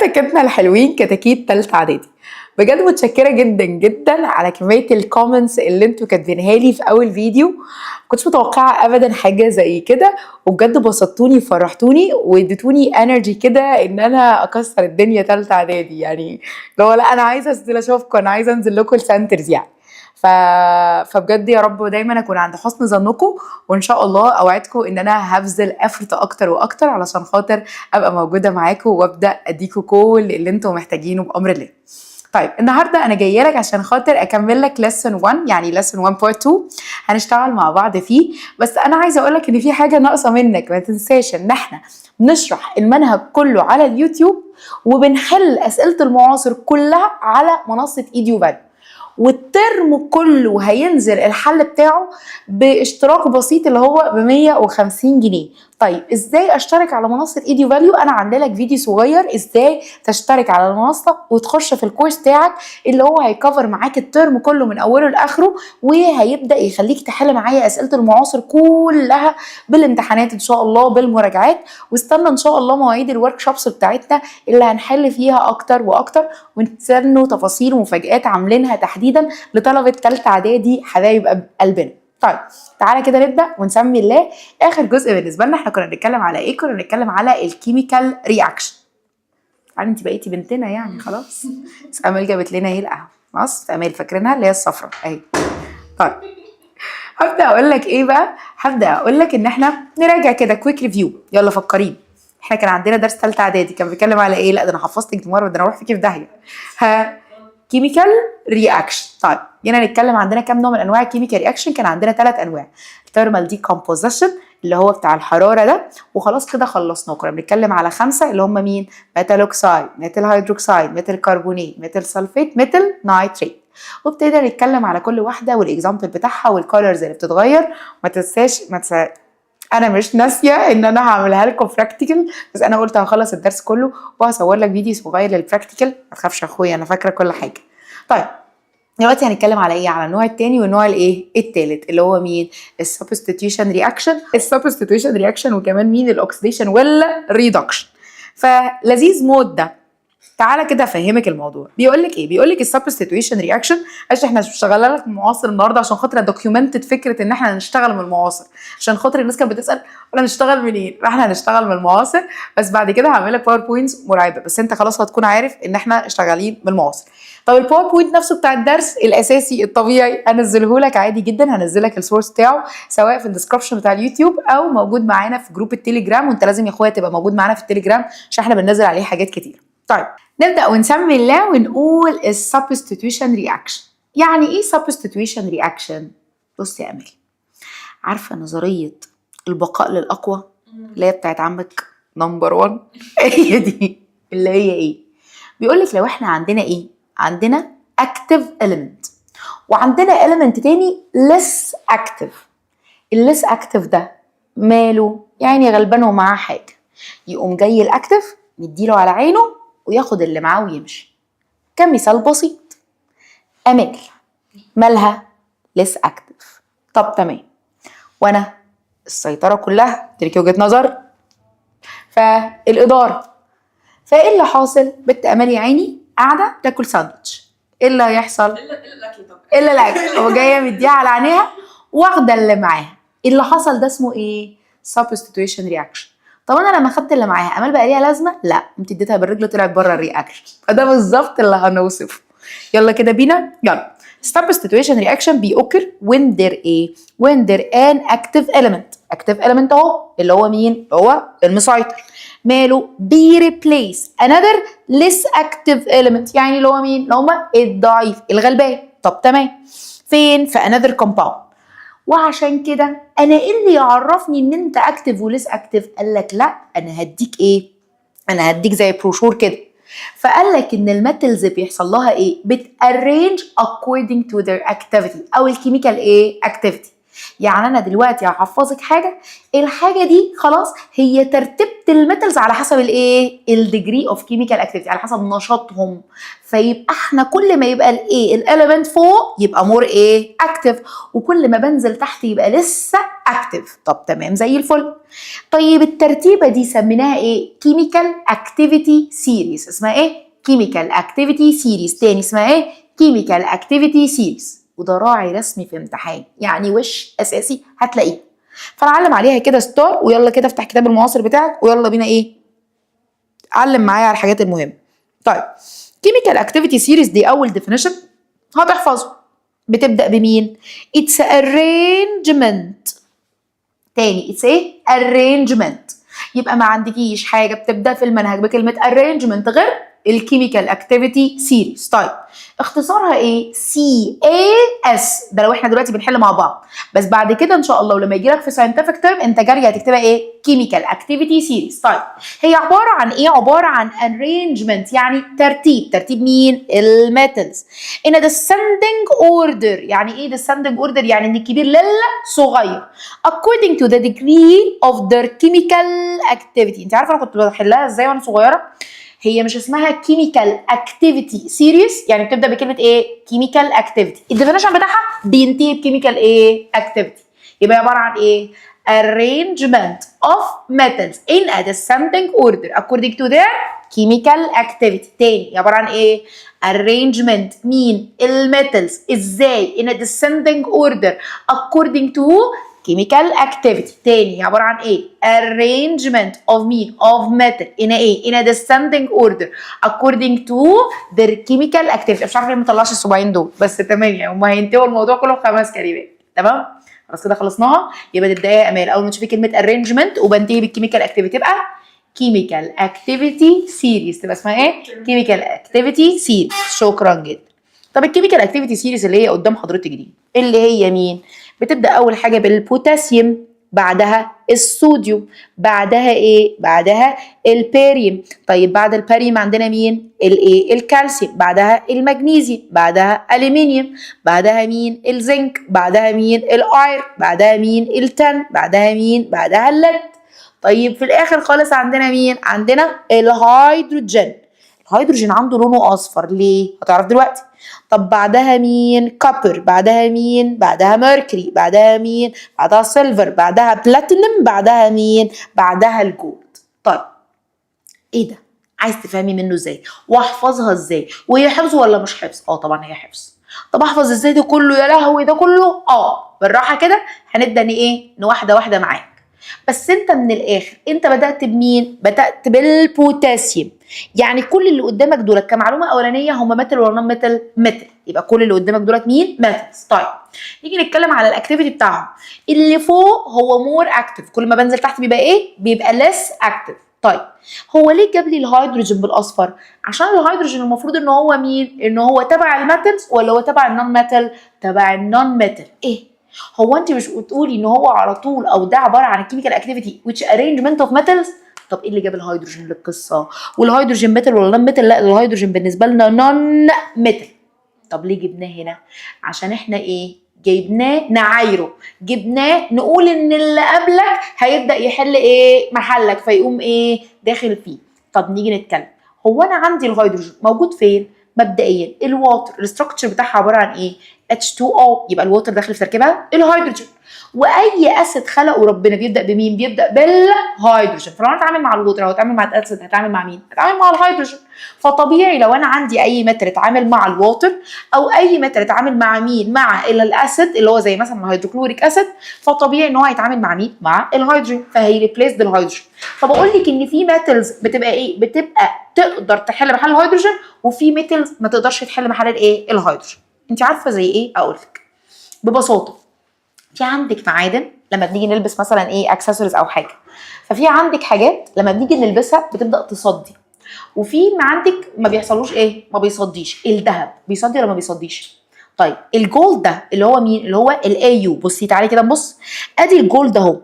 كتاكيتنا الحلوين كتاكيت تالتة اعدادي، بجد متشكره جدا جدا على كميه الكومنتس اللي انتوا كاتبينها لي في اول فيديو. كنتش متوقعه ابدا حاجه زي كده، وبجد بسطتوني وفرحتوني واديتوني انرجي كده ان انا اكسر الدنيا تالتة اعدادي. يعني لو لا انا عايزه انزل اشوفكم، انا عايزه انزل لكم السنترز يعني. فبجد يا رب دايما اكون عند حسن ظنكم، وان شاء الله اوعدكم ان انا هبذل افرت اكتر واكتر علشان خاطر ابقى موجوده معاكم وابدا اديكم كل اللي انتم محتاجينه بامر الله. طيب النهارده انا جايه لك عشان خاطر اكمل لك lesson 1، يعني lesson 1 part 2 هنشتغل مع بعض فيه. بس انا عايزه اقول لك ان في حاجه ناقصه منك، ما تنساش ان احنا بنشرح المنهج كله على اليوتيوب، وبنحل اسئله المعاصر كلها على منصه ايديو فاليو، والترم كله هينزل الحل بتاعه باشتراك بسيط اللي هو ب 150 جنيه. طيب ازاي اشترك على منصه ايديو فاليو؟ انا عامله لك فيديو صغير ازاي تشترك على المنصه وتخش في الكورس بتاعك اللي هو هيكفر معاك الترم كله من اوله لاخره، وهيبدا يخليك تحل معايا اسئله المعاصر كلها بالامتحانات ان شاء الله بالمراجعات. واستنى ان شاء الله مواعيد الورك شوبس بتاعتنا اللي هنحل فيها اكتر واكتر، ونستنوا تفاصيل ومفاجآت عاملينها تحديدا لطلبه ثالثه اعدادي حبايب قلبنا. طيب تعالى كده نبدا ونسمي الله. اخر جزء بالنسبه لنا احنا كنا بنتكلم على ايه؟ كنا بنتكلم على الكيميكال رياكشن. يعني انت بقيتي بنتنا يعني خلاص. بس امال جابت لنا ايه؟ القهوه. خلاص امال فاكرينها اللي هي الصفراء اهي. طيب هبدا اقول لك ايه بقى؟ هبدا اقول لك ان احنا نراجع كده كويك ريفيو. يلا فكرين، احنا كان عندنا درس ثالثه اعدادي كان بيتكلم على ايه؟ لا ده انا حفظتك دي مره، ده انا اروح فيكي في داهيه. كيميكال رياكشن. طيب جينا نتكلم عندنا كام نوع من انواع الكيميكال رياكشن؟ كان عندنا 3 انواع. الثيرمال ديكومبوزيشن اللي هو بتاع الحراره ده، وخلاص كده خلصناه. كنا بنتكلم على 5 اللي هم مين؟ ميتال اوكسايد، ميتال هيدروكسايد، ميتال كربونات، ميتال سلفيت، ميتال نايتريت. وابتدينا نتكلم على كل واحده والاكزامبل بتاعها والكولرز اللي بتتغير. ما تنساش انا مش ناسيه ان انا هعملها لكم براكتيكال، بس انا قلت هخلص الدرس كله وهصور لك فيديو صغير للبراكتيكال. ما تخافش يا اخويا انا فاكره كل حاجه. طيب دلوقتي هنتكلم على ايه؟ على النوع الثاني والنوع الايه الثالث اللي هو مين؟ السبستيتيوشن رياكشن. السبستيتيوشن رياكشن وكمان مين؟ الاكسيديشن ولا ريدكشن. فلذيذ مود ده. تعالى كده افهمك الموضوع. بيقول لك ايه؟ بيقول لك السبستيتيوشن رياكشن. عشان احنا شغاله لك المعاصر النهارده عشان خاطر دوكيومنتد فكره ان احنا هنشتغل من المعاصر، عشان خاطر الناس كانت بتسال ولا هنشتغل منين؟ احنا هنشتغل من المعاصر، بس بعد كده هعمل لك باوربوينتس مرعبه، بس انت خلاص هتكون عارف ان احنا شغالين من المعاصر. طب الباوربوينت نفسه بتاع الدرس الاساسي الطبيعي هنزله لك عادي جدا، هنزلك السورس بتاعه سواء في الديسكربشن بتاع اليوتيوب او موجود معانا في جروب التليجرام، وانت لازم يا اخويا تبقى موجود معانا في التليجرام عشان احنا بننزل عليه حاجات كتير. طيب نبدأ ونسمي الله ونقول السبستيتيوشن رياكشن. يعني ايه سبستيتيوشن رياكشن؟ بص يا امل، عارفه نظريه البقاء للاقوى اللي هي بتاعت عمك نمبر 1؟ هي دي اللي هي ايه؟ بيقول لك لو احنا عندنا ايه؟ عندنا active element وعندنا element تاني less active. الليس اكتف ده ماله؟ يعني غلبان ومعاه حاجه، يقوم جاي الاكتف نديله على عينه وياخد اللي معاه ويمشي. كمثال بسيط، امال مالها؟ ليس اكتف. طب تمام، وانا السيطره كلها تركي وجهه نظر فالاداره. فايه اللي حاصل؟ بنت امال يا عيني قاعده تاكل ساندوتش، ايه اللي هيحصل؟ الا الاكل طبعا، الا الاكل. هو جايه مديها على عينيها واخده اللي معاها. اللي حصل ده اسمه ايه؟ substitution reaction. طب انا لما خدت اللي معاها امال بقى ليها لازمه؟ لا، قمت اديتها بالرجل طلعت بره الرياكشن. فده بالظبط اللي هنوصفه. يلا كده بينا، يلا. substitution reaction بيوكر when there ايه؟ when there an active element. active element اهو اللي هو مين؟ هو المسيطر. ماله؟ be replace another less active element. يعني اللي هو مين؟ اللي هما الضعيف الغلبان. طب تمام، فين؟ في another compound. وعشان كده انا ايه اللي يعرفني ان انت اكتف وليس اكتف؟ قال لك لا، انا هديك ايه؟ انا هديك زي بروشور كده. فقال لك ان الميتالز بيحصل لها ايه؟ بتارينج according to their activity او الكيميكال ايه؟ activity. يعني انا دلوقتي هحفظك حاجه، الحاجه دي خلاص هي ترتيبه الميتالز على حسب الايه؟ الديجري اوف كيميكال اكتيفيتي، على حسب نشاطهم. فيبقى احنا كل ما يبقى الايه الاليمنت فوق يبقى مور ايه؟ اكتف، وكل ما بنزل تحت يبقى لسه اكتف. طب تمام زي الفل. طيب الترتيبه دي سميناها ايه؟ كيميكال اكتيفيتي سيريز. اسمها ايه؟ كيميكال اكتيفيتي سيريز. تاني اسمها ايه؟ كيميكال اكتيفيتي سيريز. وده راعي رسمي في امتحان، يعني وش اساسي هتلاقيه. فنعلم عليها كده ستار، ويلا كده افتح كتاب المعاصر بتاعك ويلا بينا ايه؟ علم معايا على الحاجات المهمه. طيب كيميكال اكتيفيتي سيريز دي اول ديفينيشن هتحفظه. بتبدا بمين؟ اتس arrangement. تاني اتس ايه؟ arrangement. يبقى ما عندكيش حاجه بتبدا في المنهج بكلمه arrangement غير الكيميكال اكتيفيتي سيريز. طيب اختصارها ايه؟ سي اي اس. ده لو احنا دلوقتي بنحل مع بعض، بس بعد كده ان شاء الله ولما يجي لك في ساينتفك تيرم انت جاري هتكتبها ايه؟ كيميكال اكتيفيتي سيريز. طيب هي عباره عن ايه؟ عباره عن arrangement، يعني ترتيب مين؟ الميتالز in a descending order. يعني ايه descending order؟ يعني من الكبير للصغير according to the degree of their chemical activity. انت عارفه انا كنت بحلها ازاي وانا صغيره؟ هي مش اسمها كيميكال اكتيفيتي سيريز، يعني بتبدا بكلمه ايه؟ كيميكال اكتيفيتي. الديفينيشن بتاعها بينتهي بكيميكال ايه؟ اكتيفيتي. يبقى عباره عن ايه؟ arrangement of metals in a descending order according to their chemical activity. تاني عباره عن ايه؟ arrangement مين؟ الميتالز ازاي in a descending order according to chemical activity. تاني عبارة عن ايه؟ arrangement of مين؟ of metal in a ايه؟ in a descending order according to their chemical activity. مش عارفة ليه ما طلعش الصباعين دول، بس تمام يعني هم هينتهوا الموضوع كله في 5 كلمات. تمام؟ خلاص كده خلصناها. يبقى تبداي يا امال اول ما تشوفي كلمة arrangement وبنتهي بالchemical activity تبقى chemical activity series. تبقى اسمها ايه؟ chemical activity series. شكرا جدا. طب الكيميكال اكتيفيتي سيريز اللي هي قدام حضرتك دي اللي هي مين؟ بتبدا اول حاجه بالبوتاسيوم، بعدها الصوديوم، بعدها ايه؟ بعدها الباريوم. طيب بعد الباريوم عندنا مين؟ الايه؟ الكالسيوم، بعدها المغنيسيوم، بعدها الومنيوم، بعدها مين؟ الزنك، بعدها مين؟ الاير، بعدها مين؟ التن، بعدها مين؟ بعدها الليد. طيب في الاخر خالص عندنا مين؟ عندنا الهيدروجين. الهيدروجين عنده لونه اصفر ليه؟ هتعرف دلوقتي. طب بعدها مين؟ كوبر، بعدها مين؟ بعدها ميركوري، بعدها مين؟ بعدها سيلفر، بعدها بلاتينم، بعدها مين؟ بعدها الجولد. طيب ايه ده؟ عايز تفهمي منه ازاي؟ واحفظها ازاي؟ وهي حفظ ولا مش حفظ؟ طبعا هي حفظ. طب احفظ ازاي ده كله؟ يا لهوي ده كله؟ بالراحه كده هنبدا ايه؟ واحده واحده معاك. بس انت من الاخر انت بدات بمين؟ بدات بالبوتاسيوم. يعني كل اللي قدامك دولت كمعلومه اولانيه هم ميتال ولا نون ميتال؟ ميتال. يبقى كل اللي قدامك دولت مين؟ ميتالز. طيب نيجي نتكلم على الاكتيفيتي بتاعهم. اللي فوق هو مور اكتف، كل ما بنزل تحت بيبقى ايه؟ بيبقى ليس اكتف. طيب هو ليه جاب لي الهيدروجين بالاصفر؟ عشان الهيدروجين المفروض ان هو مين؟ ان هو تبع الميتالز ولا هو تبع النون ميتال؟ تبع النون ميتال. ايه؟ هو انت مش بتقولي ان هو على طول او ده عباره عن الكيميكال اكتيفيتي which arrangement of metals؟ طب ايه اللي جاب الهيدروجين للقصه؟ والهيدروجين ميتال ولا نون ميتال؟ لا الهيدروجين بالنسبه لنا نون ميتال. طب ليه جبناه هنا؟ عشان احنا ايه؟ جبناه نعايره، جبناه نقول ان اللي قبلك هيبدا يحل ايه؟ محلك، فيقوم ايه؟ داخل فيه. طب نيجي نتكلم. هو انا عندي الهيدروجين موجود فين؟ مبدئيا الواتر الاستراكشر بتاعها عباره عن ايه؟ H2O. يبقى الواتر داخل في تركيبها الهيدروجين. واي اسيد خلقه ربنا بيبدا بمين؟ بيبدا بالهيدروجين. فلو انا اتعامل مع الواتر او اتعامل مع الاسيد هتعامل مع مين؟ هتعامل مع الهيدروجين. فطبيعي لو انا عندي اي متر اتعامل مع الواتر او اي متر اتعامل مع مين؟ مع الاسيد اللي هو زي مثلا الهيدروكلوريك اسيد، فطبيعي ان هو هيتعامل مع مين؟ مع الهيدروجين، فهي ريبليس بالهيدروجين. فبقول لك ان في ميتالز بتبقى ايه؟ بتبقى تقدر تحل محل الهيدروجين، وفي ميتالز ما تقدرش تحل محل الايه؟ الهيدروجين. انت عارفه زي ايه؟ اقول لك ببساطه. في عندك معادن لما بنيجي نلبس مثلا ايه؟ اكسسوارز او حاجه، ففي عندك حاجات لما بنيجي نلبسها بتبدا تصدي، وفي عندك ما بيحصلوش ايه؟ ما بيصديش. الذهب بيصدي ولا ما بيصديش؟ طيب الجولد ده اللي هو مين؟ اللي هو الايو. بصي تعالي كده نبص، ادي الجولد اهو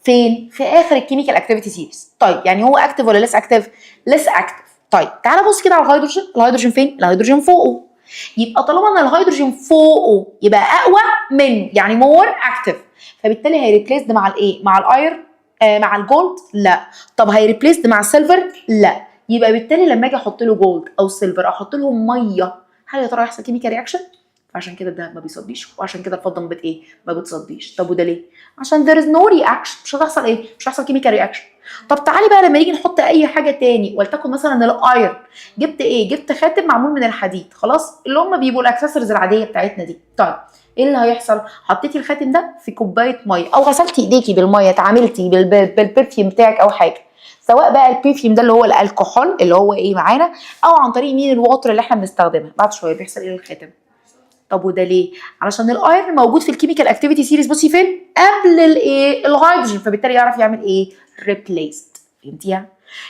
فين؟ في اخر الكيميكال اكتيفيتي سيريز. طيب يعني هو اكتف ولا ليس اكتف؟ ليس اكتف. طيب تعالى بص كده على الهيدروجين. الهيدروجين فين؟ الهيدروجين فوقه. يبقى طالما ان الهيدروجين فوقه يبقى اقوى منه، يعني مور اكتف. فبالتالي هيريبليسد مع الايه؟ مع الايرن، مع الجولد؟ لا. طب هيريبليسد مع السيلفر؟ لا. يبقى بالتالي لما اجي احط له جولد او سيلفر احط لهم ميه، هل يا ترى هيحصل كيميكال رياكشن؟ فعشان كده الدهب ما بيصديش، وعشان كده الفضه ما ايه؟ ما بتصديش. طب وده ليه؟ عشان there is no reaction، مش هتحصل ايه؟ مش هيحصل كيميكال رياكشن. طب تعالي بقى لما نيجي نحط اي حاجه تاني، ولتكن مثلا الايرن، جبت ايه؟ جبت خاتم معمول من الحديد، خلاص، اللي هم بيبقوا الاكسسوارز العاديه بتاعتنا دي. طيب ايه اللي هيحصل؟ حطيتي الخاتم ده في كوبايه ميه، او غسلتي ايديكي بالميه، اتعاملتي بالبرفيوم بتاعك او حاجه، سواء بقى البرفيوم ده اللي هو الكحول اللي هو ايه معانا، او عن طريق مين؟ الواتر اللي احنا بنستخدمها، بعد شويه بيحصل ايه للخاتم؟ طب وده ليه؟ علشان الايرن موجود في الكيميكال اكتيفيتي سيريز، بصي فين؟ قبل الايه؟ الهيدروجين، فبالتالي يعرف يعمل ايه؟ ريبليسد. فهمتيها؟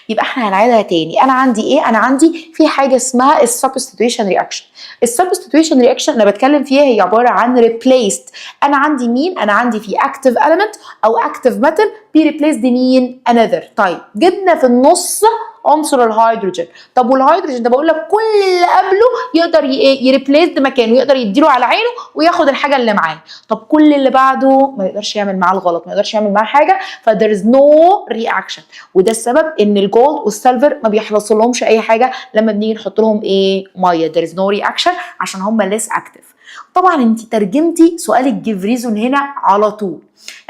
يبقى احنا هنعيدها تاني. انا عندي ايه؟ انا عندي في حاجه اسمها السبستيتيوشن رياكشن. السبستيتيوشن رياكشن انا بتكلم فيها هي عباره عن ريبليسد. انا عندي مين؟ انا عندي في اكتيف اليمنت او اكتيف ميتال بيريبليسد مين؟ انذر. طيب جبنا في النص عنصر الهيدروجين. طب والهيدروجين ده بقول لك كل اللي قبله يقدر يريبليس مكانه، يقدر يديله على عينه وياخد الحاجه اللي معاه. طب كل اللي بعده ما يقدرش يعمل معاه الغلط، ما يقدرش يعمل معاه حاجه، فذير از نو رياكشن. وده السبب ان الجولد والسيلفر ما بيحصلهمش اي حاجه لما بنيجي نحط لهم ايه؟ ميه. there is no reaction عشان هم less active. طبعا انت ترجمتي سؤال الجيف ريزون هنا على طول.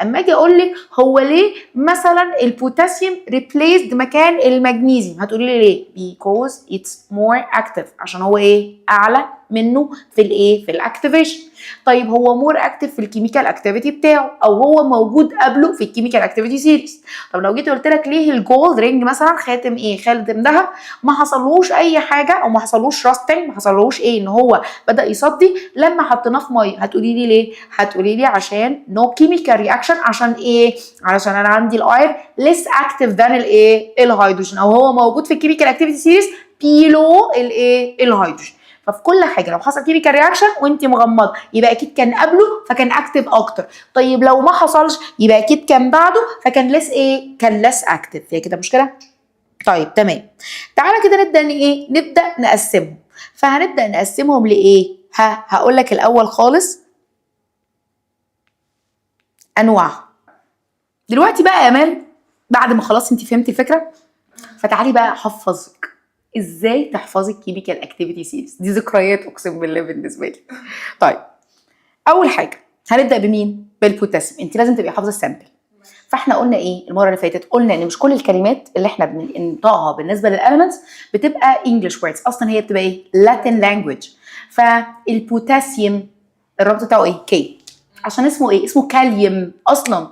اما اجي اقول لك هو ليه مثلا البوتاسيوم ريبليسد مكان المغنيسيوم، هتقولي لي ليه؟ because it's more active، عشان هو ايه؟ اعلى منه في الايه؟ في الاكتيفيشن. طيب هو مور اكتف في الكيميكال اكتيفيتي بتاعه، او هو موجود قبله في الكيميكال اكتيفيتي سيريز. طب لو جيت قلت لك ليه الجولد رينج مثلا، خاتم ايه؟ خاتم دهب، ما حصلوش اي حاجه، او ما حصلوش راستنج، ما حصلوش ايه؟ ان هو بدا يصدي لما حطيناه في ميه. هتقولي لي ليه؟ هتقولي لي عشان نو كيميكال رياكشن. عشان ايه؟ علشان انا عندي الاير ليس اكتف ذان الايه؟ الهيدروجين، او هو موجود في الكيميكال اكتيفيتي سيريز بيلو الايه؟ الهيدروجين. ففي كل حاجه لو حصل كيميكال رياكشن وانت مغمضه يبقى اكيد كان قبله فكان اكتف اكتر. طيب لو ما حصلش يبقى اكيد كان بعده فكان ليس ايه؟ كان ليس اكتف. هي كده مشكله؟ طيب تمام. تعالى كده نبدا ايه؟ نبدا نقسمهم. فهنبدا نقسمهم لايه؟ هقول لك الاول خالص انواعهم. دلوقتي بقى يا امال بعد ما خلاص انت فهمتي الفكره، فتعالي بقى احفظك ازاي تحفظي الكيميكال اكتيفيتي سيريز. دي ذكريات اقسم بالله بالنسبه لي. طيب اول حاجه هنبدا بمين؟ بالبوتاسيوم. انت لازم تبقي حافظه السامبل. فاحنا قلنا ايه المره اللي فاتت؟ قلنا ان مش كل الكلمات اللي احنا بننطقها بالنسبه للاليمنتس بتبقى انجلش ووردز، اصلا هي بتبقى ايه؟ لاتين لانجويج. فالبوتاسيوم الرمز بتاعه ايه؟ كي، عشان اسمه ايه؟ اسمه كاليوم اصلا.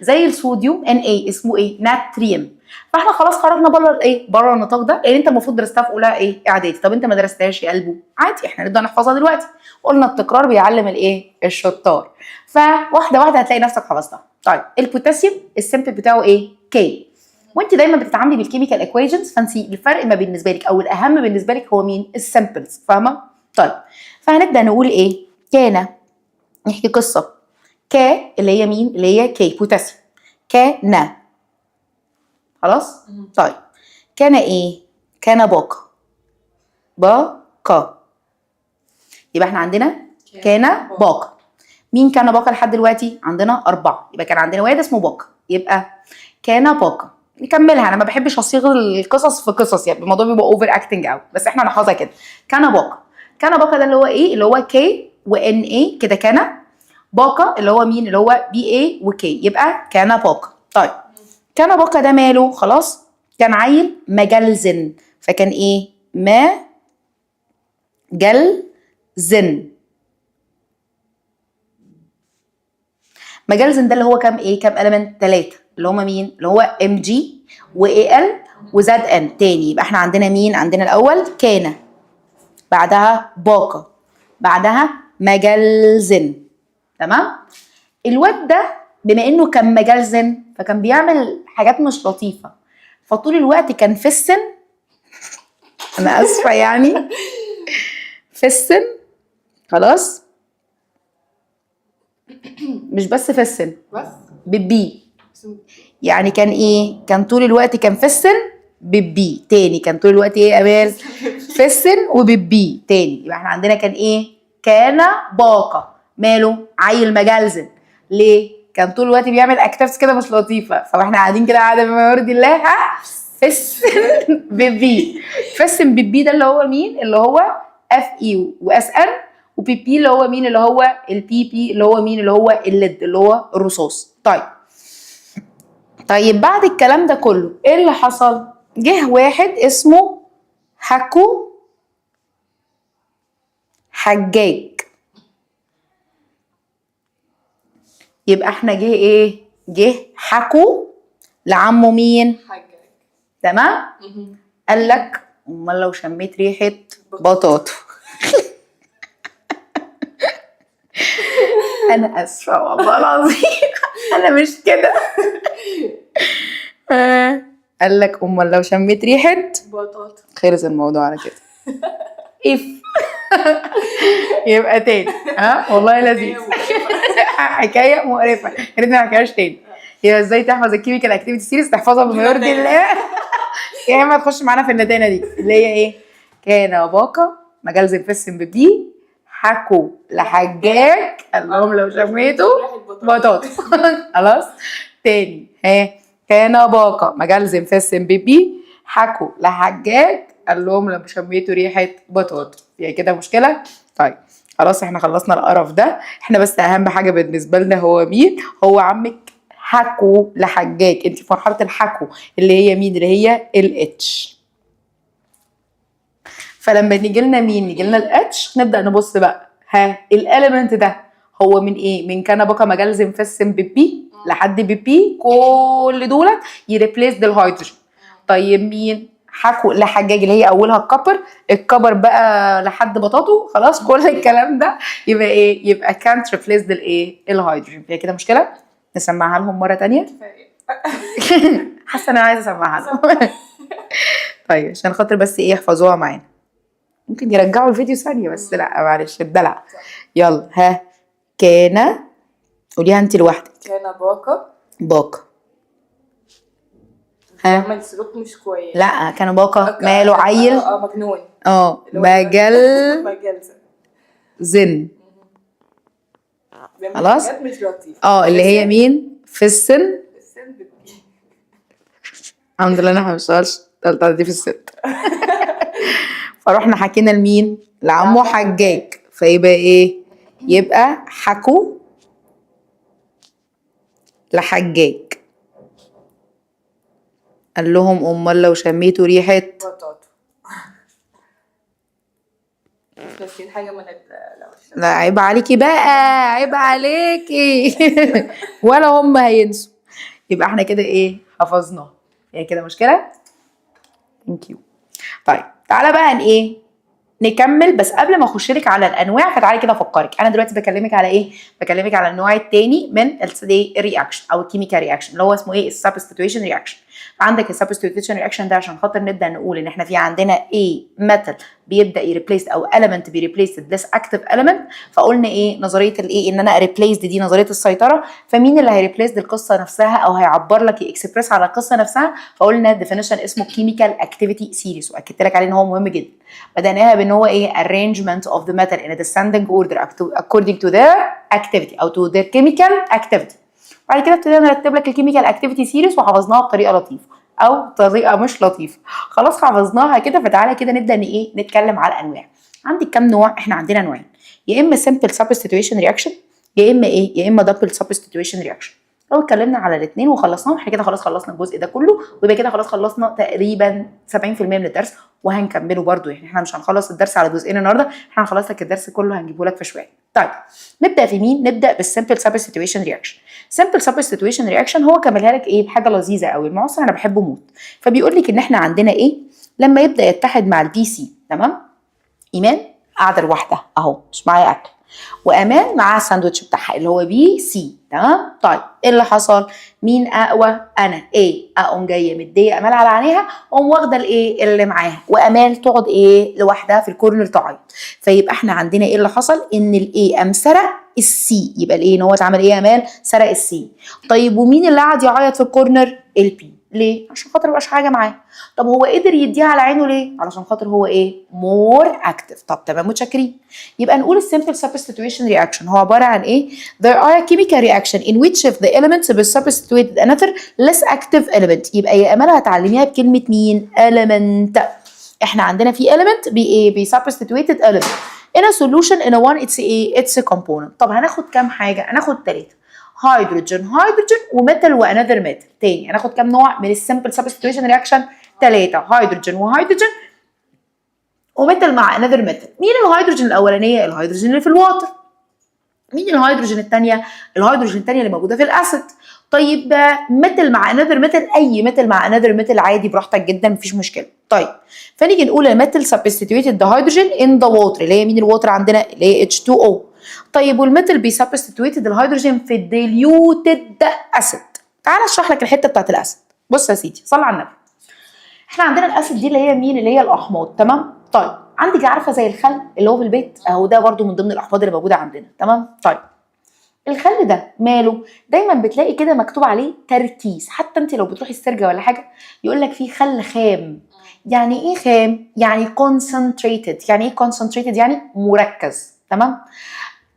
زي الصوديوم ان اي اسمه ايه؟ ناتريوم. فاحنا خلاص خرجنا بره الايه؟ بره النطاق ده، لان انت المفروض درستها في اولى ايه؟ اعدادي. طب انت ما درستهاش يا قلبه؟ عادي، احنا نبدا نحفظها دلوقتي. قلنا التكرار بيعلم الايه؟ الشطار. فواحده واحده هتلاقي نفسك حفظتها. طيب البوتاسيوم السمبل بتاعه ايه؟ كي. وانت دايما بتتعاملي بالكيميكال ايكويشنز، فانت الفرق ما بالنسبه لك او الاهم بالنسبه لك هو مين؟ السمبلز. فاهمه؟ طيب فهنبدا نقول ايه؟ كان نحكي قصه. ك اللي هي مين؟ اللي هي كي بوتاسيوم. كان خلاص؟ طيب كان ايه؟ كان باقة. باقة. يبقى احنا عندنا كان باقة. مين كان باقة لحد دلوقتي؟ عندنا 4. يبقى كان عندنا واحد اسمه باقة، يبقى كان باقة. نكملها. انا ما بحبش اصيغ القصص في قصص، يعني الموضوع بيبقى اوفر اكتنج قوي، بس احنا نحفظها كده. كان باقة. كان باقة ده اللي هو ايه؟ اللي هو كي وان اي كده. كان باقة اللي هو مين؟ اللي هو بي اي وكي، يبقى كان باقة. طيب كان باقة ده ماله؟ خلاص كان عيل مجلزن، فكان ايه؟ ما جلزن. مجلزن ده اللي هو كام ايه؟ كام المنت؟ 3 اللي هما مين؟ اللي هو ام جي واي ال وزد ان. تاني يبقى احنا عندنا مين؟ عندنا الاول كان، بعدها باقة، بعدها مجلزن. تمام؟ الواد ده بما انه كان مجلزن فكان بيعمل حاجات مش لطيفه، فطول الوقت كان في السن، انا اسفه يعني، في السن. خلاص مش بس في السن، بس بالبي. يعني كان ايه؟ كان طول الوقت كان في السن بالبي. تاني كان طول الوقت ايه يا امال؟ في السن وبالبي. تاني يبقى احنا عندنا كان ايه؟ كان باقة. ماله؟ عيل مجلزن. ليه؟ كان طول الوقت بيعمل اكتيفيتيز كده مش لطيفه، فاحنا قاعدين كده قاعده بما يرضي الله. ها، فسن بيبي. فسن بيبي ده اللي هو مين؟ اللي هو اف اي واس ان، وبي بي اللي هو مين؟ اللي هو البي بي اللي هو مين؟ اللي هو الليد اللي هو الرصاص. طيب بعد الكلام ده كله ايه اللي حصل؟ جه واحد اسمه حكو حجاج. يبقى احنا جه ايه؟ جه حكو لعمه مين؟ حاجة. تمام. قال لك امال لو شميت ريحه بطاطا. انا اسفه والله العظيم انا مش كده. قال لك امال لو شميت ريحه بطاطا. خلص الموضوع على كده. اف. يبقى تاني. ها والله لذيذ. حكايه مقرفه، يا ريت ما نحكيهاش تاني. يبقى ازاي تحفظ الكيميكال اكتيفيتي سيريز؟ تحفظها بما يرضي الله، يا اما تخش معانا في النتانه دي اللي هي ايه؟ كان باقه مجال زي فسم ببي حكوا لحجاج قال لهم لو شميتوا بطاطا. خلاص تاني. ها، كان باقه مجال زي فسم ببي حكوا لحجاج قال لهم لو شميتوا ريحه بطاطا. هي كده مشكله؟ طيب خلاص احنا خلصنا القرف ده. احنا بس اهم حاجه بالنسبه لنا هو مين؟ هو عمك حكوا لحجاج. انت في مرحله الحكو اللي هي مين؟ اللي هي الاتش. فلما نيجي لنا مين؟ نيجي لنا الاتش، نبدا نبص بقى. ها، الاليمنت ده هو من ايه؟ من كان بقى مجال مفسم ببي لحد ببي، كل دولت يريبليس الهيدروجين. طيب مين؟ حكوا لحجاج اللي هي اولها الكبر، الكبر بقى لحد بطاطو. خلاص كل الكلام ده يبقى ايه؟ يبقى كانت ريبليس الايه؟ الهيدروجين. هي كده مشكله؟ نسمعها لهم مره تانية. حاسه انا عايزه اسمعها لهم. طيب عشان خاطر بس ايه يحفظوها معانا. ممكن يرجعوا الفيديو ثانيه بس لا معلش الدلع. يلا. ها، كان، قوليها انت لوحدك. كان باقه. ها، عمل سلوك مش كويس. لا كان باقه ماله عيل. مجنون. مجال زن. خلاص. مش لطيفه. اللي هي مين؟ في السن. الحمد لله انا ما بشتغلش دي في الست. فروحنا حكينا لمين؟ لعمه حجاج. فيبقى ايه؟ يبقى حكوا لحجاج قال لهم امال لو شميتوا ريحه بطاطا. بس حاجه من لا عيب عليكي بقى، عيب عليكي. ولا هم هينسوا. يبقى احنا كده ايه؟ حفظناه. هي كده مشكله؟ ثانك يو. طيب تعالى بقى ايه نكمل. بس قبل ما اخش لك على الانواع فتعالي كده افكرك. انا دلوقتي بكلمك على ايه؟ بكلمك على النوع الثاني من الرياكشن او الكيميكال رياكشن اللي هو اسمه ايه؟ السبستيتيوشن رياكشن. فعندك السبستيتيوشن رياكشن ده عشان خاطر نبدا نقول ان احنا في عندنا ايه؟ ميتال بيبدا يريبليس او element بيريبليس this active element. فقلنا ايه؟ نظريه الايه؟ ان انا ريبليس دي نظريه السيطره. فمين اللي هيريبليس القصه نفسها او هيعبر لك يكسبريس على القصه نفسها؟ فقلنا ديفينيشن اسمه كيميكال اكتيفيتي سيريز، واكدت لك عليه ان هو مهم جدا. بدأناها بان هو ايه؟ arrangement of the metal in a descending order according to their activity او to their chemical activity. بعد كده ابتدينا نرتب لك الكيميكال اكتيفيتي سيريز وحفظناها بطريقه لطيفه او طريقه مش لطيفه. خلاص حفظناها كده. فتعالى كده نبدا ايه؟ نتكلم على الانواع. عندك كام نوع؟ احنا عندنا نوعين، يا اما simple substitution reaction يا اما ايه؟ يا اما double substitution reaction. لو اتكلمنا على الاثنين وخلصناهم احنا كده خلاص خلصنا الجزء ده كله، ويبقى كده خلاص خلصنا تقريبا 70% من الدرس. وهنكمله برده، يعني احنا مش هنخلص الدرس على جزئين النهارده، احنا هنخلص لك الدرس كله هنجيبه لك في شويه. طيب نبدا في مين؟ نبدا بالسمبل سبستيتيوشن رياكشن. سمبل سبستيتيوشن رياكشن هو كملها لك ايه؟ بحاجه لذيذه قوي، المعصر انا بحبه موت. فبيقول لك ان احنا عندنا ايه؟ لما يبدا يتحد مع البي سي، تمام؟ ايمان قاعده لوحدها اهو مش معايا اكل، وامان معاه الساندوتش بتاعها اللي هو بي سي، تمام؟ طيب ايه اللي حصل؟ مين اقوى؟ انا ايه؟ اقوم جايه مديه امال على عينيها، اقوم واخده الايه اللي معاها، وامال تقعد ايه لوحدها في الكورنر تعيط. فيبقى احنا عندنا ايه اللي حصل؟ ان الايه قام سرق السي. يبقى الايه ان هو اتعمل ايه يا امال؟ سرق السي. طيب ومين اللي قعد يعيط في الكورنر؟ البي. ليه؟ عشان خاطر ميبقاش حاجه معاه. طب هو قدر يديها على عينه ليه؟ علشان خاطر هو ايه؟ مور اكتف. طب تمام متشكرين. يبقى نقول السمبل substitution reaction هو عباره عن ايه؟ there are a chemical reaction in which of the elements is substituted another less active element. يبقى يا امال هتعلميها بكلمه مين؟ element. احنا عندنا في element بي substituted element in a solution in a one it's a component. طب هناخد كام حاجه؟ هناخد 3: هيدروجين وميتال وانذر ميتال. تاني هناخد كام نوع من السمبل سبستيوشن رياكشن؟ 3: هيدروجين وميتال مع انذر ميتال. مين الهيدروجين الاولانيه؟ الهيدروجين اللي في الواتر. مين الهيدروجين الثانيه؟ الهيدروجين الثانيه اللي موجوده في الاسيد. طيب ميتال مع انذر ميتال، اي ميتال مع انذر ميتال عادي براحتك جدا مفيش مشكله. طيب فنيجي نقول الميتال سبستيوتد ذا هيدروجين ان ذا ووتر اللي هي مين الووتر عندنا؟ اللي هي H2O. طيب والميتال بيسبستيوتد الهيدروجين في الديليوتد اسيد. تعال اشرح لك الحته بتاعت الاسيد. بص يا سيدي صل على النبي. احنا عندنا الاسيد دي اللي هي مين؟ اللي هي الاحماض. تمام. طيب عندك عارفه زي الخل اللي هو في البيت اهو، ده برده من ضمن الاحماض اللي موجوده عندنا. تمام. طيب الخل ده ماله؟ دايما بتلاقي كده مكتوب عليه تركيز، حتى انت لو بتروحي السرجه ولا حاجه يقول لك فيه خل خام. يعني ايه خام؟ يعني concentrated. يعني ايه concentrated؟ يعني مركز. تمام.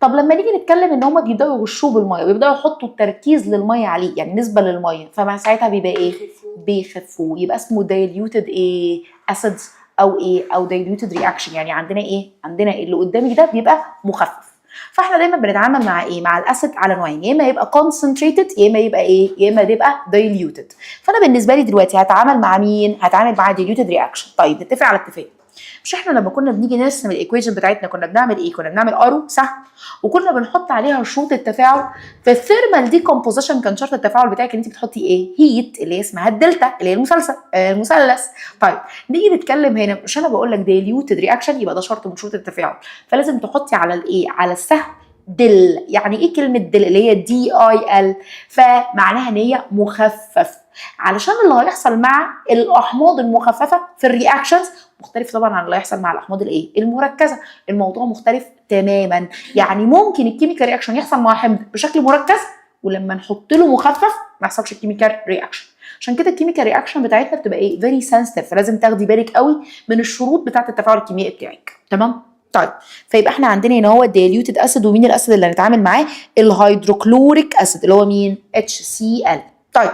طب لما نيجي نتكلم ان هم بيبداوا يغشوه بالميه ويبداوا يحطوا التركيز للميه عليه، يعني نسبه للميه، فمع ساعتها بيبقى ايه؟ بيخفوا. يبقى اسمه diluted ايه؟ acids او ايه؟ او diluted reaction. يعني عندنا ايه؟ عندنا اللي قدامك ده بيبقى مخفف. فاحنا دايما بنتعامل مع ايه؟ مع الاسيد على نوعين، يا اما يبقى concentrated يا اما يبقى ايه؟ يا اما يبقى diluted. فانا بالنسبه لي دلوقتي هتعامل مع مين؟ هتعامل مع diluted reaction. طيب نتفق على اتفاق. مش احنا لما كنا بنيجي نرسم الايكويشن بتاعتنا كنا بنعمل ايه؟ كنا بنعمل ارو صح؟ وكنا بنحط عليها شروط التفاعل. في الثيرمال ديكومبوزيشن كان شرط التفاعل بتاعك ان انت بتحطي ايه؟ هيت اللي هي اسمها الدلتا اللي هي المثلث. طيب نيجي نتكلم هنا، مش انا بقول لك ديليوتد رياكشن يبقى ده شرط من شروط التفاعل، فلازم تحطي على الايه؟ على السهم دل. يعني ايه كلمه دل؟ اللي هي DIL، فمعناها ان هي مخفف. علشان اللي هيحصل مع الاحماض المخففه في الرياكشنز مختلف طبعا عن اللي هيحصل مع الاحماض الايه؟ المركزه. الموضوع مختلف تماما. يعني ممكن الكيميكال رياكشن يحصل مع حمض بشكل مركز ولما نحط له مخفف ما يحصلش الكيميكال رياكشن. عشان كده الكيميكال رياكشن بتاعتنا بتبقى ايه؟ فيري سنسيتيف، فلازم تاخدي بالك قوي من الشروط بتاعه التفاعل الكيميائي بتاعك. تمام. طيب فيبقى احنا عندنا هنا هو الديليوتد اسيد، ومين الاسيد اللي هنتعامل معاه؟ الهيدروكلوريك اسيد اللي هو مين؟ HCl. طيب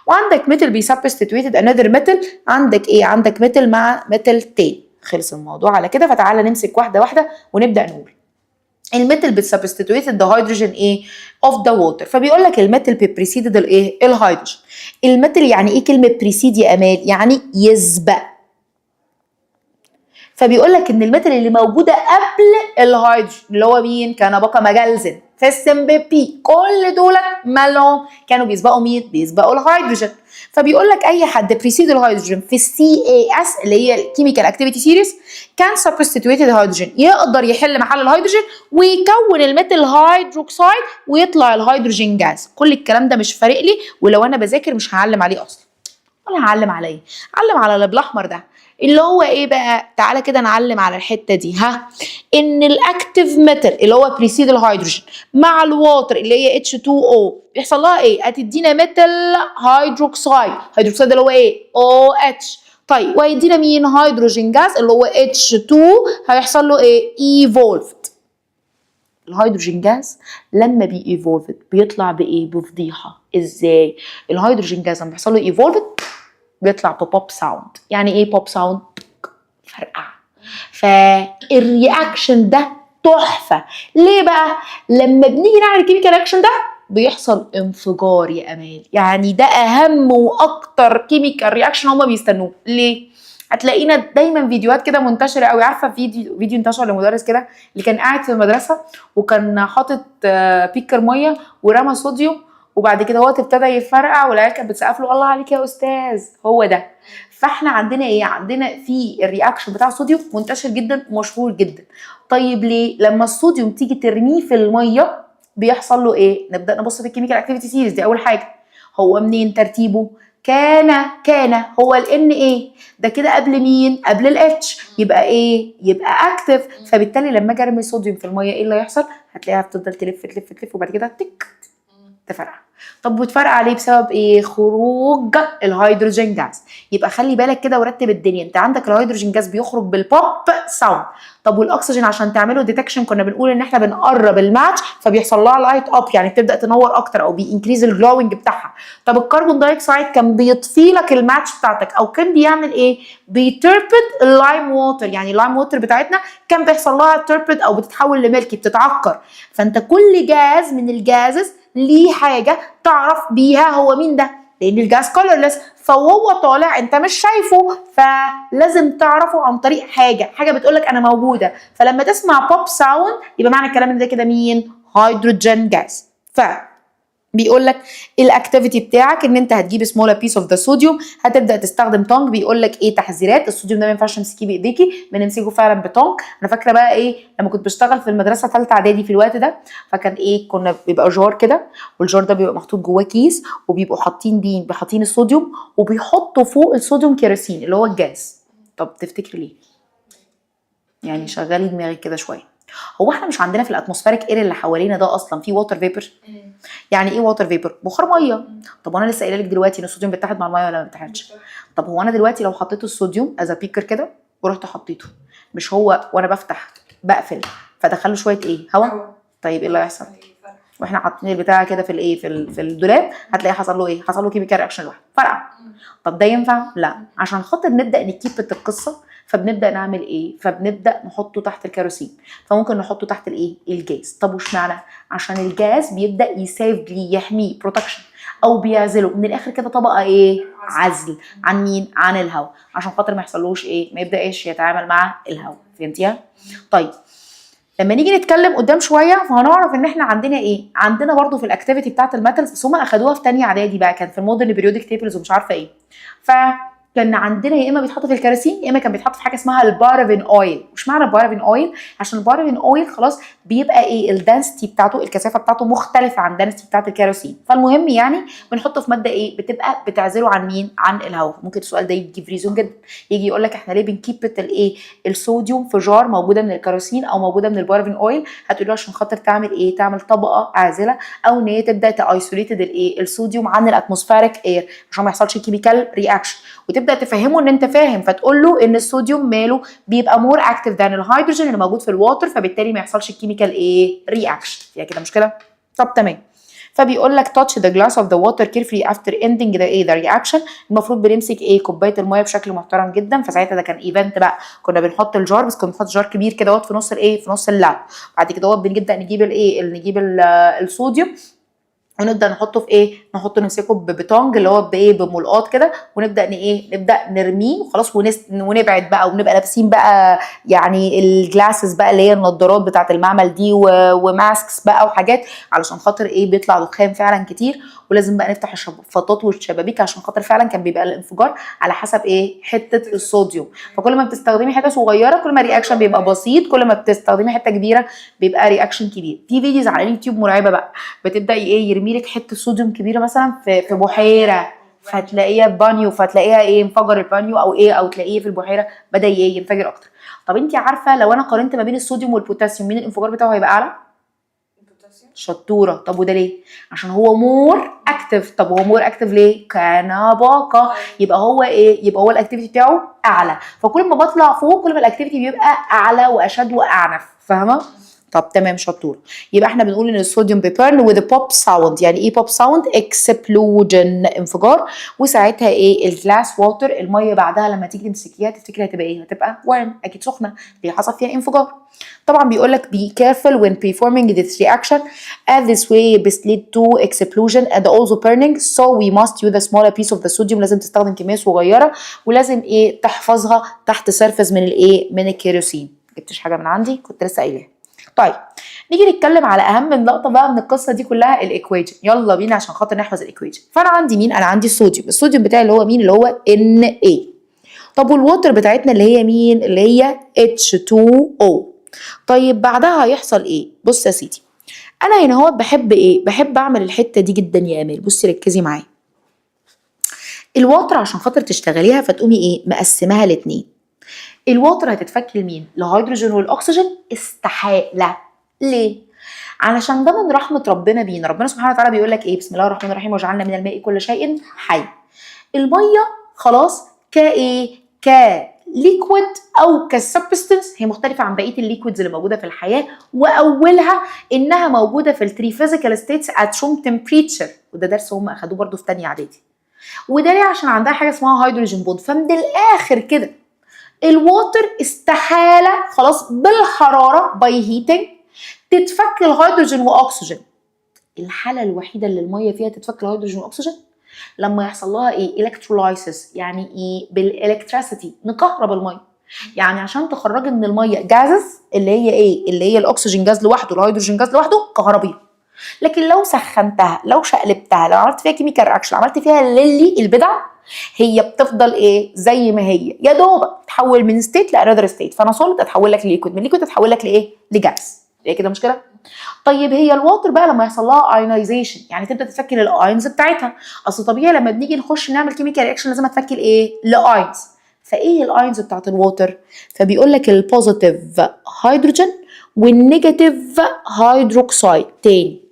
وعندك ميتال بيسبستيوتد انذر ميتال، عندك ايه؟ عندك ميتال مع ميتال تاني. خلص الموضوع على كده. فتعالى نمسك واحده واحده ونبدا نقول الميتال بتسبستيوتد ذا هيدروجين ايه؟ اوف ذا ووتر. فبيقول لك الميتال بريسيدد الايه؟ الهيدروجين. الميتال يعني ايه كلمه بريسيد يا امال؟ يعني يسبق. فبيقول لك ان الميتال اللي موجوده قبل الهيدروجين اللي هو مين؟ كان بقى مجلزن في السمبيبي، كل دول مالهم كانوا بيسبقوا مين؟ بيسبقوا الهيدروجين. فبيقول لك اي حد بريسيد الهيدروجين في CAS اللي هي الكيميكال اكتيفيتي سيريز كان سبستيوتد هيدروجين، يقدر يحل محل الهيدروجين ويكون الميتال هيدروكسيد ويطلع الهيدروجين جاز. كل الكلام ده مش فارق لي، ولو انا بذاكر مش هعلم عليه اصلا. ولا هعلم عليه؟ علم على اللي بالاحمر ده اللي هو ايه بقى؟ تعالى كده نعلم على الحته دي. ان الاكتيف ميتال اللي هو بريسيد الهيدروجين مع الواتر اللي هي H2O يحصل لها ايه؟ هتدينا ميتال هيدروكسيد. هيدروكسيد اللي هو ايه؟ OH. طيب وهيدينا مين؟ هيدروجين جاز اللي هو H2 هيحصل له ايه؟ ايفولفد. الهيدروجين جاز لما ايفولفد بيطلع بايه؟ بفضيحه. ازاي؟ الهيدروجين جاز لما بيحصل له ايفولفد بيطلع بوب ساوند. يعني ايه بوب ساوند؟ فرقعه. فالرياكشن ده تحفه. ليه بقى؟ لما بنيجي نعمل الكيميكال رياكشن ده بيحصل انفجار يا امال. يعني ده اهم واكتر كيميكال رياكشن هما بيستنوه. ليه؟ هتلاقينا دايما فيديوهات كده منتشره قوي. عارفه فيديو انتشر لمدرس كده اللي كان قاعد في المدرسه وكان حاطط بيكر ميه ورمى صوديوم وبعد كده هو ابتدى يفرقع والعيال كانت بتسقف له الله عليك يا استاذ. هو ده. فاحنا عندنا ايه؟ عندنا في الرياكشن بتاع الصوديوم منتشر جدا ومشهور جدا. طيب ليه؟ لما الصوديوم تيجي ترميه في الميه بيحصل له ايه؟ نبدا نبص في الكيميكال اكتيفيتي سيريز دي. اول حاجه هو منين ترتيبه؟ كان هو الان ايه؟ ده كده قبل مين؟ قبل الاتش. يبقى ايه؟ يبقى اكتف. فبالتالي لما اجي ارمي صوديوم في الميه ايه اللي هيحصل؟ هتلاقيها بتفضل تلف تلف تلف وبعد كده تك تفرقع. طب بتفرقع ليه؟ بسبب ايه؟ خروج الهيدروجين جاز. يبقى خلي بالك كده ورتب الدنيا، انت عندك الهيدروجين جاز بيخرج بالبوب ساوند. طب والاكسجين عشان تعمله ديتكشن كنا بنقول ان احنا بنقرب الماتش فبيحصل لها لايت اب، يعني بتبدا تنور اكتر او بينكريز الجلوينج بتاعها. طب الكربون دايوكسيد كان بيطفي لك الماتش بتاعتك او كان بيعمل ايه؟ بيتربد اللايم ووتر، يعني اللايم ووتر بتاعتنا كان بيحصل لها تربد او بتتحول لملكي، بتتعكر. فانت كل جاز من الجازز ليه حاجه تعرف بيها هو مين ده، لان الجاز كولرلس فهو طالع انت مش شايفه، فلازم تعرفه عن طريق حاجه بتقولك انا موجوده. فلما تسمع بوب ساوند يبقى معنى الكلام ده كده مين؟ هيدروجين جاز. بيقول لك الاكتيفيتي بتاعك ان انت هتجيب سمول بيس اوف ذا صوديوم، هتبدا تستخدم تونج. بيقول لك ايه تحذيرات؟ الصوديوم ده ما ينفعش تمسكيه بايديكي، بنمسكه فعلا بتونج. انا فاكره بقى ايه لما كنت بشتغل في المدرسه ثالثه اعدادي في الوقت ده، فكان ايه كنا بيبقى جار كده، والجار ده بيبقى محطوط جواه كيس وبيبقوا حاطين الصوديوم وبيحطوا فوق الصوديوم كيروسين اللي هو الجاز. طب تفتكري ليه؟ يعني شغلي دماغك كده شويه. هو احنا مش عندنا في الاتموسفيريك اير اللي حوالينا ده اصلا في ووتر فيبر؟ يعني ايه ووتر فيبر؟ بخار ميه. طب وانا لسه قايله لك دلوقتي ان الصوديوم بيتحد مع الميه ولا ما بيتحدش؟ طب هو انا دلوقتي لو حطيت الصوديوم از بيكر كده ورحت حطيته، مش هو وانا بفتح بقفل فدخله شويه ايه؟ هواء. طيب ايه اللي هيحصل؟ واحنا حاطين البتاع كده في الايه في الدولاب هتلاقي حصل له ايه؟ حصل له كيميكال رياكشن لوحده، فرقع. طب ده ينفع؟ لا. عشان خاطر نبدا نكيبت القصه فبنبدا نعمل ايه؟ فبنبدا نحطه تحت الكيروسين، فممكن نحطه تحت الايه؟ الجاز. طب وش معنى؟ عشان الجاز بيبدا يسيف لي يحميه بروتكشن او بيعزله من الاخر كده طبقه ايه؟ عزل. عن مين؟ عن الهواء، عشان خاطر ما يحصلوش ايه؟ ما يبداش يتعامل مع الهواء. فهمتيها؟ طيب لما نيجي نتكلم قدام شويه فهنعرف ان احنا عندنا ايه؟ عندنا برضو في الاكتيفيتي بتاعت الميتالز، بس هم اخدوها في ثانيه اعدادي بقى، كان في المودرن بيريودك تيبلز ومش عارفه ايه. فكان عندنا يا اما بيتحط في الكراسين يا اما كان بيتحط في حاجه اسمها البارافين اويل. وش معنى البارافين اويل؟ عشان البارافين اويل خلاص بيبقى ايه؟ الدنسيتي بتاعته، الكثافه بتاعته مختلفه عن الدنسيتي بتاعت الكيروسين. فالمهم يعني بنحطه في ماده ايه؟ بتبقى بتعزله عن مين؟ عن الهواء. ممكن السؤال ده يجي في ريزون جدا، يجي يقول لك احنا ليه بنكيب الايه؟ الصوديوم في جار موجوده من الكيروسين او موجوده من البارافين اويل؟ هتقول له عشان خاطر تعمل ايه؟ تعمل طبقه عازله او ان هي تبدا تايسوليتد الايه؟ الصوديوم عن الاتموسفيريك اير عشان ما يحصلش كيميكال رياكشن. وتبدا تفهمه ان انت فاهم، فتقول له ان الصوديوم ماله بيبقى مور اكتيف ذان الهيدروجين اللي موجود في الواتر، فبالتالي ما يحصلش الكيميكال ايه؟ رياكشن. فيها كده مشكله؟ طب تمام. فبيقول لك touch the glass of the water carefully after ending the reaction. المفروض بنمسك ايه؟ كوبايه الميه بشكل محترم جدا. فساعتها ده كان ايفنت بقى، كنا بنحط الجار، بس كنا بنحط جار كبير كده في نص الايه؟ في نص اللعب. بعد كده بنبدا نجيب الايه؟ نجيب الصوديوم ونبدا نحطه في ايه؟ نحطه نمسكه ببتونج اللي هو بايه؟ بملقاط كده، ونبدا نبدا نرميه وخلاص ونبعد بقى، ونبقى لابسين بقى يعني الجلاسز بقى اللي هي النضارات بتاعه المعمل دي وماسكس بقى وحاجات، علشان خاطر ايه؟ بيطلع دخان فعلا كتير، ولازم بقى نفتح الشفاطات والشبابيك عشان خاطر فعلا كان بيبقى الانفجار على حسب ايه؟ حته الصوديوم. فكل ما بتستخدمي حته صغيره كل ما الرياكشن بيبقى بسيط، كل ما بتستخدمي حته كبيره بيبقى رياكشن كبير. في فيديوز على اليوتيوب مرعبه بقى، بتبدا ايه؟ يرمي لك حته صوديوم كبيره مثلا في بحيره، فتلاقيها في بانيو، فتلاقيها ايه؟ انفجر البانيو او ايه؟ او تلاقيه في البحيره بدا ايه؟ ينفجر اكتر. طب انت عارفه لو انا قارنت ما بين الصوديوم والبوتاسيوم مين الانفجار بتاعه هيبقى اعلى؟ شطوره. طب وده ليه؟ عشان هو مور اكتف. طب هو مور اكتف ليه؟ كنباقه. يبقى هو ايه؟ يبقى هو الاكتيفيتي بتاعه اعلى، فكل ما بطلع فوق كل ما الاكتيفيتي بيبقى اعلى واشد واعنف. فاهمه؟ طب تمام شطور. يبقى احنا بنقول ان الصوديوم بيبرن with a pop sound. يعني ايه pop sound؟ اكسبلوجن، انفجار. وساعتها ايه؟ الجلاس ووتر، الميه بعدها لما تيجي تمسكيها تفتكري هتبقى ايه؟ هتبقى ورم، اكيد سخنه، اللي حصل فيها انفجار. طبعا بيقول لك be careful when performing this reaction as this way best lead to explosion and also burning, so we must use a smaller piece of the sodium. لازم تستخدم كميه صغيره، ولازم ايه؟ تحفظها تحت سيرفس من الايه؟ من الكيروسين. جبتش حاجه من عندي كنت لسه قايلها. طيب نيجي نتكلم على اهم لقطه بقى من القصه دي كلها، الايكويجن. يلا بينا عشان خاطر نحفظ الايكويجن. فانا عندي مين؟ انا عندي الصوديوم بتاعي اللي هو مين؟ اللي هو Na. طب والووتر بتاعتنا اللي هي مين؟ اللي هي H2O. طيب بعدها هيحصل ايه؟ بص يا سيدي، انا هنا هو بحب ايه؟ بحب اعمل الحته دي جدا يا امال. بصي ركزي معايا. الووتر عشان خاطر تشتغليها فتقومي ايه؟ مقسماها لاتنين. الووتر هتتفك لمين؟ لهيدروجين والاكسجين؟ استحاله. ليه؟ علشان ده من رحمه ربنا بينا. ربنا سبحانه وتعالى بيقول لك ايه؟ بسم الله الرحمن الرحيم، وجعلنا من الماء كل شيء حي. الميه خلاص كايه؟ كليكويد او كسبستنس، هي مختلفه عن بقيه الليكويدز اللي موجوده في الحياه، واولها انها موجوده في الثري فيزيكال ستيتس ات روم تمبريتشر، وده درس هم اخدوه برضو في ثانيه اعدادي. وده ليه؟ عشان عندها حاجه اسمها هيدروجين بوند. فمن الاخر كده الووتر استحاله خلاص بالحراره باي هيتنج تتفك الهيدروجين واكسجين. الحاله الوحيده اللي الميه فيها تتفك الهيدروجين واكسجين لما يحصل لها ايه؟ الكترولايسيس. يعني ايه؟ بالالكتريسيتي نكهرب الميه. يعني عشان تخرجي من الميه جازز اللي هي ايه؟ اللي هي الاكسجين جاز لوحده، الهيدروجين جاز لوحده، كهربيه. لكن لو سخنتها، لو شقلبتها، لو عملت فيها كيميكال رياكشن، عملت فيها للي البدع، هي بتفضل ايه؟ زي ما هي، يا دوبك تتحول من ستيت لانذر ستيت. فانا سوليد اتحول لك لليكويد، من ليكويد اتحول لك لايه؟ لجاز. هي كده مشكله. طيب هي الواتر بقى لما يحصل لها ايونايزيشن، يعني تبدا تفكر الايونز بتاعتها. اصل طبيعي لما بنيجي نخش نعمل كيميكال رياكشن لازم اتفكر ايه؟ لايونز. فايه الايونز بتاعت الواتر؟ فبيقول لك البوزيتيف هيدروجين والنيجاتيف هيدروكسيد. تاني،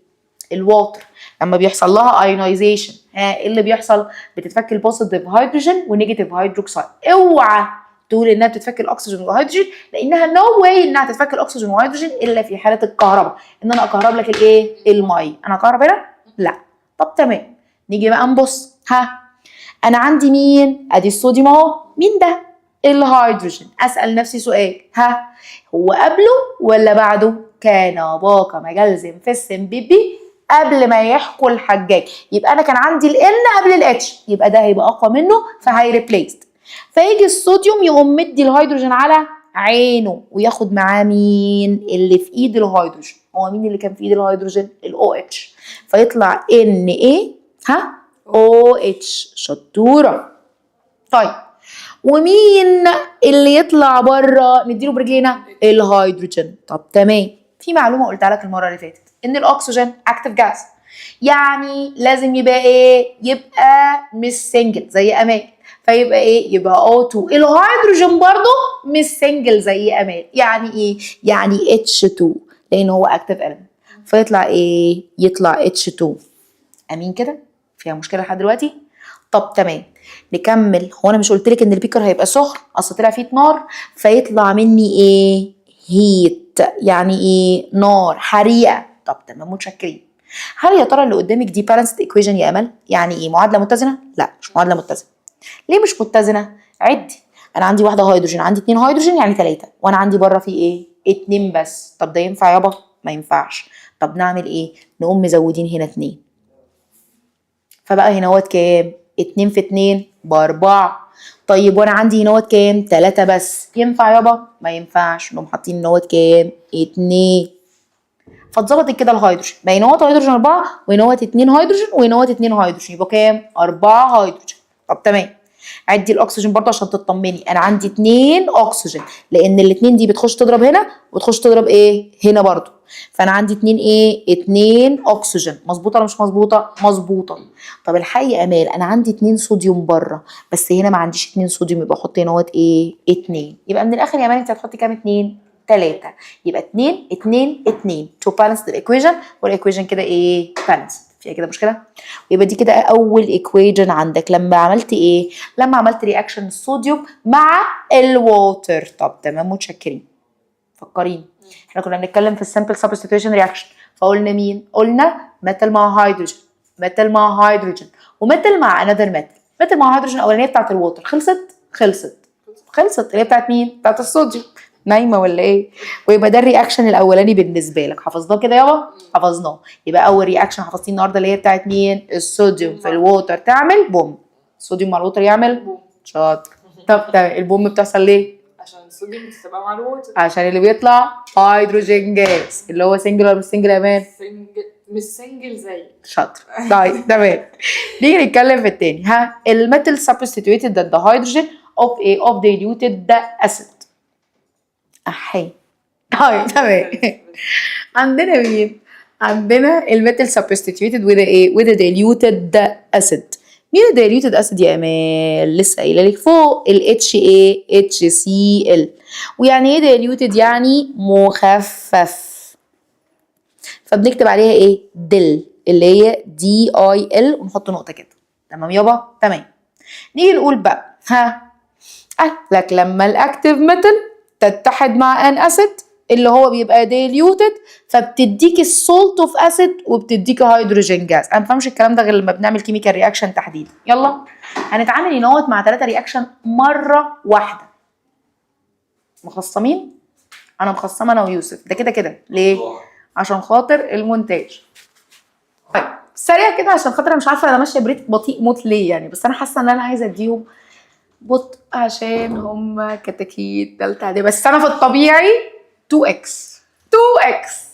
الواتر لما بيحصل لها ايونايزيشن ايه اللي بيحصل؟ بتتفك البوزيتيف هيدروجين والنيجاتيف هيدروكسيد. اوعى تقول انها بتتفك الاكسجين والهيدروجين، لانها نو واي انها تتفك الاكسجين والهيدروجين الا في حاله الكهرباء، ان انا اكهرب لك الايه؟ الميه. انا اكهرب هنا؟ لا. طب تمام، نيجي بقى نبص. انا عندي مين؟ ادي الصوديوم اهو. مين ده؟ الهيدروجين. اسال نفسي سؤال، هو قبله ولا بعده؟ كان باقى مجلزم في السمبيبي قبل ما يحكوا الحجاج. يبقى انا كان عندي الان قبل الاتش، يبقى ده هيبقى اقوى منه فهيريبليسد. فيجي الصوديوم يقوم مدي الهيدروجين على عينه وياخد معاه مين؟ اللي في ايد الهيدروجين. هو مين اللي كان في ايد الهيدروجين؟ الاو اتش. فيطلع ان ايه؟ او اتش. شطوره. طيب ومين اللي يطلع بره نديله برجلينا؟ الهيدروجين. طب تمام، في معلومه قلتها لك المره اللي فاتت ان الاكسجين اكتف جاز، يعني لازم يبقى ايه؟ يبقى مش سنجل زي امان، فيبقى ايه؟ يبقى O2. الهيدروجين برضو مش سنجل زي امان، يعني ايه؟ يعني H2 لان هو اكتف element. فيطلع ايه؟ يطلع H2. امين كده؟ فيها مشكله لحد دلوقتي؟ طب تمام، نكمل. هو انا مش قلت لك ان البيكر هيبقى سخن؟ اصل طلع فيه نار فيطلع مني ايه؟ هيت. يعني ايه؟ نار، حريقه. طب تمام، متشكرين. هل يا ترى اللي قدامك دي بالانسد ايكويشن يا امل؟ يعني ايه؟ معادله متزنه؟ لا مش معادله متزنه. ليه مش متزنه؟ عدي. انا عندي واحده هيدروجين، عندي 2 هيدروجين يعني 3، وانا عندي بره في ايه؟ 2 بس. طب ده ينفع يابا؟ ما ينفعش. طب نعمل ايه؟ نقوم مزودين هنا 2. فبقى هنا هوت كام؟ 2 في 2 ب4. طيب وانا عندي هنا هوت كام؟ 3 بس. ينفع يابا؟ ما ينفعش. نقوم حاطين هنا هوت كام؟ 2. فاتظبطت كده الهيدروجين، بقى هنا هوت هيدروجين 4 وهنا هوت 2 هيدروجين وهنا هوت 2 هيدروجين، يبقى كام؟ 4 هيدروجين. طب تمام، عدي الاكسجين برضه عشان تطمني. انا عندي 2 اكسجين لان الاثنين دي بتخش تضرب هنا وتخش تضرب ايه؟ هنا برضه. فانا عندي 2 ايه؟ 2 اكسجين. مظبوطه ولا مش مظبوطه؟ مظبوطه. طب الحقيقه امال انا عندي 2 صوديوم بره، بس هنا ما عنديش 2 صوديوم، يبقى احط هنا اهوت ايه؟ 2. يبقى من الاخر يا امال انت هتحطي كام؟ 2 3. يبقى 2 2 2 تو بالانس الايكويشن، والايكويشن كده ايه؟ بالانس. فيها كده مشكله؟ ويبقى دي كده اول ايكويشن عندك لما عملت ايه؟ لما عملت رياكشن الصوديوم مع الووتر. طب تمام، متشكرين. فكرين، احنا كنا بنتكلم في السمبل سبستيتيوشن رياكشن، فقلنا مين؟ قلنا ميتال مع هيدروجين، ميتال مع هيدروجين، وميتال مع انذر ميتال. ميتال مع هيدروجين الاولانيه بتاعت الووتر خلصت اللي هي بتاعت مين؟ بتاعت الصوديوم. نايمه ولا ايه؟ ويبقى ده الرياكشن الاولاني بالنسبه لك. حفظناه كده يابا؟ حفظناه. يبقى اول رياكشن حفظتيه النهارده اللي هي بتاعت مين؟ الصوديوم في الووتر تعمل بوم. الصوديوم مع الووتر يعمل بوم. شاطر. طب تمام، البوم بتحصل ليه؟ عشان الصوديوم بتبقى مع الووتر، عشان اللي بيطلع هيدروجين جاز اللي هو سنجل ولا مش سنجل يا مان؟ مش سنجل زي. شاطر. طيب تمام، نيجي نتكلم في التاني. الميتال سبستيتيوتد ذات ذا هيدروجين اوف ايه؟ اوف دايليوتد اسيد. احي. طيب تمام. عندنا مين؟ عندنا الميتال سبستيتيوتد وذ ايه؟ وذ دايليوتد اسيد. مين الدايليوتد اسيد يا امال؟ لسه قايله لك فوق الاتش ايه؟ اتش سي ال. ويعني ايه دايليوتد؟ يعني مخفف. فبنكتب عليها ايه؟ دل، اللي هي DIL، ونحط نقطه كده. تمام يابا؟ تمام. نيجي نقول بقى قال لك لما الاكتيف ميتال تتحد مع ان اسيد اللي هو بيبقى ديليوتد، فبتديك السولت اوف اسيد وبتديك هيدروجين جاز. انا ما بفهمش الكلام ده غير لما بنعمل كيميكال رياكشن تحديدا. يلا هنتعامل نوت مع 3 رياكشن مره واحده. مخصمين؟ انا مخصمه انا ويوسف ده كده كده. ليه؟ عشان خاطر المونتاج. طيب سريع كده عشان خاطر انا مش عارفه انا ماشيه بريت بطيء موت ليه يعني، بس انا حاسه ان انا عايزه اديهم بطء عشان هم كتاكيت تالتة اعدادي، بس انا في الطبيعي 2x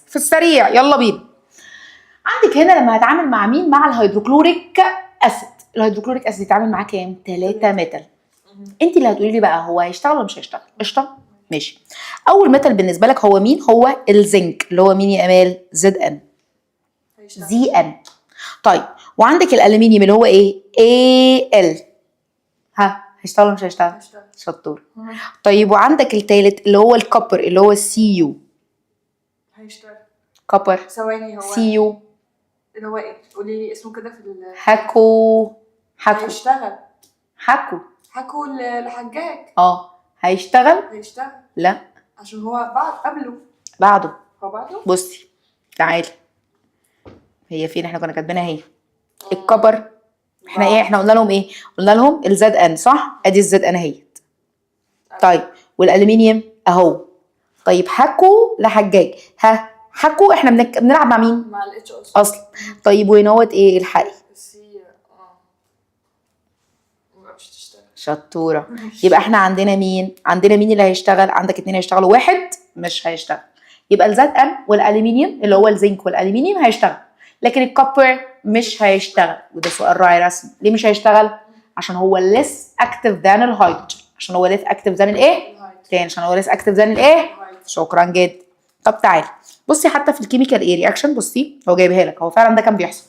في السريع. يلا بينا. عندك هنا لما هتعامل مع مين؟ مع الهيدروكلوريك اسيد. الهيدروكلوريك اسيد يتعامل معاه كام؟ 3 ميتال. انت اللي هتقولي لي بقى هو هيشتغل ولا مش هيشتغل؟ قشطه ماشي. اول ميتال بالنسبه لك هو مين؟ هو الزنك، اللي هو مين يا امال؟ ZN ZN. طيب وعندك الالومنيوم اللي هو ايه؟ AL. هيشتغل ولا مش هيشتغل؟ شطور. طيب وعندك التالت اللي هو الكوبر اللي هو CU. هيشتغل. كوبر ثواني، هو CU اللي هو ايه؟ قولي لي اسمه كده في حكو. هيشتغل. حكو لحجاج. هيشتغل. لا عشان هو قبله. هو بعده. بصي تعالي، هي فين؟ احنا كنا كاتبينها اهي. الكبر احنا ايه؟ احنا قلنا لهم ايه؟ قلنا لهم الZN صح؟ ادي الZN اهي. طيب والالومنيوم اهو. طيب حكو لحجاج. حكو احنا بنلعب مع مين؟ مع الاتش اصلا. طيب ونوت ايه الحقي؟ مش تشتغل. شطوره. يبقى احنا عندنا مين اللي هيشتغل؟ عندك 2 هيشتغلوا، 1 مش هيشتغل. يبقى الZN والالومنيوم اللي هو الزنك والالومنيوم هيشتغل، لكن الكوبر مش هيشتغل. وده سؤال راعي رسمي. ليه مش هيشتغل؟ عشان هو less active than الهيدروجين. عشان هو less active than الايه؟ تاني عشان هو less active than الايه؟ شكرا جدا. طب تعالي بصي حتى في الكيميكال ايه رياكشن، بصي هو جايبها لك هو فعلا ده كان بيحصل.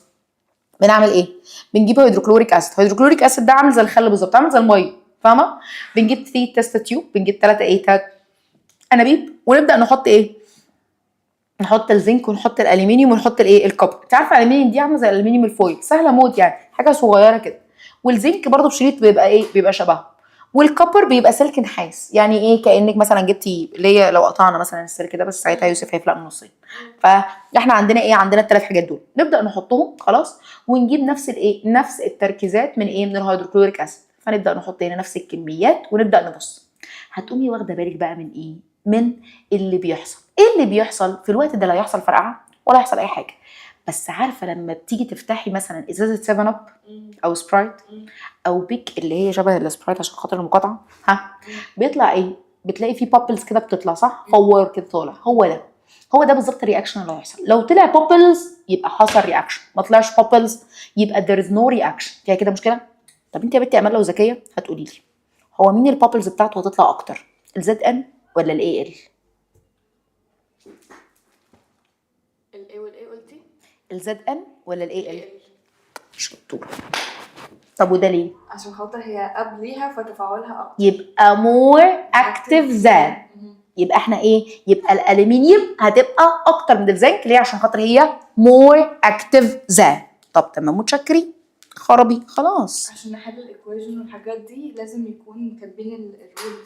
بنعمل ايه؟ بنجيب هيدروكلوريك اسيد. هيدروكلوريك اسيد ده عامل زي الخل بالظبط، عامل زي الميه، فاهمه؟ بنجيب 3 تيست تيوب، بنجيب 3 انابيب، ونبدا نحط ايه؟ نحط الزنك ونحط الالومنيوم ونحط الايه؟ الكوبر. انت عارفه الالومنيوم دي عامله زي الالومنيوم الفويل، سهله موت يعني، حاجه صغيره كده. والزنك برضو بشريط بيبقى ايه؟ بيبقى شبهه. والكوبر بيبقى سلك نحاس. يعني ايه؟ كانك مثلا جبتي اللي هي لو قطعنا مثلا السلك ده بس ساعتها يوسف هيفلق من نصين. فاحنا عندنا ايه؟ عندنا ال3 حاجات دول، نبدا نحطهم خلاص، ونجيب نفس الايه؟ نفس التركيزات من ايه؟ من الهيدروكلوريك اسيد. فنبدا نحط هنا نفس الكميات ونبدا نبص. هتقومي واخده بالك بقى من ايه؟ من اللي بيحصل. ايه اللي بيحصل في الوقت ده؟ لا يحصل فرقعه ولا يحصل اي حاجه. بس عارفه لما بتيجي تفتحي مثلا ازازه 7 اب او سبرايت او بيك اللي هي شبه السبرايت عشان خاطر المقاطعه، بيطلع ايه؟ بتلاقي فيه بابلز كده بتطلع، صح؟ فوار كده طالع. هو ده بالظبط الرياكشن اللي هيحصل. لو طلع بابلز يبقى حصل رياكشن، ما طلعش بابلز يبقى there is no reaction. فيها كده مشكله؟ طب انت يا بنتي امال لو ذكيه هتقولي لي هو مين البابلز بتاعته هتطلع اكتر؟ الZN ولا الAL؟ الاي والاي قلتي؟ الZN ولا الAL؟ شطوره. طب وده ليه؟ عشان خاطر هي قبليها فتفاعلها اكتر، يبقى more active than. يبقى احنا ايه؟ يبقى الالومنيوم هتبقى اكتر من الزنك. ليه؟ عشان خاطر هي more active than. طب تمام متشكرين. خرابي خلاص. عشان نحل الايكويشن والحاجات دي لازم يكون كاتبين الرول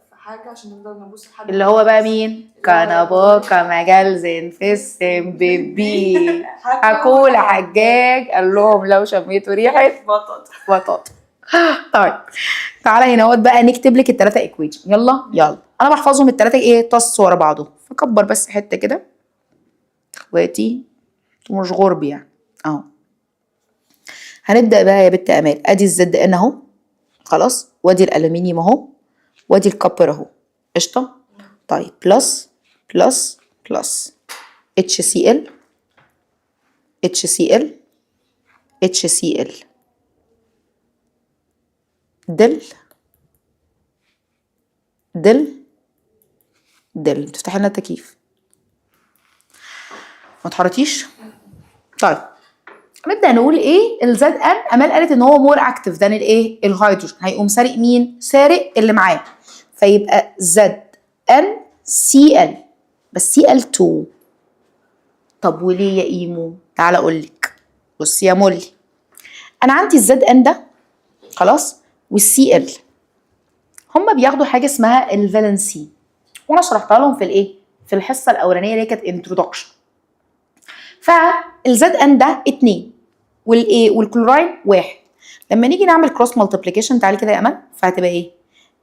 في حاجه عشان نقدر نبص لحد اللي هو بقى مين؟ كنبوكا مجالزن في السم بيبي حكوا لحجاج قال لهم لو شميتوا ريحه بطاطا. طيب تعالى هنا بقى نكتب لك ال3 ايكويشن. يلا انا بحفظهم ال3 ايه؟ طص ورا بعضهم. فكبر بس حته كده اخواتي، مش غرب يعني اهو. هنبدا بقى يا بت امال. ادي الZN اهو خلاص، وادي الالومنيوم اهو، وادي الكوبر اهو. قشطه. طيب بلس HCl دل تفتحي لنا التكييف ما تحرطيش. طيب نبدا نقول ايه؟ الZN امال قالت ان هو مور اكتف ذان الايه؟ الهيدروجين. هيقوم سارق مين؟ سارق اللي معاه. فيبقى ZnCl بس Cl2 طب وليه يا ايمو؟ تعالى اقول لك. بصي يا مولي، انا عندي الزد ان ده خلاص والسي ال، هما بياخدوا حاجه اسمها الفالنسي، وانا شرحتها لهم في الايه، في الحصه الاولانيه اللي كانت انترودكشن. فالزد ان ده 2 والايه والكلوراين 1. لما نيجي نعمل كروس مالتيبليكيشن، تعالي كده يا امل، فهتبقى ايه؟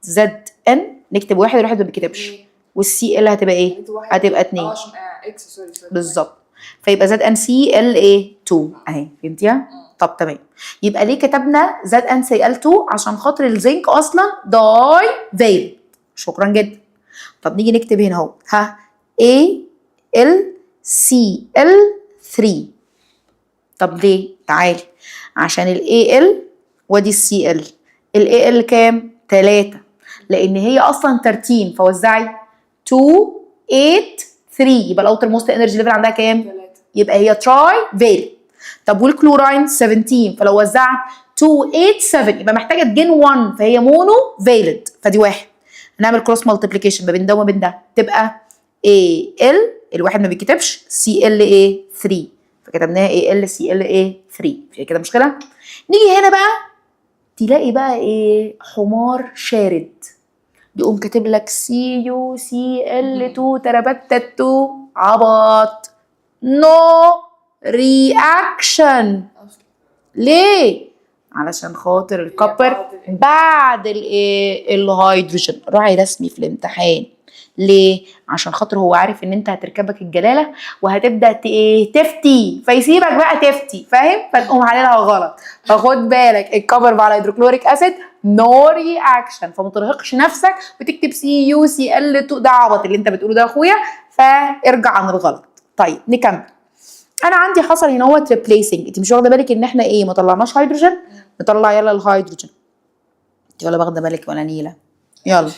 زد ان نكتب 1 والواحد ما بيتكتبش، والسي ال هتبقى ايه؟ هتبقى 2 عشان اكس سوري بالظبط. فيبقى زد ان سي ال ايه 2 اهي، فهمتيها؟ طب تمام. يبقى ليه كتبنا زد ان سي ال 2؟ عشان خاطر الزنك اصلا داي فيل. شكرا جدا. طب نيجي نكتب هنا اهو، ها اي ال سي ال 3. طب ليه؟ تعالي، عشان الاي ال ودي السي ال، الاي ال كام؟ 3، لان هي اصلا 13، فوزعي 2 8 3، يبقى الاوتر موست انرجي ليفل عندها كام؟ 3. يبقى هي تراي فيل. طب والكلوراين 17، فلو وزعت 2 8 7 يبقى محتاجه تجين 1، فهي مونو فيلد، فدي 1. هنعمل كروس مالتيبليكيشن ما بين ده وما بين ده، تبقى اي ال الواحد ما بيتكتبش، سي ال اي 3، فكتبناها اي ال سي ال اي 3. في كده مشكله؟ نيجي هنا بقى تلاقي بقى ايه؟ حمار شارد يقوم كاتب لك سي يو سي ال 2 تربتتو. عبط. نو رياكشن. ليه؟ علشان خاطر الكوبر بعد الايه؟ الهيدروجين. راعي رسمي في الامتحان. ليه؟ عشان خاطر هو عارف ان انت هتركبك الجلاله وهتبدا ايه؟ تفتي، فيسيبك بقى تفتي، فاهم؟ فتقوم عليها غلط. فخد بالك، الكوبر مع الهيدروكلوريك اسيد نو رياكشن، فما ترهقش نفسك وتكتب سي يو سي ال 2. ده عبط اللي انت بتقوله ده يا اخويا، فارجع عن الغلط. طيب نكمل. انا عندي حصل هنا هو ريبليسنج. انت مش واخده بالك ان احنا ايه؟ ما طلعناش هيدروجين، نطلع يلا الهيدروجين. انت ولا واخده بالك ولا نيله؟ يلا.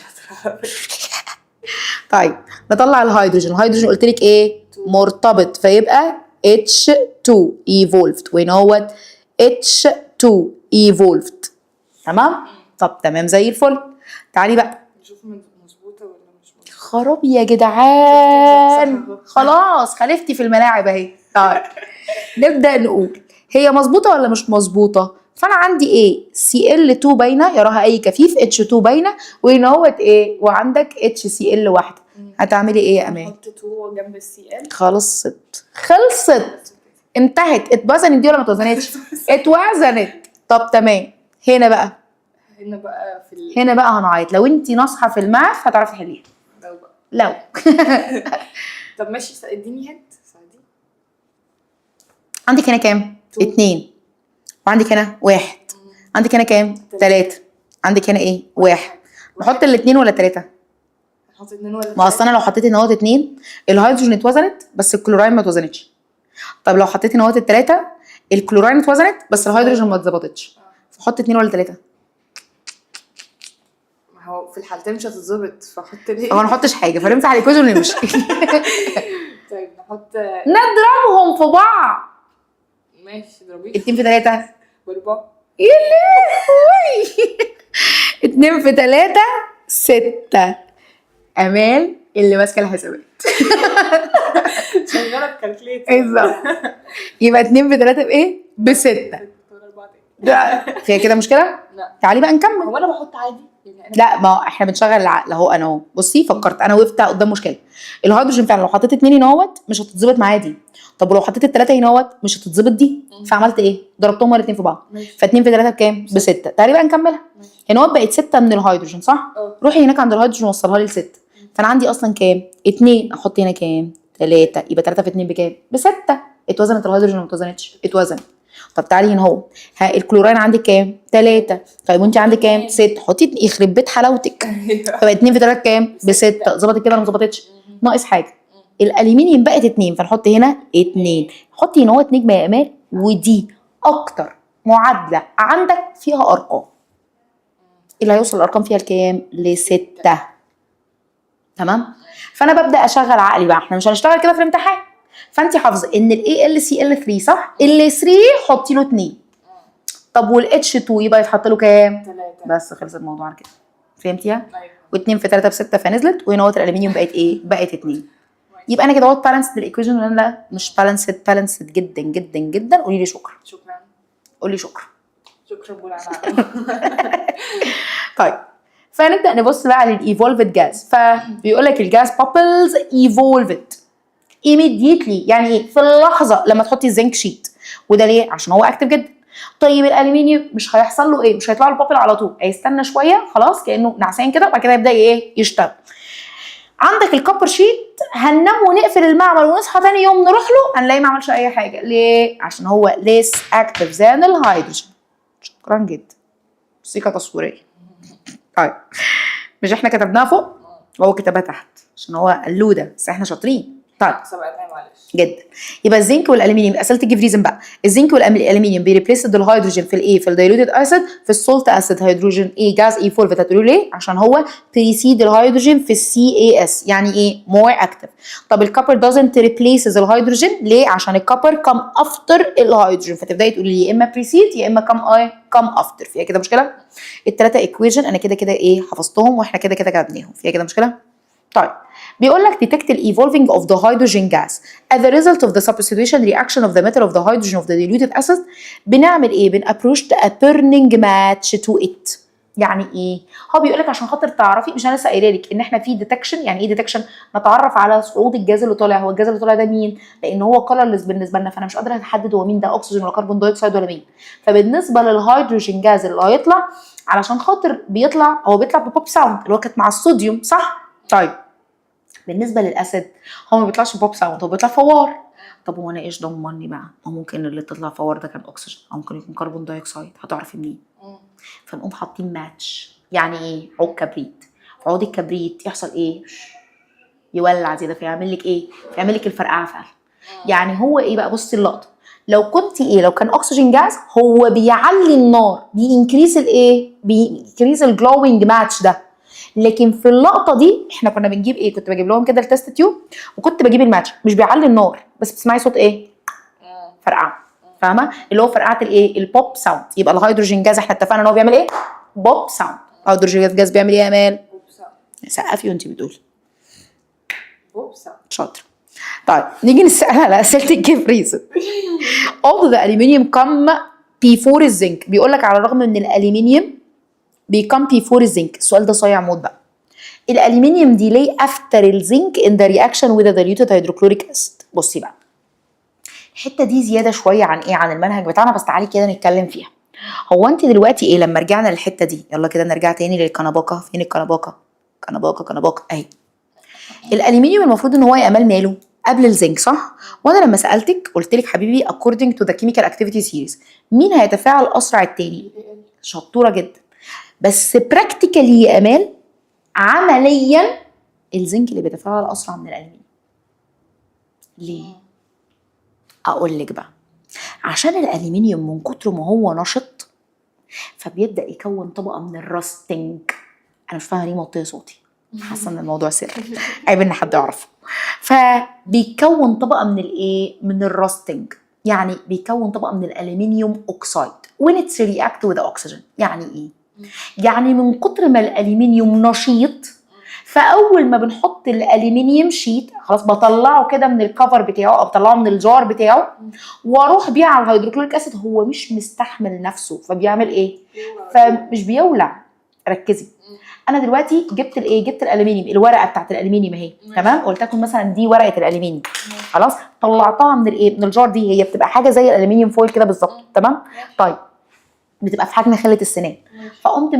طيب نطلع الهيدروجين. الهيدروجين قلت لك ايه؟ مرتبط، فيبقى H2 evolved، وهنا هو H2 evolved. تمام؟ طب تمام زي الفل. تعالي بقى نشوف مظبوطه ولا مش مظبوطه. خراب يا جدعان، خلاص خلفتي في الملاعب اهي. طيب نبدا نقول هي مظبوطه ولا مش مظبوطه. فانا عندي ايه؟ سي ال 2 باينه يراها اي كفيف، اتش 2 باينه، وهنا هوت ايه؟ وعندك اتش سي ال واحده. هتعملي ايه يا امان؟ نحط 2 جنب السي ال. خلصت انتهت. اتوزنت دي ولا ما اتوزنتش؟ اتوزنت. طب تمام. هنا بقى هنا بقى هنعيط. لو انت ناصحه في الماث هتعرفي تحليها. لو طب ماشي، اديني هنت ساعدي. عندك هنا كام؟ 2. وعندك هنا 1. عندك هنا كام؟ 3. عندك هنا ايه؟ 1. نحط الاثنين ولا 3؟ نحط 2 ولا 3؟ ما اصل انا لو حطيت هنا اهوت 2 الهيدروجين اتوزنت بس الكلوراين ما اتوزنتش. طب لو حطيت هنا اهوت 3 الكلوراين اتوزنت بس الهيدروجين ما اتظبطتش. فحط 2 ولا 3؟ ما هو في الحالتين مش هتتظبط، فحط ليه؟ هو ما نحطش حاجه، فنمسح الايكويشن ونمشي. طيب نحط نضربهم في بعض. ماشي ضربيه. 2 في 3 ب4. يا لهوي. 2 في 3 6. امال اللي ماسكه الحسابات. شغاله بكالكليتر. بالظبط. يبقى 2 في 3 بايه؟ ب6. ده فيها كده مشكله؟ لا. تعالي بقى نكمل. هو انا بحط عادي يعني؟ لا، ما هو احنا بنشغل العقل اهو. انا اهو بصي فكرت، انا وقفت قدام مشكله. الهيدروجين فعلا لو حطيت 2 هنا اهوت مش هتتظبط معايا دي. طب ولو حطيت ال3 هنا اهوت مش هتتظبط دي. فعملت ايه؟ ضربتهم الاثنين في بعض. ف2 في 3 بكام؟ ب6. تعالي بقى نكملها. هنا اهوت بقت 6 من الهيدروجين صح؟ روحي هناك عند الهيدروجين وصلها لي ل6. فانا عندي اصلا كام؟ 2. احط هنا كام؟ 3. يبقى 3 في 2 بكام؟ ب6. اتوزنت الهيدروجين ولا ما اتوزنتش؟ اتوزنت. طب تعالي هنا اهو، ها الكلوراين عندك كام؟ 3. طيب وانت عندك كام؟ 6. حطي يخرب بيت حلاوتك. فبقت 2 في 3 كام؟ ب6. ظبطت كده ولا ما ظبطتش؟ ناقص حاجه. الالومنيوم بقت 2، فنحط هنا 2. حطي هنا اهوت نجمه يا امال، ودي اكتر معادله عندك فيها ارقام. اللي هيوصل الارقام فيها لكام؟ ل6. تمام؟ فانا ببدا اشغل عقلي بقى. احنا مش هنشتغل كده في الامتحان. فانت حافظه ان الاي ال سي ال 3 صح؟ ال 3 حطي له 2. طب والاتش 2 يبقى يتحط له كام؟ 3. بس خلص الموضوع على كده. فهمتيها؟ ايوه. و2 في 3 ب6 فنزلت، وهنا اهوت الالومنيوم بقت ايه؟ بقت 2. يبقى انا كده اهوت بالانسد الايكويشن ولا لا؟ مش بالانسد جدا جدا جدا. قولي لي شكرا. شكرا. قولي شكرا. شكرا بولا. طيب فنبدا نبص بقى على الايفولفد جاز. فبيقول لك الجاز بابلز ايفولفد immediately، يعني ايه؟ في اللحظه لما تحطي الزنك شيت. وده ليه؟ عشان هو اكتف جدا. طيب الالومنيوم مش هيحصل له ايه؟ مش هيطلع له بابل على طول، هيستنى شويه خلاص كانه نعسان كده، وبعد كده يبدا ايه؟ يشتغل. عندك الكوبر شيت هننام ونقفل المعمل ونصحى تاني يوم نروح له هنلاقيه ما عملش اي حاجه. ليه؟ عشان هو less active than الهيدروجين. شكرا جدا. موسيقى تصويريه. طيب مش احنا كتبناها فوق وهو كتبها تحت عشان هو قلوده، بس احنا شاطرين. طيب معلش جدا. يبقى الزنك والالومنيوم، اسئله الجيف ريزن بقى. الزنك والالومنيوم بيريبليس الهيدروجين في الايه؟ في الدايلوتد اسيد. في السولت اسيد هيدروجين ايه؟ جاز اي 4. هتقولوا ليه؟ عشان هو بريسيد الهيدروجين في السي اي اس، يعني ايه؟ مور اكتف. طب الكوبر دازنت ريبليسز الهيدروجين ليه؟ عشان الكوبر كم افتر الهيدروجين. فتبداي تقولي لي يا اما بريسيد يا اما كم افتر. فيها كده مشكله؟ الثلاثه ايكويشن انا كده كده ايه؟ حفظتهم واحنا كده كده كتبناهم. فيها كده مشكله؟ طيب بيقول لك detect the evolving of the hydrogen gas as a result of the substitution reaction of the metal of the hydrogen of the diluted acid. بنعمل ايه؟ approach a burning match to it. يعني ايه؟ هو بيقول لك عشان خاطر تعرفي، مش انا لسه قايله لك ان احنا في ديتكشن. يعني ايه ديتكشن؟ نتعرف على صعود الجاز اللي طالع. هو الجاز اللي طالع ده مين؟ لان هو كلرلس بالنسبه لنا، فانا مش قادره احدد هو مين ده، اكسجين ولا كربون دايوكسيد ولا مين. فبالنسبه للهيدروجين جاز اللي هيطلع، علشان خاطر بيطلع، هو بيطلع ببوب ساوند اللي هو كانت مع الصوديوم، صح؟ طيب بالنسبه للاسيد هو ما بيطلعش بوب ساوند، هو بيطلع فوار. طب وانا ايش ضمني بقى؟ ما ممكن اللي تطلع فوار ده كان اكسجين او ممكن يكون كربون دايوكسيد، هتعرفي منين؟ فنقوم حاطين ماتش. يعني ايه؟ عود كبريت. عود الكبريت يحصل ايه؟ يولع زي ده، فيعمل لك ايه؟ يعمل لك الفرقعه فعلا. يعني هو ايه بقى؟ بصي اللقطه، لو كنت ايه، لو كان اكسجين جاز هو بيعلي النار، بينكريس الايه؟ بينكريس الجلوينج ماتش ده. لكن في اللقطه دي احنا كنا بنجيب ايه؟ كنت بجيب لهم كده التست تيوب وكنت بجيب الماتش، مش بيعلي النار بس بتسمعي صوت ايه؟ فرقعه. فاهمه؟ اللي هو فرقعه الايه؟ البوب ساوند. يبقى الهيدروجين جاز احنا اتفقنا ان هو بيعمل ايه؟ بوب ساوند. الهيدروجين جاز بيعمل ايه يا امال؟ بوب ساوند. سقفي وانت بتقولي بوب ساوند. شاطر. طيب نيجي نسال على اسئله الجيف ريزن. although the aluminium come before الزنك. بيقول لك على الرغم ان الالومنيوم بيكم بيفور الزنك. السؤال ده صايع موت بقى. الالومنيوم دي ليه افتر الزنك in the reaction with the diluted hydrochloric acid. بصي بقى الحته دي زياده شويه عن ايه؟ عن المنهج بتاعنا، بس تعالي كده نتكلم فيها. هو انت دلوقتي ايه لما رجعنا للحته دي؟ يلا كده نرجع تاني للكنباكه. فين الكنباكه؟ كنباكه اهي. الالومنيوم المفروض ان هو يامال ماله قبل الزنك، صح؟ وانا لما سالتك قلت لك حبيبي according to the chemical activity series مين هيتفاعل اسرع التاني؟ شطوره جدا. بس براكتيكالي يا امال عمليا الزنك اللي بيتفاعل اسرع من الالومنيوم. ليه؟ اقول لك بقى. عشان الالومنيوم من كتر ما هو نشط فبيبدا يكون طبقه من الراستنج. انا مش فاهمه ليه موطيه صوتي، حاسه ان الموضوع سر، عيب ان حد يعرفه. فبيكون طبقه من الايه؟ من الراستنج. يعني بيكون طبقه من الالومنيوم اوكسايد when it's react with oxygen. يعني ايه؟ يعني من كتر ما الالومنيوم نشيط، فاول ما بنحط الالومنيوم شيت خلاص بطلعه كده من الكفر بتاعه او بطلعه من الجار بتاعه واروح بيه على الهيدروكلوريك اسيد، هو مش مستحمل نفسه فبيعمل ايه؟ فمش بيولع. ركزي. انا دلوقتي جبت الايه؟ جبت الالومنيوم، الورقه بتاعت الالومنيوم اهي، تمام؟ قلت لكم مثلا دي ورقه الالومنيوم، خلاص طلعتها من الايه؟ من الجار دي. هي بتبقى حاجه زي الالومنيوم فويل كده بالظبط، تمام؟ طيب بتبقى في حجم خله السنان. فقمت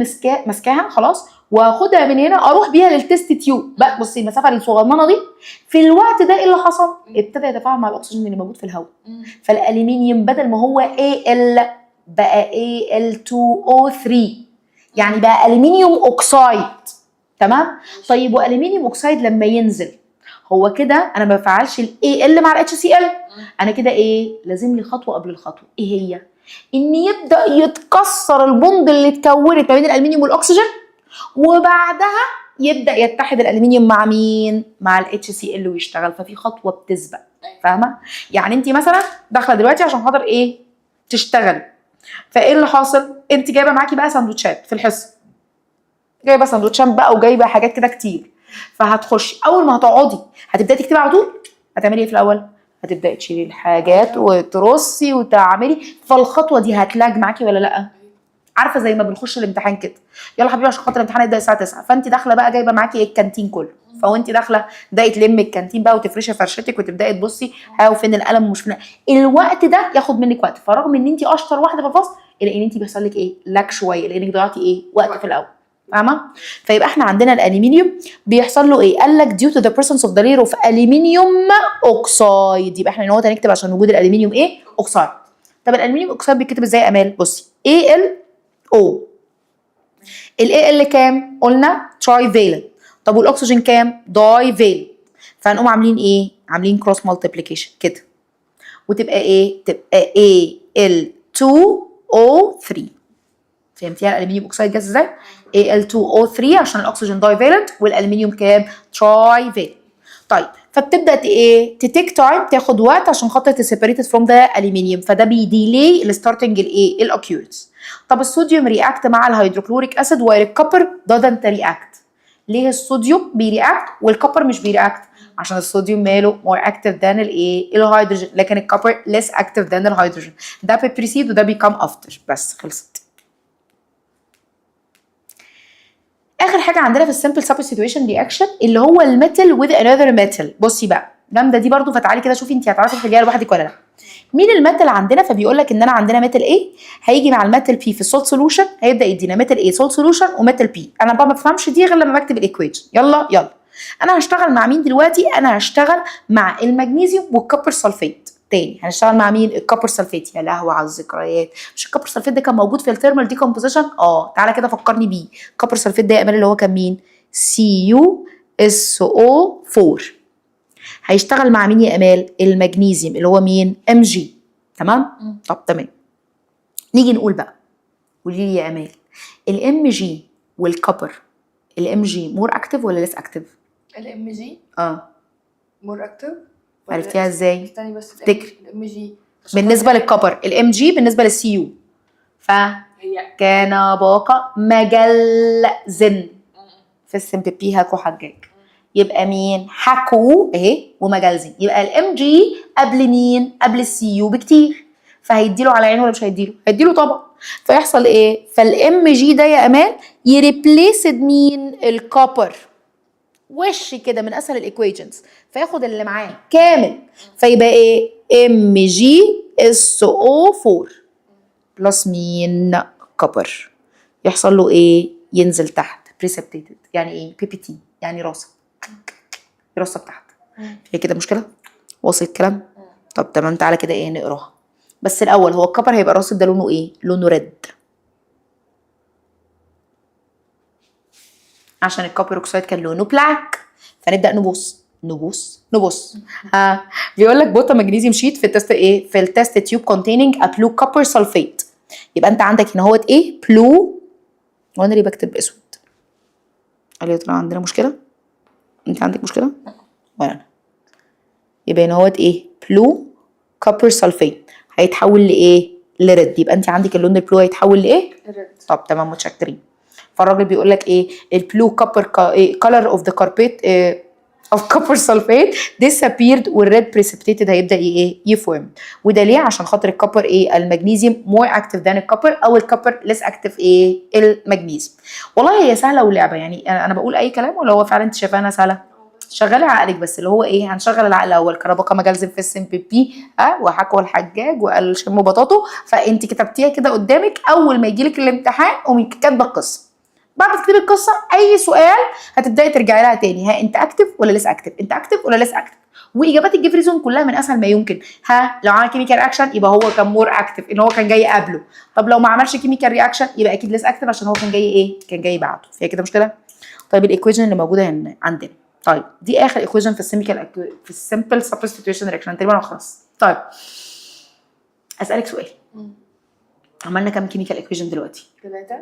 ماسكاها خلاص واخدها من هنا اروح بيها للتست تيوب. بقى بصي المسافه الصغننه دي، في الوقت ده ايه اللي حصل؟ ابتدى يتفاعل مع الاكسجين اللي موجود في الهواء. فالالومنيوم بدل ما هو Al بقى Al2O3، يعني بقى الومنيوم اوكسايد، تمام؟ طيب والومنيوم اوكسايد لما ينزل هو كده انا ما بفعلش ال مع HCl. انا كده ايه؟ لازم لي خطوه قبل الخطوه. ايه هي؟ ان يبدا يتكسر البوند اللي اتكونت ما بين الالومنيوم والاكسجين، وبعدها يبدا يتحد الالومنيوم مع مين؟ مع HCl ويشتغل. ففي خطوه بتسبق. فاهمه؟ يعني انت مثلا داخله دلوقتي عشان خاطر ايه؟ تشتغلي. فايه اللي حاصل؟ انت جايبه معاكي بقى سندوتشات في الحصه، جايبه سندوتشات بقى وجايبه حاجات كده كتير. فهتخشي اول ما هتقعدي هتبداي تكتبي على طول؟ هتعملي ايه في الاول؟ هتبداي تشيلي الحاجات وترصي وتعملي. فالخطوه دي هتلاج معاكي ولا لا؟ عارفه زي ما بنخش الامتحان كده، يلا حبيبي عشان خاطر الامتحان يبدا الساعه 9، فانت داخله بقى جايبه معاكي ايه؟ الكانتين كله. فوانت داخله تبداي تلمي الكانتين بقى وتفرشي فرشتك وتبداي تبصي ها وفين القلم ومش فين. الوقت ده ياخد منك وقت، فرغم ان انت اشطر واحده في الفصل الا ان انت بيحصل لك ايه؟ لاك شويه، لانك ضيعتي ايه؟ وقت في الاول. فاهمه؟ فيبقى احنا عندنا الالومنيوم بيحصل له ايه؟ قال لك due to the presence of the layer of aluminium oxide. يبقى احنا نقعد هنكتب عشان وجود الالومنيوم ايه؟ اوكسايد. طب الالومنيوم اوكسايد بيتكتب ازاي يا امال؟ بصي AlO. ال كام؟ قلنا تراي فالنت. طب والاكسجين كام؟ داي فالنت. فهنقوم عاملين ايه؟ عاملين كروس مالتيبليكيشن كده، وتبقى ايه؟ تبقى Al2O3. فهمتيها الالومنيوم اوكسيد جاز ازاي؟ Al2O3 عشان الاكسجين داي فالنت والالومنيوم كام؟ تراي فالنت. طيب فبتبدا ايه؟ تتيك تايم، تاخد وقت عشان خاطر تسيبريتد فروم ذا الومنيوم، فده بيديلي الستارتنج الايه؟ الاكيورنس. طب الصوديوم رياكت مع الهيدروكلوريك اسيد والكبر doesn't react. ليه الصوديوم بيرياكت والكبر مش بيرياكت؟ عشان الصوديوم ماله more active than الايه؟ الهيدروجين، لكن الكبر less active than الهيدروجين. ده بيبريسيد وده بيكم افتر. بس خلصت. اخر حاجه عندنا في السمبل سبستيتيوشن رياكشن اللي هو الميتال وذ انذر ميتال. بصي بقى جامده دي برضو، فتعالي كده شوفي انت هتعرفي تحليها لوحدك ولا لا. مين الميتال عندنا؟ فبيقول لك ان انا عندنا ميتال ايه هيجي مع الميتال بي في السولت سولوشن، هيبدا يدينا ميتال ايه سولت سولوشن وميتال بي. انا بقى ما بفهمش دي غير لما بكتب الايكويشن. يلا انا هشتغل مع مين دلوقتي؟ انا هشتغل مع المغنيسيوم والكبر سلفيت. تاني هنشتغل مع مين؟ الكبر سلفيت. يا لهوي على الذكريات. مش الكبر سلفيت ده كان موجود في الثيرمال ديكومبوزيشن؟ تعالى كده فكرني بيه. الكبر سلفيت ده يا امان اللي هو كان مين؟ CuSO4. هيشتغل مع مين يا امال؟ المغنيسيوم اللي هو مين؟ Mg. تمام؟ طب تمام. نيجي نقول بقى، قولي لي يا امال الMg والكبر، الMg مور اكتف ولا ليس اكتف؟ الMg مور اكتف. عرفتيها ازاي؟ استني بس. افتكري. الMg بالنسبه للكبر، الMg بالنسبه للCu فكان باقة مجلزن في السمب بي هاكو حجاج. يبقى مين؟ حكو اهي ومجلزن. يبقى الMg قبل مين؟ قبل الCu بكتير، فهيديله على عينه ولا مش هيديله؟ هيديله طبعا. فيحصل ايه؟ فالMg ده يا امان يريبليسد مين؟ الكوبر. وش كده من اسهل الايكويشنز، فياخد اللي معاه كامل، فيبقى ايه؟ MgSO4 بلس مين؟ كوبر. يحصل له ايه؟ ينزل تحت بريسبتيتد. يعني ايه؟ PPT يعني راسب، يرسب تحت. هي كده مشكله؟ واصل الكلام؟ طب تمام. تعالى كده ايه نقراها. بس الاول هو الكبر هيبقى الراسب ده لونه ايه؟ لونه ريد، عشان الكوبر اوكسايد كان لونه بلاك. فنبدا نبص. بيقول لك بوتا مغنيسيوم شيت في التست ايه؟ في التست تيوب containing a blue copper sulfate. يبقى انت عندك هنا اهوت ايه؟ بلو. وانا ليه بكتب باسود؟ قال لي طلع عندنا مشكله. انت عندك مشكله ولا انا؟ يبقى هنا اهوت ايه؟ بلو كوبر سلفيت هيتحول لايه؟ لريد. يبقى انت عندك اللون البلو هيتحول لايه؟ ريد. طب تمام متشكرين. فالراجل بيقول لك ايه؟ البلو كوبر color of the carpet of copper sulfate disappeared والريد precipitated هيبدا ايه؟ يفورم. وده ليه؟ عشان خاطر الكوبر ايه؟ المغنيسيوم more active than الكوبر، او الكوبر less active ايه؟ المغنيسيوم. والله هي سهله ولعبه يعني. انا بقول اي كلام ولا هو فعلا انت شايفاها انها سهله؟ شغلي عقلك بس، اللي هو ايه؟ هنشغل العقل الاول. كرباقه مجلزم في السم بي وحكوا الحجاج وقال شموا بطاطو. فانت كتبتيها كده قدامك، اول ما يجي لك الامتحان قومي كاتبه القصه. بعد تكتبي القصه اي سؤال هتبداي ترجعي لها تاني. ها انت اكتف ولا لسه اكتف؟ انت اكتف ولا لسه اكتف؟ واجابات الجيفريزون كلها من اسهل ما يمكن. ها لو عمل كيميكال رياكشن يبقى هو كان مور اكتف، ان هو كان جاي قبله. طب لو ما عملش كيميكال رياكشن يبقى اكيد لسه اكتف عشان هو كان جاي ايه؟ كان جاي بعده. فهي كده مشكله. طيب الايكويشن اللي موجوده هنا عندنا، طيب دي اخر ايكويشن في السمبل سبستيتيوشن رياكشن تقريبا خلاص. طيب اسالك سؤال. عملنا كام كيميكال ايكويشن دلوقتي؟ 3.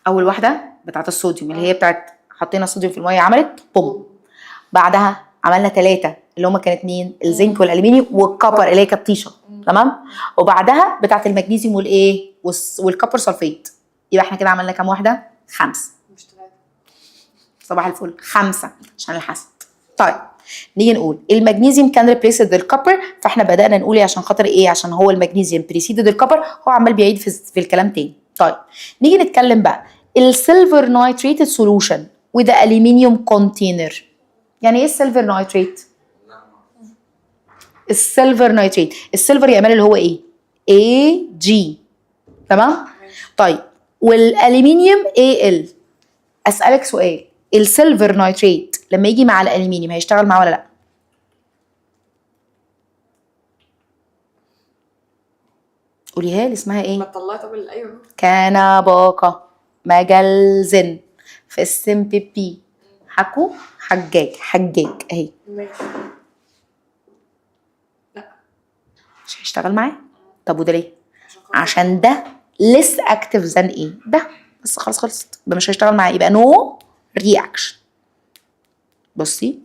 اول واحده بتاعت الصوديوم اللي هي بتاعت حطينا الصوديوم في الميه عملت بوم. بعدها عملنا 3 اللي هما كانت مين؟ الزنك والالومنيوم والكبر اللي هي كانت طيشه. تمام. وبعدها بتاعت المغنيسيوم والايه؟ والكبر سلفيت. يبقى احنا كده عملنا كام واحده؟ 5. مش 3. صباح الفل. 5 عشان الحسد. طيب نيجي نقول المغنيسيوم كان ريبليسد الكوبر، فاحنا بدانا نقول عشان خاطر ايه؟ عشان هو المغنيسيوم بريسيدد الكوبر، هو عمال بيعيد في الكلام تاني. طيب نيجي نتكلم بقى السيلفر نايتريتد سولوشن وده الومنيوم كونتينر. يعني ايه السيلفر نايتريت؟ السيلفر نايتريت، السيلفر يا امال اللي هو ايه؟ AG، تمام؟ طيب والالومنيوم AL. اسالك سؤال، السيلفر نايتريت لما يجي مع الالومنيوم هيشتغل معاه ولا لا؟ قوليها لي اسمها ايه؟ ما طلعت قبل ايوه. كان باقة مجلزن في السم بي حكو حجاج اهي. ماشي. مش هيشتغل معاه. طب وده ليه؟ خاطر عشان ده less active than ايه؟ ده بس خلاص خلصت، يبقى مش هيشتغل معاه، يبقى no reaction. بصي،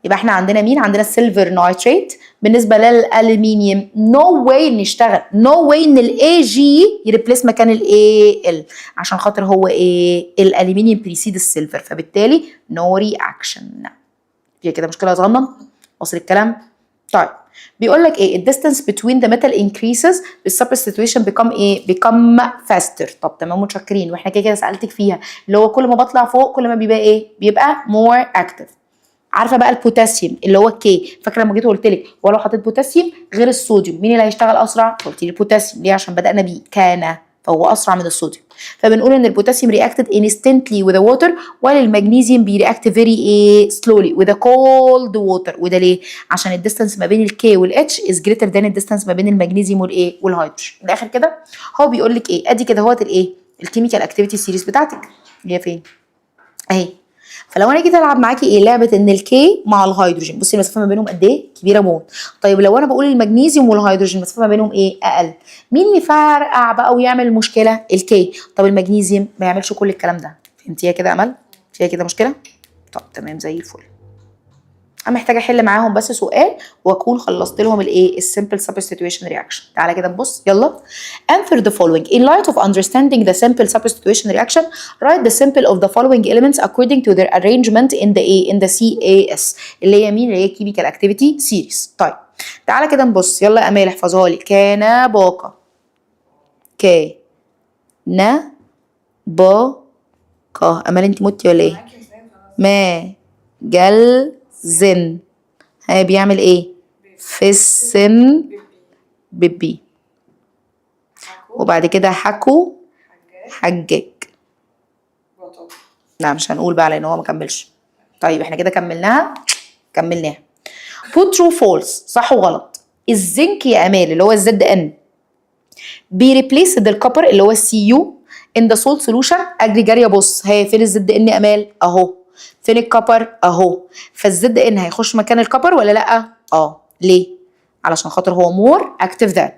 يبقى احنا عندنا مين؟ عندنا السيلفر نايتريت بالنسبه للالومنيوم نو واي ان يشتغل، نو واي ان الاي جي يريبليس مكان الاي ال، عشان خاطر هو ايه؟ الالومنيوم بريسيد السيلفر، فبالتالي نو رياكشن. في كده مشكله يا صغنن؟ وصل الكلام؟ طيب بيقول لك ايه؟ الديستانس بتوين ذا ميتال انكريسز بالسبستيتويشن بيكم ايه؟ بيكم فاستر. طب تمام متشكرين، واحنا كده كده سالتك فيها اللي هو كل ما بطلع فوق كل ما بيبقى ايه؟ بيبقى مور اكتف. عارفه بقى البوتاسيوم اللي هو الكي، فاكره لما جيت قلت لك ولو حطيت بوتاسيوم غير الصوديوم مين اللي هيشتغل اسرع؟ قلت لي البوتاسيوم. ليه؟ عشان بدانا بيه كان، فهو اسرع من الصوديوم. فبنقول ان البوتاسيوم reacted instantly with the water while المغنيسيوم بيرياكت very ايه slowly with the cold water. وده ليه؟ عشان الديستانس ما بين الكي والاتش is greater than الديستانس ما بين المغنيسيوم والايه والهيدروجين. من الاخر كده هو بيقول لك ايه؟ ادي كده اهوت الايه؟ الكيميكال اكتيفيتي سيريز بتاعتك هي فين؟ اهي. فلو انا جيت العب معاكي ايه؟ لعبه ان الكي مع الهيدروجين، بصي المسافه ما بينهم قد ايه؟ كبيره موت. طيب لو انا بقول المغنيسيوم والهيدروجين المسافه ما بينهم ايه؟ اقل، مين يفرقع بقى ويعمل مشكله؟ الكي. طب المغنيسيوم ما يعملش كل الكلام ده. فهمتيها كده يا امل؟ فيها كده مشكله؟ طب تمام زي الفل. انا محتاجه احل معاهم بس سؤال واكون خلصت لهم الايه؟ السمبل substitution reaction. تعالى كده نبص يلا. Answer the following. In light of understanding the simple substitution reaction, write the simple of the following elements according to their arrangement in the CAS اللي هي مين؟ اللي هي chemical activity series. طيب تعالى كده نبص يلا يا امال احفظها لي. كان باقة باقة. امال انت متي ولا ايه؟ ما جلزن هي بيعمل ايه؟ في السن بيبي. وبعد كده حكو حجاج. لا مش هنقول بقى لان هو ما كملش. طيب احنا كده كملناها. put true false صح وغلط. الزنك يا امال اللي هو الزد ان بيريبليس الكوبر اللي هو السي يو in the salt solution. اجري جاريه بص، هي فين الزد ان يا امال؟ اهو. فين الكبر؟ اهو. فالزد ان هيخش مكان الكبر ولا لا؟ ليه؟ علشان خاطر هو مور اكتف ذان.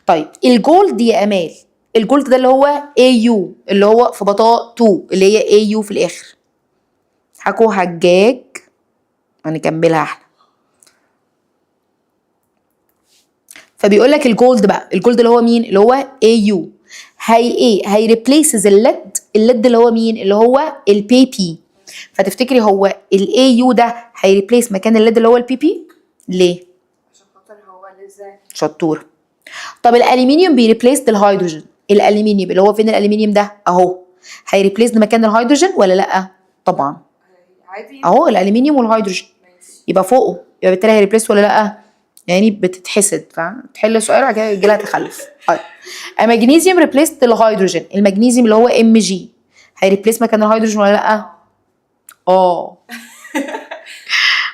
طيب الجولد يا امال، الجولد ده اللي هو AU اللي هو في بطاء 2 اللي هي AU في الاخر. حكو حجاج. هنكملها احنا. فبيقول لك الجولد بقى، الجولد اللي هو مين؟ اللي هو AU. هي ايه؟ هي ريبليسز الليد اللي هو مين؟ اللي هو البي بي. فتفتكري هو الاي يو ده هيريبليس مكان الليد اللي هو البي بي؟ ليه؟ عشان خاطر هو ازاي؟ شطور. طب الالومنيوم بيريبليس الهيدروجين، الالومنيوم اللي هو فين الالومنيوم ده؟ اهو. هيريبليس مكان الهيدروجين ولا لا؟ طبعا. عادي اهو الالومنيوم والهيدروجين يبقى فوقه، يبقى بالتالي هيريبليس ولا لا؟ يعني بتتحسد، فاهم؟ تحل السؤال وبعد كده يجي لها تخلف. طيب المغنيسيوم ريبليس الهيدروجين، المغنيسيوم اللي هو Mg هيريبليس مكان الهيدروجين ولا لا؟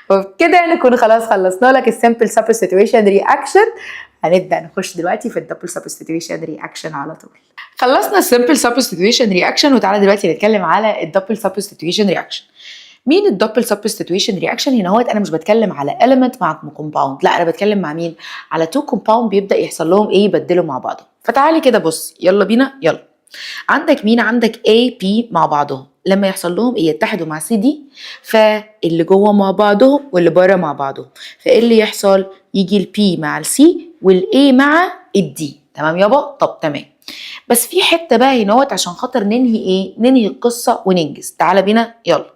وبكده نكون خلاص خلصنا لك السمبل سبستيتيوشن رياكشن. هنبدا نخش دلوقتي في الدبل سبستيتيوشن رياكشن على طول. خلصنا السمبل سبستيتيوشن رياكشن وتعالى دلوقتي نتكلم على الدبل سبستيتيوشن رياكشن. مين الدبل سبستيتيوشن رياكشن؟ هنا هو انا مش بتكلم على element مع كومباوند، لا انا بتكلم مع مين؟ على تو كومباوند بيبدا يحصل لهم ايه؟ يبدلوا مع بعضهم. فتعالي كده بص يلا بينا يلا. عندك مين؟ عندك A P مع بعضهم، لما يحصل لهم ايه؟ يتحدوا مع سي دي، فاللي جوه مع بعضهم واللي بره مع بعضهم، فايه اللي يحصل؟ يجي البي مع السي والاي مع الدي. تمام يابا؟ طب تمام. بس في حته بقى هنا عشان خاطر ننهي ايه؟ ننهي القصه وننجز. تعالى بينا يلا.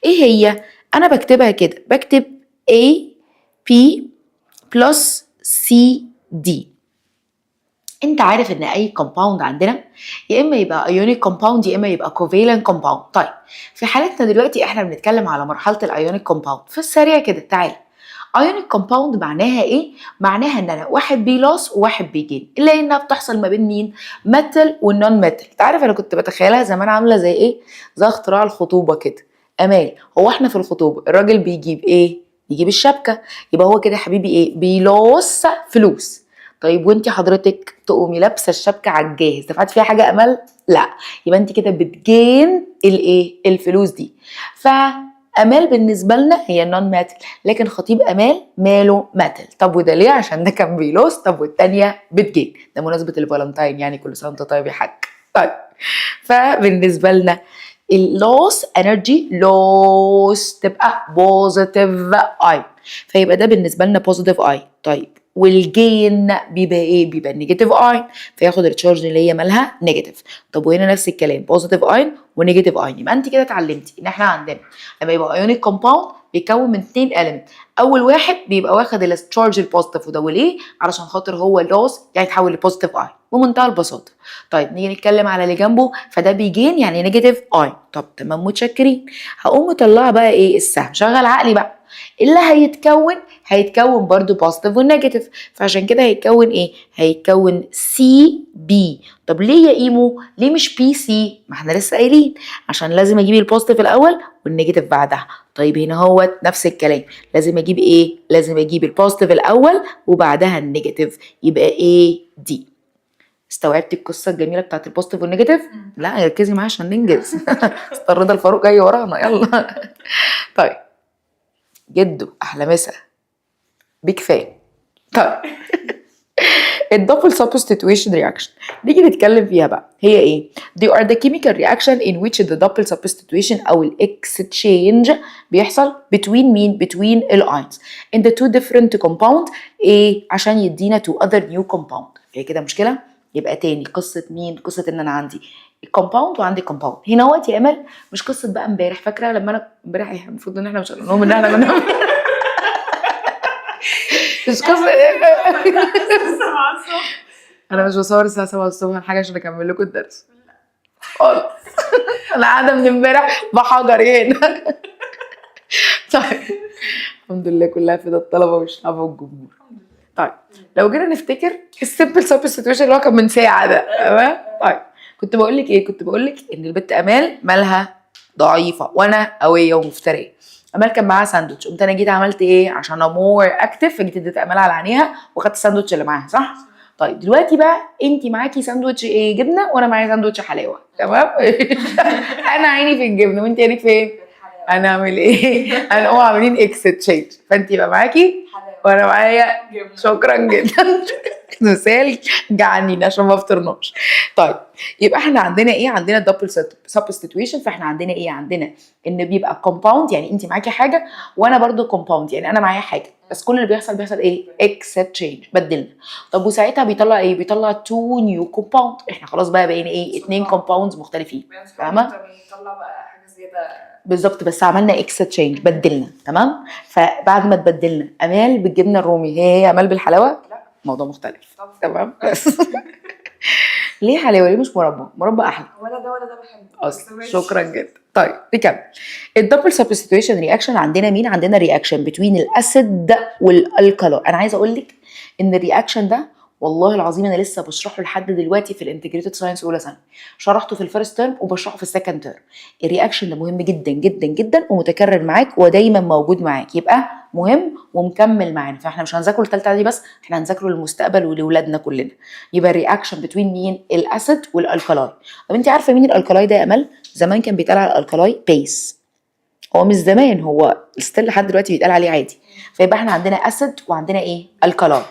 ايه هي؟ انا بكتبها كده، بكتب A P plus C D. انت عارف ان اي كومباوند عندنا يا اما يبقى ايونيك كومباوند يا اما يبقى كوفالنت كومباوند. طيب في حالتنا دلوقتي احنا بنتكلم على مرحله الايونيك كومباوند. في السريع كده تعال، ايونيك كومباوند معناها ايه؟ معناها ان انا واحد بيلوس وواحد بيجين، الا انها بتحصل ما بين مين؟ ميتال والنون ميتال. انت عارف انا كنت بتخيلها زمان عامله زي ايه؟ زي اختراع الخطوبه كده. امال هو احنا في الخطوبه الراجل بيجيب ايه؟ يجيب الشبكه، يبقى هو كده يا حبيبي ايه؟ بيلوس فلوس. طيب وانت حضرتك تقومي لابسه الشبكه على الجاهز، دفعت فيها حاجه امل؟ لا، يبقى انت كده بتجين الايه؟ الفلوس دي. فامال بالنسبه لنا هي نون ماتل، لكن خطيب امال ماله ماتل. طب وده ليه؟ عشان ده كان بيلوس، طب والتانيه بتجين. ده مناسبه الفالنتاين يعني، كل سنه وانت طيب يا حاج. طيب فبالنسبه لنا اللوس انرجي لوس تبقى بوزيتيف اي، فيبقى ده بالنسبه لنا بوزيتيف اي. طيب والجين بيبقى ايه؟ بيبقى نيجاتيف اين، فياخد التشارج اللي هي مالها نيجاتيف. طب وهنا نفس الكلام، بوزيتيف اين ونيجاتيف اين. يبقى انت كده اتعلمتي ان احنا عندنا لما يبقى ايونيك كومباوند بيتكون من 2 element. اول واحد بيبقى واخد التشارج البوزيتيف، وده وليه؟ علشان خاطر هو لوس يعني يتحول لبوزيتيف اين بمنتهى البساطه. طيب نيجي نتكلم على اللي جنبه، فده بيجين يعني نيجاتيف اين. طب تمام متشكرين. هقوم مطلعه بقى ايه؟ السهم. شغل عقلي بقى، اللي هيتكون برضو بوزيتيف ونيجاتيف، فعشان كده هيتكون ايه؟ هيتكون سي بي. طب ليه يا ايمو؟ ليه مش بي سي؟ ما احنا لسه قايلين عشان لازم اجيب البوزيتيف الاول والنيجاتيف بعدها. طيب هنا هو نفس الكلام، لازم اجيب ايه؟ لازم اجيب البوزيتيف الاول وبعدها النيجاتيف، يبقى ايه دي. استوعبتي القصه الجميله بتاعت البوزيتيف والنيجاتيف؟ لا ركزي معايا عشان ننجز. استاذ رضا الفاروق جاي ورانا، يلا. طيب جدو احلى مسا بكفايه. طيب الدبل substitution reaction نيجي نتكلم فيها بقى، هي ايه؟ They are the chemical reaction in which the double substitution او exchange بيحصل between مين؟ between ions in the two different compound. ايه؟ عشان يدينا to other new compound. هي كده مشكله؟ يبقى تاني قصه مين؟ قصه ان انا عندي الكومباوند وعندي كومباوند. هنا اهوت يا امل مش قصه بقى امبارح، فاكره لما انا امبارح المفروض ان احنا مش هنقول لهم ان احنا كنا مش قصه. انا مش بصور الساعه 7 الصبح حاجه عشان اكمل لكم الدرس خالص. انا قاعده من امبارح بحجر هنا. طيب الحمد لله كلها في ده الطلبه والشعب والجمهور. طيب لو جينا نفتكر السمبل سبستيوشن اللي هو كان من ساعه ده، تمام؟ طيب كنت بقول لك ايه؟ كنت بقول لك ان البت امال مالها ضعيفه وانا قويه ومفتريه. امال كان معاها ساندوتش، قمت انا جيت عملت ايه عشان امور اكتف؟ فجيت اديت امال على عينيها واخدت الساندوتش اللي معاها، صح؟ طيب دلوقتي بقى انت معاكي ساندوتش ايه؟ جبنه، وانا معايا ساندوتش حلاوه، تمام؟ انا عيني في الجبنه وانت عينك فين؟ هنعمل ايه؟ هنقوم عاملين اكستشينج، فانت يبقى معاكي وانا معايا. شكرا جدا. مثال جعنين عشان ما افطرناش. طيب يبقى احنا عندنا ايه؟ عندنا دبل سبستيتويشن. فاحنا عندنا ايه؟ عندنا ان بيبقى كومباوند يعني انت معاكي حاجه وانا برضو كومباوند يعني انا معايا حاجه، بس كل اللي بيحصل ايه؟ اكستشينج، بدلنا. طب وساعتها بيطلع ايه؟ بيطلع 2 نيو كومباوند. احنا خلاص بقى بقينا ايه؟ 2 كومباوندز مختلفين، فاهمه؟ بيطلع بقى حاجه زياده بالظبط، بس عملنا اكستشينج، بدلنا، تمام؟ فبعد ما تبدلنا امال بالجبنه الرومي هي امال بالحلاوه؟ لا موضوع مختلف، تمام؟ بس ليه حلاوه؟ ليه مش مربى؟ مربى احلى. ولا ده بحبه اصلا شكرا جدا. طيب نكمل. الدبل سبستيوشن رياكشن عندنا مين؟ عندنا رياكشن بتوين الاسيد والالكالو. انا عايزه اقول لك ان الرياكشن ده والله العظيم انا لسه بشرحه لحد دلوقتي في الانتجريتد ساينس اولى ثانوي، شرحته في الفيرست تيرم وبشرحه في السكند تيرم. الرياكشن ده مهم جدا جدا جدا ومتكرر معاك ودايما موجود معاك، يبقى مهم ومكمل معانا. فاحنا مش هنذاكره لثالثه اعدادي بس، احنا هنذاكره للمستقبل ولولادنا كلنا. يبقى الرياكشن بتوين مين؟ الاسيد والالكالاي. طب انت عارفه مين الالكالاي ده يا امل؟ زمان كان بيتقال على الالكالاي بيس، هو مش زمان، هو ستيل لحد دلوقتي بيتقال عليه عادي. فيبقى احنا عندنا اسيد وعندنا ايه؟ الكالاي.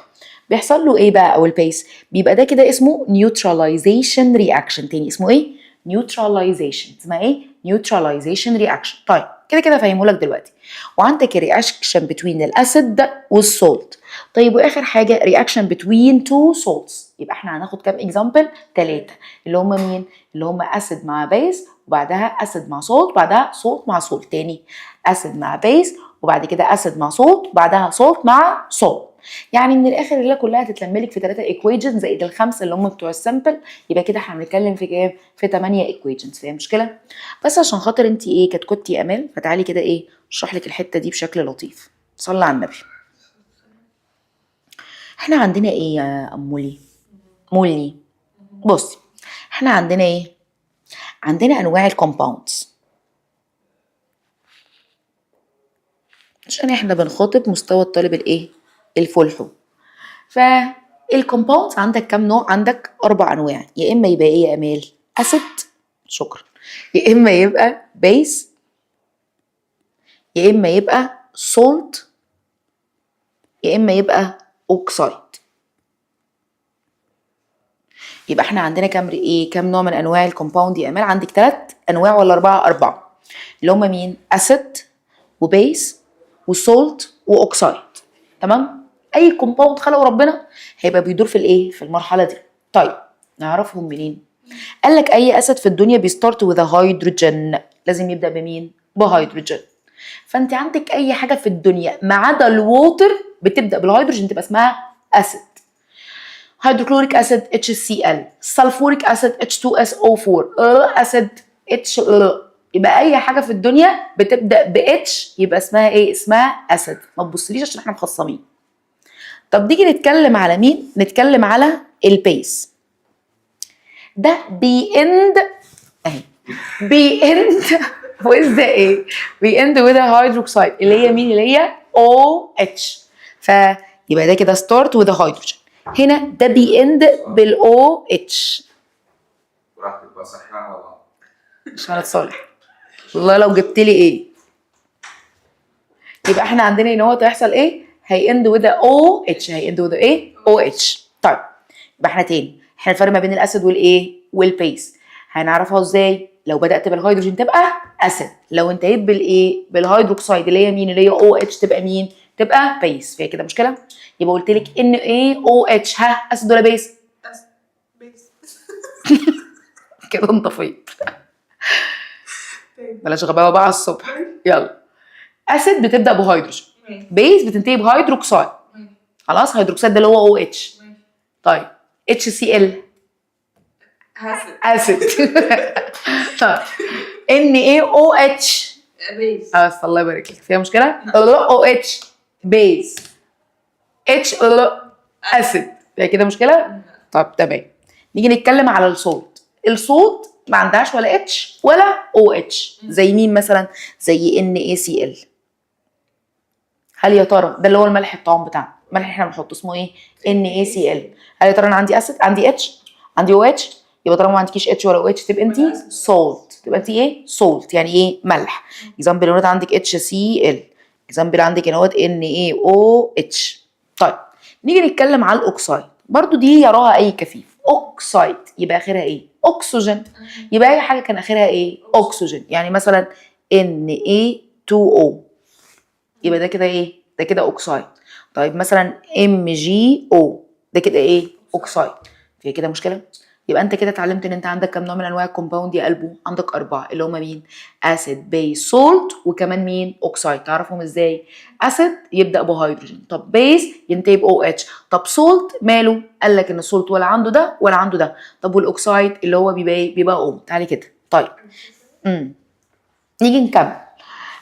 بيحصل له ايه بقى؟ او البيس بيبقى ده كده اسمه نيوتراليزيشن رياكشن. تاني اسمه ايه؟ نيوتراليزيشن. اسمها ايه؟ نيوتراليزيشن رياكشن. طيب كده فهمهولك دلوقتي. وعندك رياكشن بتوين الاسيد والسولت. طيب واخر حاجه رياكشن بتوين تو سولتس. يبقى احنا هناخد كام اكزامبل؟ 3 اللي هم مين؟ اللي هم اسيد مع بيس وبعدها اسيد مع سولت، وبعدها سولت مع سولت تاني، اسيد مع بيس، وبعد كده اسيد مع سولت، وبعدها سولت مع سولت. يعني من الاخر الليله كلها هتتلم لك في 3 ايكويشن زائد الخمسه اللي هم بتوع السامبل، يبقى كده احنا بنتكلم في كام؟ في 8 ايكويشنز. فيها مشكله؟ بس عشان خاطر انت ايه كنتي يا امال، فتعالي كده ايه اشرح لك الحته دي بشكل لطيف. صلي على النبي. احنا عندنا ايه يا امولي؟ مولي بصي، احنا عندنا ايه؟ عندنا انواع الكومباوندز، عشان احنا بنخاطب مستوى الطالب الايه؟ الفلحو. فالكومباوندز عندك كام نوع؟ عندك 4 انواع، يا اما يبقى ايه يا امال؟ اسيد، شكرا، يا اما يبقى بيس، يا اما يبقى سولت، يا اما يبقى اوكسايد. يبقى احنا عندنا كام نوع من انواع الكومباوند يا امال؟ عندك 3 انواع ولا 4؟ 4 اللي هم مين؟ اسيد وبيس وسولت واوكسايد. تمام؟ اي كومباوند خلقه ربنا هيبقى بيدور في الايه؟ في المرحله دي. طيب نعرفهم منين؟ قال لك اي اسيد في الدنيا بيستارت وذ هيدروجين، لازم يبدا بمين؟ بهيدروجين. فانت عندك اي حاجه في الدنيا ما عدا الووتر بتبدا بالهيدروجين تبقى اسمها اسيد. هيدروكلوريك اسيد HCl، سلفوريك اسيد H2SO4، اسيد H. يبقى اي حاجه في الدنيا بتبدا ب H يبقى اسمها ايه؟ اسمها اسيد. ما تبصليش عشان احنا مخصمين. طب نيجي نتكلم على مين؟ نتكلم على البيس. ده بيند اهي، بيند وإز ده ايه؟ بيند وذ هيدروكسيد اللي هي مين؟ اللي هي OH. فيبقى ده كده ستارت وذ هيدروجين. هنا ده بيند بالأو اتش. براحتك بقى، صحيح ولا غلط؟ مش هنتصالح والله لو جبت لي ايه. يبقى احنا عندنا ان هو هيحصل ايه؟ هيند وذ او اتش، هيند وذ ايه؟ او اتش. طيب يبقى احنا تاني، احنا الفرق ما بين الاسيد والايه؟ والبيس هنعرفها ازاي؟ لو بدات بالهيدروجين تبقى اسيد، لو انتهيت بالايه؟ بالهيدروكسيد اللي هي مين؟ اللي هي او اتش تبقى مين؟ تبقى بيس. فيها كده مشكله؟ يبقى قلت لك ان ايه؟ او اتش، ها اسيد ولا بيس؟ بيس. كده انطفيت. بلاش غباوه بقى على الصبح. يلا، اسيد بتبدا بهيدروجين، بيس بتنتهي بهيدروكسيد. خلاص، هيدروكسيد ده اللي هو او اتش. طيب HCl اسيد. طيب NaOH بيس. خلاص الله يبارك لك. فيها مشكله؟ او اتش بيس، اتش اسيد. فيها كده مشكله؟ طب تمام. نيجي نتكلم على الصوت. الصوت ما عندهاش ولا اتش ولا او اتش. زي مين مثلا؟ زي NaCl. هل يا ترى ده اللي هو الملح الطعام بتاعنا؟ الملح اللي احنا بنحطه اسمه ايه؟ NaCl. هل يا ترى انا عندي اسيد؟ عندي اتش؟ عندي او اتش؟ يبقى طالما ما عندكيش اتش ولا او اتش تبقى انت سولت. تبقى انت ايه؟ سولت. يعني ايه؟ ملح. اكزامبل هنا عندك HCl، اكزامبل عندك هنا NaOH. طيب نيجي نتكلم على الاوكسايد. برضو دي يراها اي كفيف. اوكسايد يبقى اخرها ايه؟ اكسجين. يبقى اي حاجه كان اخرها ايه؟ اكسجين. يعني مثلا Na2O، يبقى ده كده ايه؟ ده كده اوكسايد. طيب مثلا MgO، ده كده ايه؟ اوكسايد. في كده مشكله؟ يبقى انت كده اتعلمت ان انت عندك كام نوع من انواع الكومباوند يا قلبو؟ عندك 4 اللي هما مين؟ اسيد، بيس، سولت، وكمان مين؟ اوكسايد. تعرفهم ازاي؟ اسيد يبدا بهيدروجين، طب بيس ينتهي باو اتش، طب سولت ماله؟ قال لك ان السولت ولا عنده ده ولا عنده ده. طب والاوكسايد اللي هو بيبقى ايه؟ بيبقى او. تعالي كده. طيب نيجي نكمل.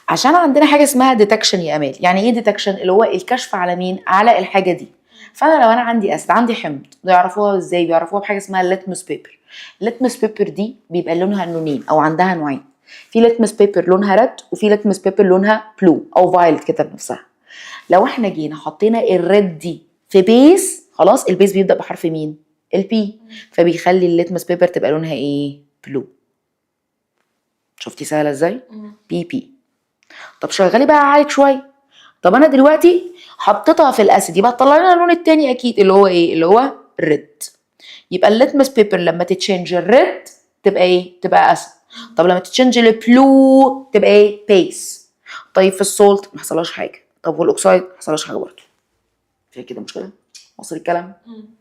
عشان عندنا حاجه اسمها ديتكشن يا امال. يعني ايه ديتكشن؟ اللي هو الكشف على مين؟ على الحاجه دي. فانا لو انا عندي اسيد، عندي حمض، بيعرفوها ازاي؟ بيعرفوها بحاجه اسمها الليتمس بيبر. الليتمس بيبر دي بيبقى لونها لونين او عندها نوعين. في ليتمس بيبر لونها ريد، وفي ليتمس بيبر لونها بلو او فايلت كده بنفسها. لو احنا جينا حطينا الريد دي في بيس، خلاص البيس بيبدا بحرف مين؟ البي، فبيخلي الليتمس بيبر تبقى لونها ايه؟ بلو. شفتي سهله ازاي؟ بي. طب شغلي بقى عالك شويه. طب انا دلوقتي حطيتها في الاسيد، يبقى تطلع لنا اللون التاني اكيد اللي هو ايه؟ اللي هو ريد. يبقى الليتمس بيبر لما تتشنج الريد تبقى ايه؟ تبقى اسيد. طب لما تتشنج البلو تبقى ايه؟ بيس. طيب في السولت ما حصلهاش حاجه. طب والاوكسايد ما حصلهاش حاجه برضه. في كده مشكله؟ وصل الكلام؟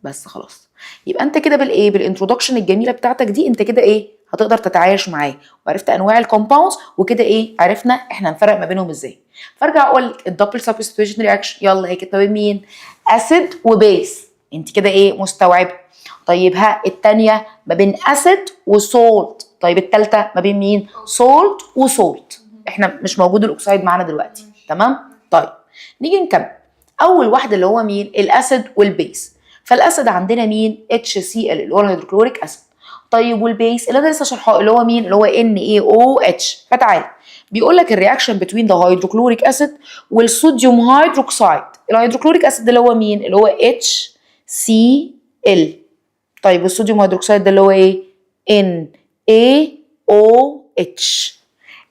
بس خلاص. يبقى انت كده بالايه؟ بالانترودكشن الجميله بتاعتك دي انت كده ايه؟ هتقدر تتعايش معاه، وعرفت انواع الكومباوندز وكده ايه عرفنا احنا هنفرق ما بينهم ازاي. فارجع اقول لك الدبل سبستيوشن رياكشن، يلا هي كانت ما بين مين؟ اسيد وبيس، انت كده ايه مستوعبه. طيب ها الثانيه ما بين اسيد وسولت، طيب الثالثه ما بين مين؟ سولت وسولت. احنا مش موجود الاكسيد معانا دلوقتي، تمام؟ طيب نيجي نكمل. اول واحده اللي هو مين؟ الاسيد والبيس. فالاسيد عندنا مين؟ HCl اللي هو الهيدروكلوريك اسيد. طيب والبيس اللي انا لسه شرحه اللي هو مين؟ اللي هو NaOH. فتعالى بيقول لك الرياكشن بين ذا هيدروكلوريك اسيد والصوديوم هيدروكسيد. الهيدروكلوريك اسيد اللي هو مين؟ اللي هو HCl. طيب والصوديوم هيدروكسيد ده اللي هو ايه؟ NaOH.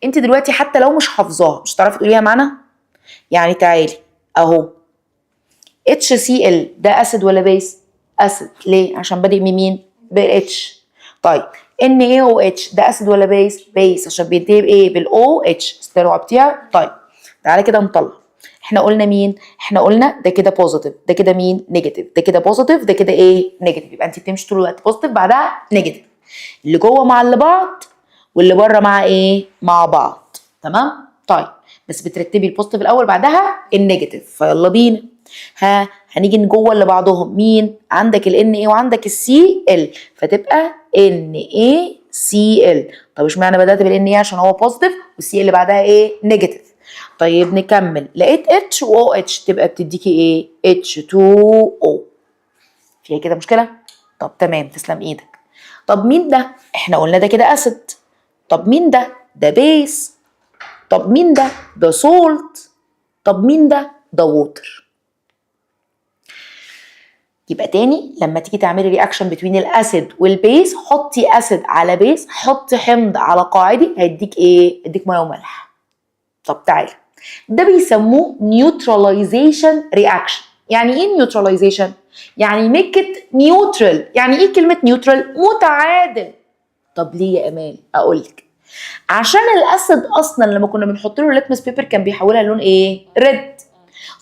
انت دلوقتي حتى لو مش حافظاها مش هتعرفي تقوليها معانا. يعني تعالي اهو HCl ده اسيد ولا بيس؟ اسيد. ليه؟ عشان بادئ من مين؟ بالاتش. طيب NaOH ده اسيد ولا بيس؟ بيس عشان بينتهي بايه؟ بالاو اتش. استوعبتيها؟ طيب تعالى كده نطلع. احنا قلنا مين؟ احنا قلنا ده كده بوزيتيف، ده كده مين؟ نيجاتيف، ده كده بوزيتيف، ده كده ايه؟ نيجاتيف. يبقى انت بتمشي طول الوقت بوزيتيف بعدها نيجاتيف، اللي جوه مع اللي بعض واللي بره مع ايه؟ مع بعض. تمام؟ طيب بس بترتبي البوزيتيف الاول بعدها النيجاتيف. فيلا بينا. ها هنيجي جوه اللي بعضهم مين؟ عندك ال Na وعندك ال Cl، فتبقى NaCl. طب اشمعنى بدأت بال Na؟ عشان هو بوزيتيف والسي اللي بعدها ايه؟ نيجاتيف. طيب نكمل، لقيت H و OH تبقى بتديكي ايه؟ H2O. فيها كده مشكلة؟ طب تمام، تسلم ايدك. طب مين ده؟ احنا قلنا ده كده اسيد. طب مين ده؟ ده بيس. طب مين ده؟ ده سولت. طب مين ده؟ ده ووتر. يبقى تاني لما تيجي تعملي رياكشن بين الاسيد والبيس، حطي اسيد على بيس، حطي حمض على قاعدي، هيديك ايه؟ يديك ميه وملح. طب تعالى، ده بيسموه نيوتراليزيشن رياكشن. يعني ايه نيوتراليزيشن؟ يعني ميك ات نيوترال. يعني ايه كلمه نيوترال؟ متعادل. طب ليه يا امال؟ اقول لك. عشان الاسيد اصلا لما كنا بنحط له الليتمس بيبر كان بيحولها للون ايه؟ ريد.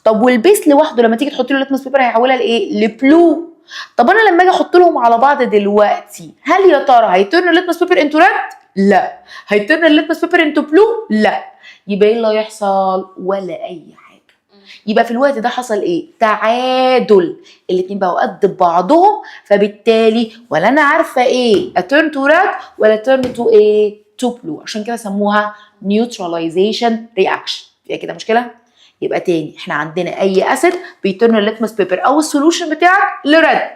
طب والبيس لوحده لما تيجي تحطي له الليتمس بيبر هيحولها لايه؟ لبلو. طب انا لما اجي احط لهم على بعض دلوقتي، هل يا ترى هيترن الليتمس بيبر انتو ريد؟ لا. هيترن الليتمس بيبر انتو بلو؟ لا. يبقى ايه اللي هيحصل؟ ولا اي حاجه. يبقى في الوقت ده حصل ايه؟ تعادل. الاتنين بقوا قد بعضهم، فبالتالي ولا انا عارفه ايه اترن تو ريد ولا ترن تو ايه؟ تو بلو. عشان كده سموها نيوتراليزيشن رياكشن. فيها كده مشكله؟ يبقى تاني احنا عندنا اي اسيد بيترن الليتمس بيبر او السولوشن بتاعك لريد.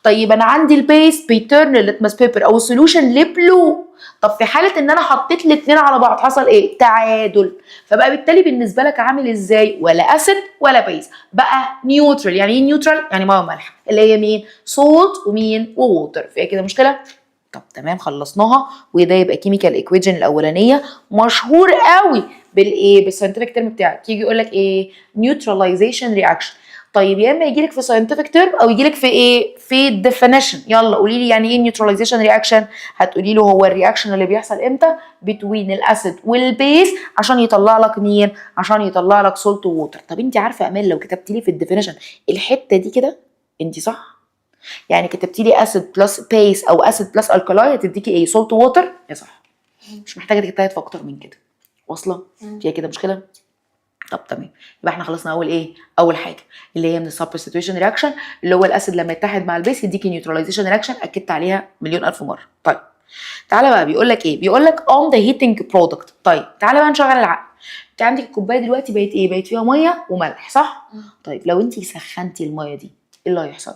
طيب انا عندي البيس بيترن الليتمس بيبر او السولوشن لبلو. طب في حاله ان انا حطيت الاثنين على بعض حصل ايه؟ تعادل. فبقى بالتالي بالنسبه لك عامل ازاي؟ ولا اسيد ولا بيس، بقى نيوترال. يعني ايه نيوترال؟ يعني ميه وملح، اللي هي مين؟ سولت ومين؟ ووتر. فيها كده مشكله؟ طب تمام خلصناها. وده يبقى كيميكال ايكويجن الاولانيه، مشهور قوي بالايه؟ بالساينتفك تيرم بتاعك. يجي يقول لك ايه؟ نيوتراليزيشن رياكشن. طيب يا اما يجي لك في ساينتفك تيرم او يجي لك في ايه؟ في الديفينيشن. يلا قولي لي يعني ايه نيوتراليزيشن رياكشن؟ هتقولي له هو الرياكشن اللي بيحصل امتى؟ بين الاسيد والبيس عشان يطلع لك مين؟ عشان يطلع لك سولت ووتر. طب انت عارفه يا امال لو كتبت لي في الديفينيشن الحته دي كده انت صح؟ يعني كتبتي لي اسيد بلس بيس او اسيد بلس الكلاي هتديكي ايه؟ سولت ووتر. يا صح، مش محتاجه تجتهد في اكتر من كده. واصله؟ فيها كده مشكله؟ طب تمام. يبقى احنا خلصنا اول ايه؟ اول حاجه اللي هي من السبستيوشن رياكشن، اللي هو الاسيد لما يتحد مع البيس يديكي نيوتراليزيشن رياكشن. اكدت عليها مليون الف مره. طيب تعالى بقى بيقول لك ايه؟ بيقول لك اون ذا هيتنج برودكت. طيب تعالى بقى نشغل العقل. انت عندك الكوبايه دلوقتي بقت ايه؟ بقت فيها ميه وملح، صح؟ طيب لو انت سخنتي الميه دي ايه اللي هيحصل؟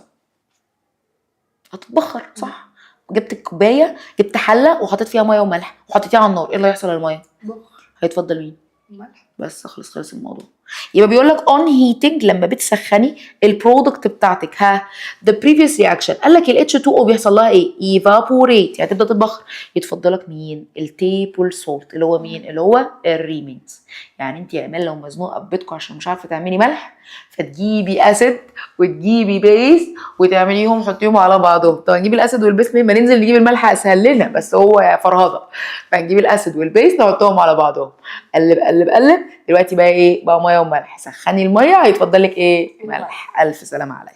هتتبخر، صح؟ جبت الكوبايه، جبت حله وحطيت فيها ميه وملح وحطيتيها على النار، ايه اللي هيحصل للميه؟ بخر. هيتفضل مين؟ ملح. بس خلص الموضوع. يبقى بيقول لك اون هيتنج لما بتسخني البرودكت بتاعتك، ها the previous reaction قال لك ال H2O بيحصل لها ايه؟ evaporate، يعني تبدا تتبخر. يتفضلك مين؟ التيبل سولت اللي هو مين؟ اللي هو الريمينز. يعني انت يا امال لو مزنوقه في بيتكم عشان مش عارفه تعملي ملح، فتجيبي اسيد وتجيبي بيس وتعمليهم تحطيهم على بعضهم. طب نجيب الاسيد والبيس لما ننزل نجيب الملح اسهل لنا، بس هو فرهضه. فنجيب الاسيد والبيس نحطهم على بعضهم، قلب قلب قلب. دلوقتي بقى ايه؟ بقى ميه وملح. سخني الميه هيتفضل لك ايه؟ ملح. الف سلامه عليا.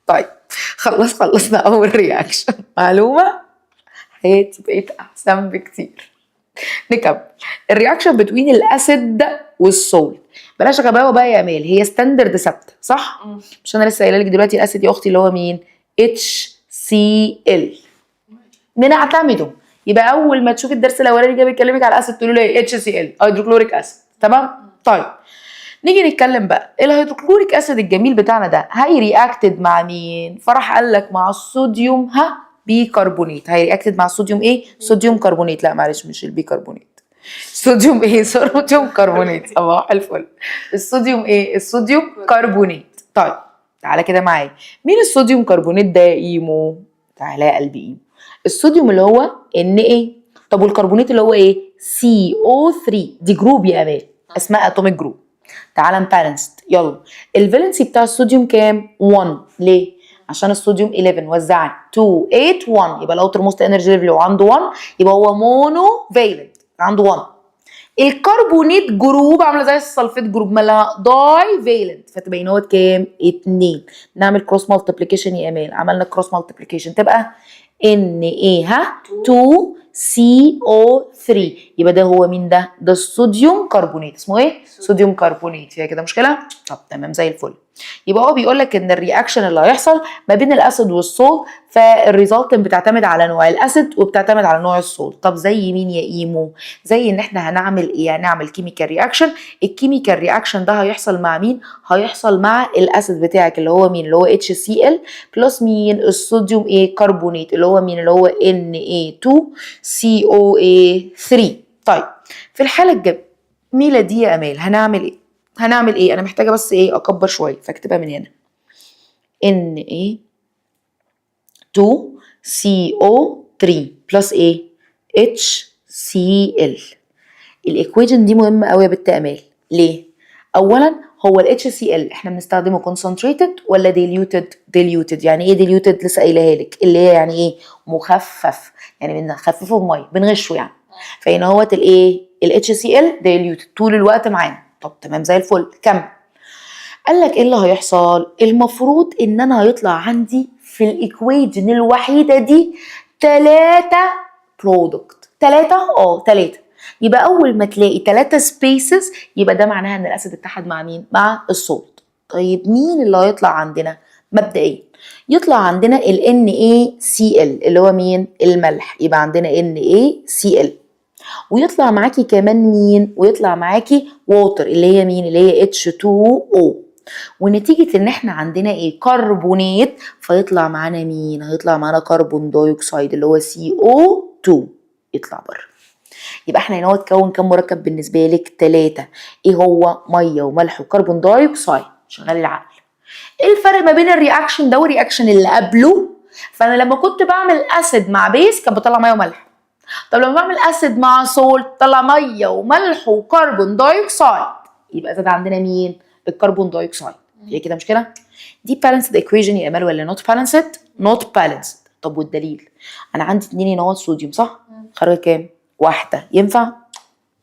طيب خلصنا اول رياكشن. معلومه حياتي بقيت احسن بكتير. نكمل الرياكشن بتوين الاسيد والسولت. بلاش غباوه بقى يا امال، هي ستاندرد ثابته صح؟ مش انا لسه قايله لك دلوقتي الاسيد يا اختي اللي هو مين؟ HCl بنعتمده. يبقى اول ما تشوفي الدرس الاولاني جاي بيكلمك على الاسيد تقولوا له ايه؟ HCl هيدروكلوريك اسيد. تمام؟ طيب نيجي نتكلم بقى الهيدروكلوريك اسيد الجميل بتاعنا ده هيرياكتد مع مين؟ فرح قال لك مع الصوديوم بيكربونات. هيرياكتد مع الصوديوم ايه؟ صوديوم كربونات. لا معلش مش البيكربونات، صوديوم ايه؟ صوديوم كربونات. صباح الفل. الصوديوم ايه؟ الصوديوم كربونات. طيب تعالى كده معايا، مين الصوديوم كربونات ده يا ايمو؟ تعالى يا قلبي ايمو، الصوديوم اللي هو Na. طب والكربونات اللي هو ايه؟ CO3. دي جروب يا امان، اسمها اتوميك جروب. تعالى نبالانسد يلا. الفالنسي بتاع الصوديوم كام؟ 1. ليه؟ عشان الصوديوم 11 وزعي 2 8 1، يبقى الاوتر موست انرجي ليفل عنده 1 يبقى هو مونو فالنت عنده 1. الكربونات جروب عامله زي السلفيت جروب مالها داي فالنت فتبقى نوت كام؟ 2. نعمل كروس مالتيبليكيشن يا امال. عملنا كروس مالتيبليكيشن تبقى Na2CO3 يبقى ده هو مين ده؟ ده الصوديوم كربونات. اسمه ايه؟ صوديوم كربونات. فيها كده مشكله؟ طب تمام زي الفل. يبقى هو بيقول لك ان الرياكشن اللي هيحصل ما بين الاسيد والصولت فالريزلتنت بتعتمد على نوع الاسيد وبتعتمد على نوع الصولت. طب زي مين يا ايمو؟ زي ان احنا هنعمل ايه؟ هنعمل كيميكال رياكشن. الكيميكال رياكشن ده هيحصل مع مين؟ هيحصل مع الاسيد بتاعك اللي هو مين؟ اللي هو HCl بلس مين؟ الصوديوم ايه؟ كربونات اللي هو مين؟ اللي هو Na2COA3. طيب في الحاله الجميله دي يا امال هنعمل ايه؟ هنعمل ايه؟ انا محتاجه بس ايه اكبر شويه فاكتبها من هنا. Na2CO3 بلس ايه؟ HCl. الايكويجن دي مهمه قوي يا بنت امال. ليه؟ اولا هو ال HCl احنا بنستخدمه concentrated ولا diluted؟ يعني ايه diluted؟ لسه قايلها لك اللي هي يعني ايه؟ مخفف، يعني بنخففه بميه بنغشه يعني. فهنا هوت الايه؟ ال HCl diluted طول الوقت معانا. طب تمام زي الفل. كمل. قال لك ايه اللي هيحصل؟ المفروض ان انا هيطلع عندي في الايكويجن الوحيده دي 3 برودكت. 3 يبقى اول ما تلاقي 3 سبيسز يبقى ده معناها ان الاسيد اتحد مع مين؟ مع الصولت. طيب مين اللي هيطلع عندنا؟ مبدئيا يطلع عندنا ال NaCl اللي هو مين؟ الملح. يبقى عندنا NaCl ويطلع معاكي كمان مين؟ ويطلع معاكي ووتر اللي هي مين؟ اللي هي H2O. ونتيجة ان احنا عندنا ايه؟ كربونات فيطلع معانا مين؟ هيطلع معانا كربون دايوكسيد اللي هو CO2 يطلع بره. يبقى احنا هنا اتكون كام مركب بالنسبة لك؟ 3. ايه هو؟ مية وملح وكربون دايوكسيد. شغال العقل. ايه الفرق ما بين الرياكشن ده والرياكشن اللي قبله؟ فانا لما كنت بعمل اسيد مع بيس كان بطلع مية وملح. طب لما بعمل اسيد مع سولت طلع ميه وملح وكربون دايوكسيد. يبقى زاد عندنا مين؟ الكربون دايوكسيد. هي كده مشكله؟ دي بالانسد ايكويجن يا امال ولا نوت بالانسد؟ نوت بالانسد. طب والدليل؟ انا عندي 2 نواه صوديوم صح؟ خرج كام؟ 1 ينفع؟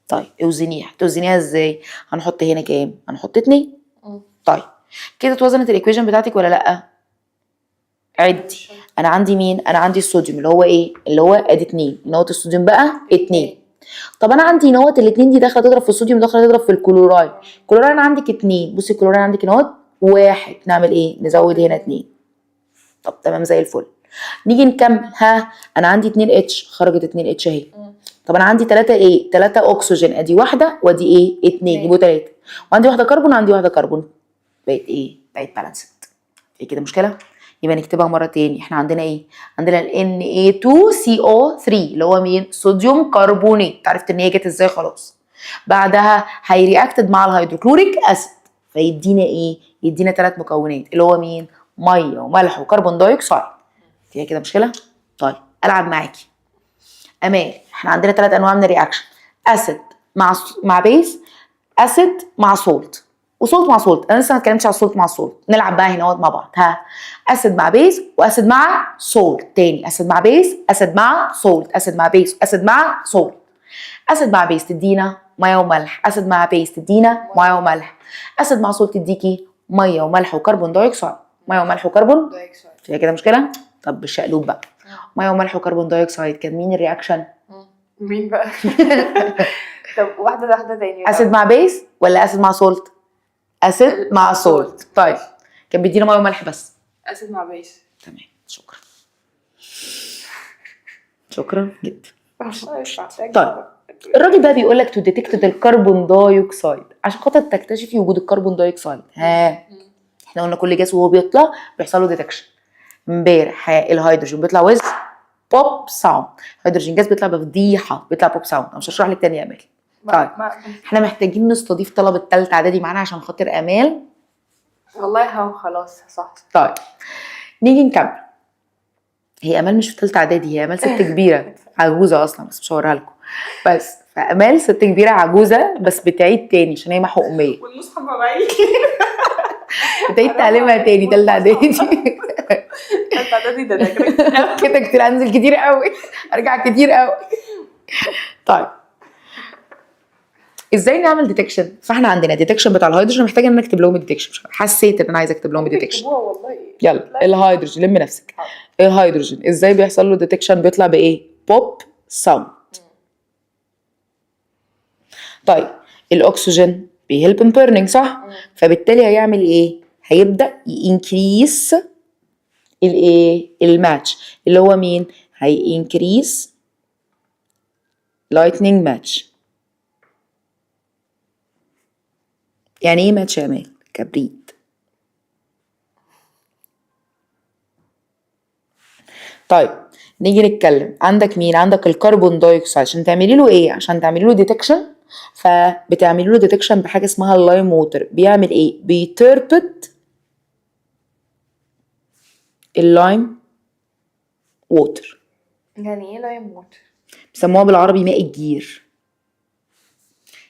طيب اوزنيها. توزنيها ازاي؟ هنحط هنا كام؟ هنحط 2. طيب كده اتوزنت الايكويجن بتاعتك ولا لا؟ عدي. انا عندي مين؟ انا عندي الصوديوم اللي هو ايه؟ اللي هو ادي 2 نواه الصوديوم بقى 2. طب انا عندي نواه ال2 دي داخله تضرب في الصوديوم داخله تضرب في الكلورايد. الكلورايد عندك 2. بصي الكلورايد عندك نواه 1. نعمل ايه؟ نزود هنا 2. طب تمام زي الفل. نيجي نكمل. انا عندي 2 اتش خرجت 2 اتش اهي. طب انا عندي 3 ايه؟ 3 اكسجين ادي 1 وادي ايه؟ 2 يبقوا 3. وعندي 1 كربون وعندي 1 كربون. بقت ايه؟ بقت بالانسد. ايه كده مشكله؟ يبقى نكتبها مره تاني. احنا عندنا ايه؟ عندنا ال Na2CO3 اللي هو مين؟ صوديوم كربونات. عرفت ان هي جت ازاي خلاص. بعدها هيرياكتد مع الهيدروكلوريك اسيد فيدينا ايه؟ يدينا 3 مكونات اللي هو مين؟ ميه وملح وكربون دايوكسيد. فيها كده مشكله؟ طيب العب معاكي امال. احنا عندنا 3 انواع من الرياكشن. اسيد مع بيس، اسيد مع سولت، وسولت مع سولت. انا لسه ما اتكلمتش على السولت مع السولت. نلعب بقى هنا مع بعض. اسيد مع بيس واسيد مع سولت. تاني اسيد مع بيس، اسيد مع سولت، اسيد مع بيس، اسيد مع سولت. اسيد مع بيس تدينا ميه وملح، اسيد مع بيس تدينا ميه وملح، اسيد مع سولت تديكي ميه وملح وكربون دايوكسيد. ميه وملح وكربون دايوكسيد. هي كده مشكله؟ طب بالشقلوب بقى. ميه وملح وكربون دايوكسيد، كان مين الرياكشن؟ مين بقى؟ طب واحدة تاني. اسيد مع بيس ولا اسيد مع سولت؟ اسيد مع سولت. طيب كان بيدينا ميه وملح بس. اسيد مع بيس. تمام، شكرا. شكرا جدا. طيب الراجل بقى بيقول لك تو ديتكت الكربون دايوكسيد عشان خاطر تكتشفي وجود الكربون دايوكسيد. احنا قلنا كل جاز وهو بيطلع بيحصل له ديتكشن. امبارح الهيدروجين بيطلع ويز بوب ساوند، الهيدروجين جاز بيطلع بفضيحه، بيطلع بوب ساوند. انا مش هشرح لك تاني يا امال. طيب احنا محتاجين نستضيف طلبه ثالثه اعدادي معانا عشان خاطر امال. والله هو خلاص صح. طيب نيجي نكمل. هي امال مش في ثالثه اعدادي، هي امال ست كبيره عجوزه اصلا، بس مش هوريها لكم. بس فامال ست كبيره عجوزه بس بتعيد تاني عشان هي محو اميه، والمصحف معايا بتعيد تعليمها تاني ثالثه اعدادي. ثالثه اعدادي ده كده كتير، انزل كتير قوي، ارجع كتير قوي. طيب ازاي نعمل ديتكشن؟ فاحنا عندنا ديتكشن بتاع الهيدروجين، محتاجه ان اكتب لهم الديتكشن. حسيت ان انا عايزه اكتب لهم الديتكشن. والله يلا الهيدروجين، لم نفسك. الهيدروجين ازاي بيحصل له ديتكشن؟ بيطلع بايه؟ بوب ساوند. طيب الاكسجين بيهلب ان بيرنينج صح؟ فبالتالي هيعمل ايه؟ هيبدا ينكريس الايه؟ الماتش اللي هو مين؟ هينكريس لايتنينج ماتش. يعني ايه ماتش يا مان؟ كبريت. طيب نيجي نتكلم. عندك مين؟ عندك الكربون دايوكسيد. عشان تعملي له ايه؟ عشان تعملي له ديتكشن، فبتعملي له ديتكشن بحاجه اسمها اللايم ووتر. بيعمل ايه؟ بيتربت اللايم ووتر. يعني ايه لايم ووتر؟ بيسموها بالعربي ماء الجير.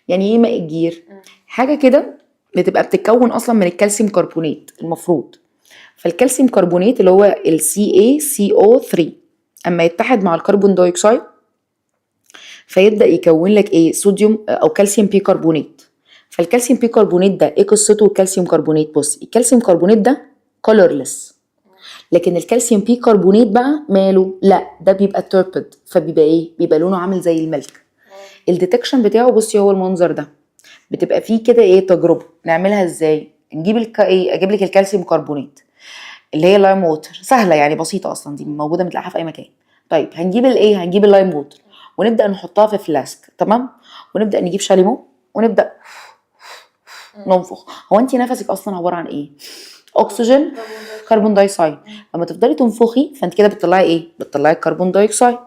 يعني ايه ماء الجير؟ حاجه كده بتبقى بتتكون اصلا من الكالسيوم كربونات المفروض. فالكالسيوم كربونات اللي هو ال CaCO3 اما يتحد مع الكربون دايوكسيد فيبدا يكون لك ايه؟ صوديوم او كالسيوم بيكربونات. فالكالسيوم بيكربونات ده ايه قصته؟ الكالسيوم كربونات، بص الكالسيوم كربونات ده colorless، لكن الكالسيوم بيكربونات بقى ماله؟ لا ده بيبقى تيربد، فبيبقى ايه؟ بيبقى لونه عامل زي الملك. الديتكشن بتاعه بصي هو المنظر ده. بتبقى فيه كده ايه؟ تجربه. نعملها ازاي؟ نجيب اجيب لك الكالسيوم كربونات اللي هي لايم ووتر، سهله يعني بسيطه اصلا، دي موجوده بتلاقيها في اي مكان. طيب هنجيب الايه؟ هنجيب اللايم ووتر ونبدا نحطها في فلاسك، تمام؟ ونبدا نجيب شاليمو ونبدا ننفخ. هو انت نفسك اصلا عباره عن ايه؟ اكسجين كربون دايوكسيد. لما تفضلي تنفخي فانت كده بتطلعي ايه؟ بتطلعي الكربون دايوكسيد.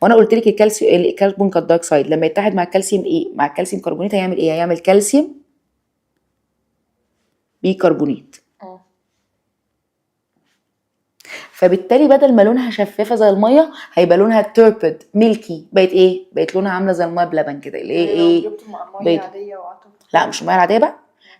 وانا قلت لك الكربون دايوكسيد لما يتحد مع الكالسيوم ايه؟ مع الكالسيوم كربونات هيعمل ايه؟ هيعمل كالسيوم بيكربونات. فبالتالي بدل ما لونها شفافه زي الميه هيبقى لونها تيربد ميلكي. بقت ايه؟ بقت لونها عامله زي الميه بلبن كده. ايه ميه عاديه وعطف. لا مش الميه العاديه بقى،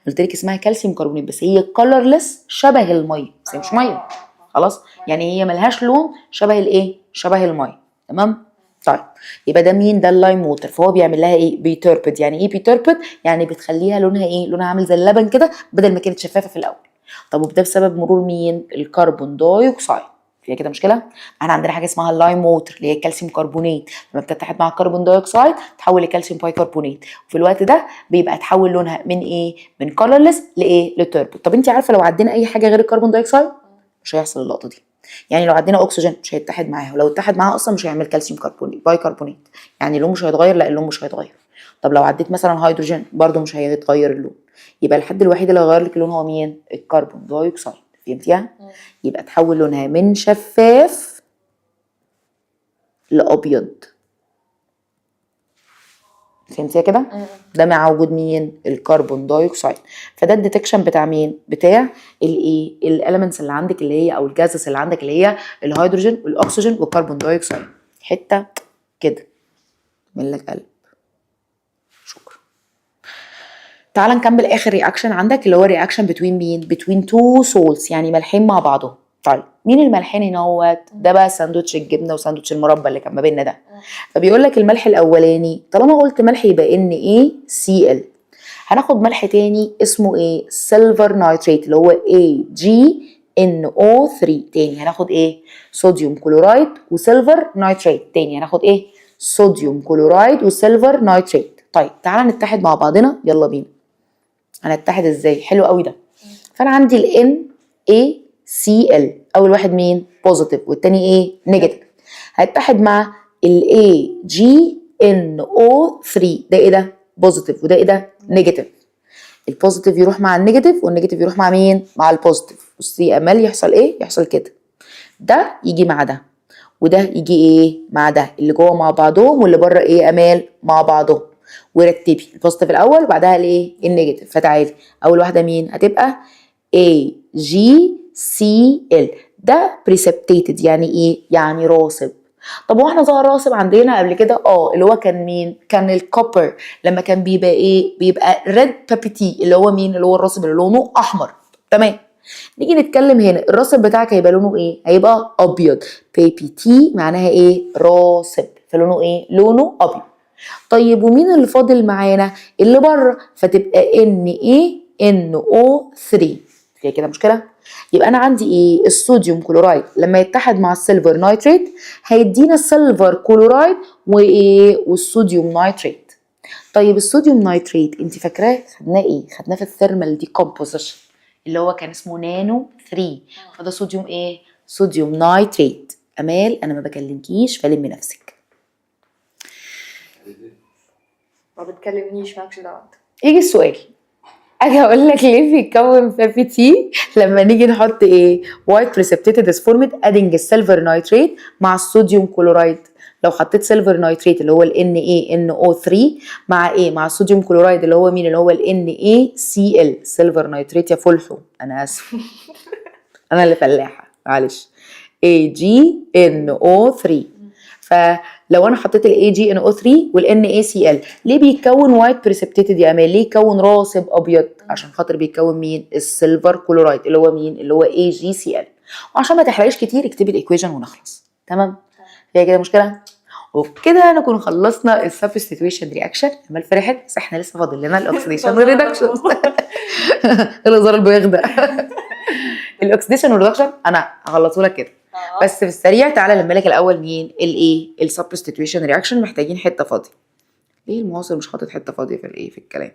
قلت لك اسمها كالسيوم كربونات بس هي كولرلس شبه الميه بس هي مش ميه. خلاص يعني هي ملهاش لون شبه الايه؟ شبه الميه. تمام؟ طيب يبقى ده مين؟ ده اللايم ووتر. فهو بيعمل لها ايه؟ بيتربد. يعني ايه بيتربد؟ يعني بتخليها لونها ايه؟ لونها عامل زي اللبن كده بدل ما كانت شفافه في الاول. طب وده بسبب مرور مين؟ الكربون دايوكسيد. فيها كده مشكله؟ احنا عندنا حاجه اسمها اللايم ووتر اللي هي الكالسيوم كربونات، لما بتتحد مع الكربون دايوكسيد تحول لكالسيوم بايكربونات، وفي الوقت ده بيبقى تحول لونها من ايه؟ من كولرلس لايه؟ لتربد. طب انت عارفه لو عدينا اي حاجه غير الكربون دايوكسيد مش هيحصل اللقطه دي. يعني لو عدينا اكسجين مش هيتحد معاها، ولو اتحد معاها اصلا مش هيعمل كالسيوم كربونات بايكربونات، يعني اللون مش هيتغير. لا اللون مش هيتغير. طب لو عديت مثلا هيدروجين برده مش هيتغير اللون. يبقى الحد الوحيد اللي هيغير لك اللون هو مين؟ الكربون دايوكسيد. فهمتيها؟ يبقى تحول لونها من شفاف لابيض. فهمتيها كده؟ ده مع وجود مين؟ الكربون دايوكسيد. فده الديتكشن بتاع مين؟ بتاع الايه؟ الاليمنتس اللي عندك اللي هي او الجازس اللي عندك اللي هي الهيدروجين والاكسجين والكربون دايوكسيد. حته كده من لك قلب. شكرا. تعال نكمل اخر رياكشن عندك اللي هو رياكشن بتوين مين؟ بتوين تو سولز، يعني ملحين مع بعضهم. طيب مين الملحين هنا؟ ده بقى ساندوتش الجبنه وساندوتش المربى اللي كان ما بيننا ده. فبيقول لك الملح الاولاني طالما قلت ملح يبقى NaCl. هناخد ملح تاني اسمه ايه؟ سيلفر نايتريت اللي هو AgNO3. NO3. تاني هناخد ايه؟ صوديوم كلورايد وسيلفر نايتريت. تاني هناخد ايه؟ صوديوم كلورايد وسيلفر نايتريت. طيب تعالى نتحد مع بعضنا، يلا بينا. هنتحد ازاي؟ حلو قوي ده. فانا عندي ال NaCl، اول واحد مين؟ بوزيتيف والتاني ايه؟ نيجاتيف. هيتحد مع ال AgNO3. ده ايه ده؟ بوزيتيف. وده ايه ده؟ نيجاتيف. البوزيتيف يروح مع النيجاتيف والنيجاتيف يروح مع مين؟ مع البوزيتيف. بصي يا امال يحصل ايه؟ يحصل كده، ده يجي مع ده وده يجي ايه؟ مع ده، اللي جوه مع بعضهم واللي بره ايه يا امال؟ مع بعضهم. ورتبي البوزيتيف الاول وبعدها الايه؟ النيجاتيف. فتعالي اول واحده مين هتبقى؟ AgCl. ده precipitated. يعني ايه؟ يعني راصب. طب واحنا ظهر راصب عندنا قبل كده اللي هو كان مين؟ كان الكوبر، لما كان بيبقى ايه؟ بيبقى ريد بابيتي، اللي هو مين؟ اللي هو الراصب اللي لونه احمر. تمام. نيجي نتكلم هنا، الراصب بتاعك هيبقى لونه ايه؟ هيبقى ابيض. بابيتي معناها ايه؟ راصب، فلونه ايه؟ لونه ابيض. طيب ومين اللي فاضل معانا؟ اللي بره، فتبقى NaNO3. فيها كده مشكله؟ يبقى انا عندي ايه؟ الصوديوم كلورايد لما يتحد مع السيلفر نايتريت هيدينا السيلفر كلورايد وايه؟ والصوديوم نايتريت. طيب الصوديوم نايتريت انت فاكراه خدناه ايه؟ خدناه في الثيرمال ديكومبوزيشن اللي هو كان اسمه نانو 3. فده صوديوم ايه؟ صوديوم نايتريت. امال انا ما بكلمكيش فلمي نفسك. ما بتكلمنيش، مالكش دعوه. يجي السؤال، اجي اقول لك ليه بيتكون بابي تي لما نيجي نحط ايه؟ وايت بريسبتيتد از فورمد ادنج السيلفر نايتريت مع الصوديوم كلورايد. لو حطيت سيلفر نايتريت اللي هو ال NaNO3 مع ايه؟ مع الصوديوم كلورايد اللي هو مين؟ اللي هو ال NaCl. سيلفر نايتريت يا فلحو، انا اسف. انا اللي فلاحه، معلش. AgNO3. فلو انا حطيت ال AgNO3 وال NaCl ليه بيتكون وايت بريسبتيتد يا امال؟ ليه يكون راصب ابيض؟ عشان خاطر بيتكون مين؟ السيلفر كلورايد اللي هو مين؟ اللي هو AgCl. وعشان ما تحرقيش كتير اكتبي الايكويشن ونخلص. تمام؟ هي كده مشكله؟ وبكده نكون خلصنا السبستيتيوشن رياكشن. امال فرحت، بس احنا لسه فاضل لنا الاكسيديشن والريدكشن. الهزار البيخ الاكسيديشن والريدكشن انا هخلصه لك كده. بس في السريع تعالى لما لك الاول مين؟ الايه؟ السبستيتيوشن رياكشن. محتاجين حته فاضيه. ليه المواصل مش حاطط حته فاضيه في الايه؟ في الكلام.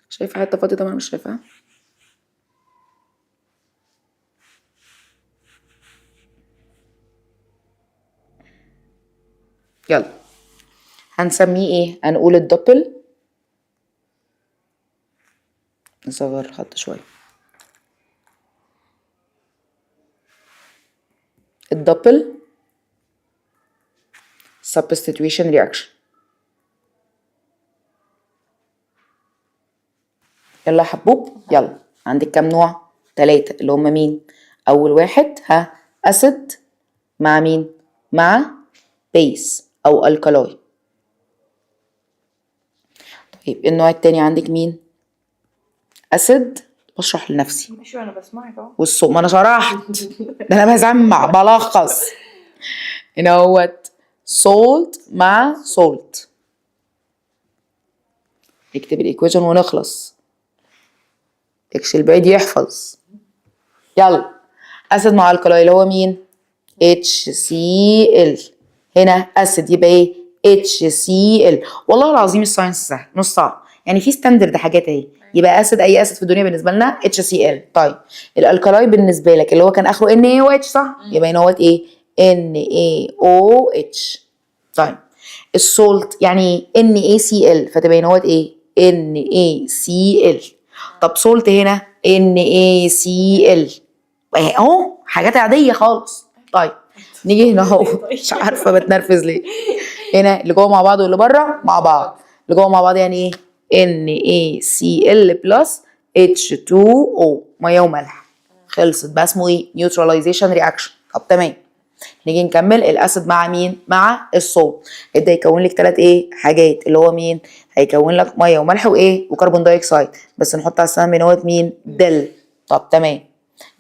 شايفه حته فاضيه؟ طبعا مش شايفاها. يلا هنسميه ايه؟ هنقول الدبل. نصغر الخط شويه. الدبل substitution reaction. يلا يا حبوب، يلا. عندك كام نوع؟ 3 اللي هم مين؟ اول واحد اسيد مع مين؟ مع بيس او الكالاي. طيب النوع التاني عندك مين؟ اسيد. بشرح لنفسي. ماشي وانا بسمعك اهو. والصوت ما انا شرحت. ده انا بسمع بلخص. هنا اهوت سولت مع سولت. اكتب الايكويشن ونخلص. اكش البعيد يحفظ. يلا اسيد مع الكالاي اللي هو مين؟ HCl. هنا اسيد يبقى ايه؟ HCl. والله العظيم الساينس سهل، مش صعب. يعني في ستاندرد حاجات اهي. يبقى اسيد، اي اسيد في الدنيا بالنسبه لنا HCl. طيب الالكالاي بالنسبه لك اللي هو كان اخره NaOH صح؟ يبقى هنا هوت ايه؟ NaOH. طيب السولت يعني NaCl، فتبقى هنا هوت ايه؟ NaCl. طب سولت هنا NaCl. اهو حاجات عاديه خالص. طيب نيجي هنا اهو. مش عارفه بتنرفز ليه. هنا اللي جوه مع بعض واللي بره مع بعض. اللي جوه مع بعض يعني ايه؟ NaCl بلس H2O، ميه وملح. خلصت بقى. اسمه ايه؟ نيوتراليزيشن رياكشن. طب تمام. نيجي نكمل. الاسيد مع مين؟ مع الصوت. ده يكون لك 3 ايه؟ حاجات اللي هو مين؟ هيكون لك ميه وملح وايه؟ وكربون دايوكسيد. بس نحط على السهم هنا اهوت مين؟ دل. طب تمام.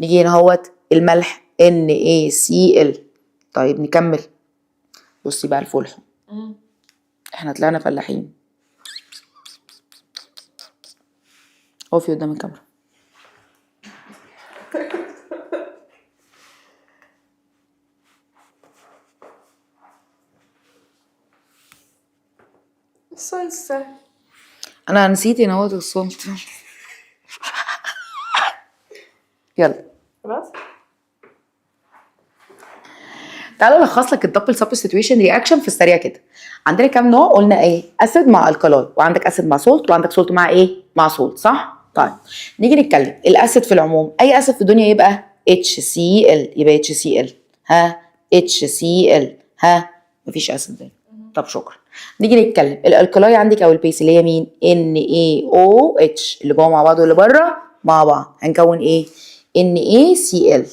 نيجي هنا اهوت الملح NaCl. طيب نكمل. بصي بقى الفلح. احنا طلعنا فلاحين. اقفي قدام الكاميرا. انسى. انا نسيت ان هو الصمت. يلا خلاص. تعالوا الخص لك الدبل سبستيتيوشن رياكشن في السريع كده. عندنا كام نوع؟ قلنا ايه؟ اسيد مع الكالاي، وعندك اسيد مع سولت، وعندك سولت مع ايه؟ مع سولت، صح؟ طيب نيجي نتكلم الاسيد في العموم، اي اسيد في الدنيا يبقى HCl، يبقى HCl. ها HCl. ها مفيش اسيد ده. طب شكرا. نيجي نتكلم الالكالاي عندك او البيس اللي هي مين؟ NaOH، اللي جوه مع بعض واللي بره مع بعض هنكون ايه؟ NaCl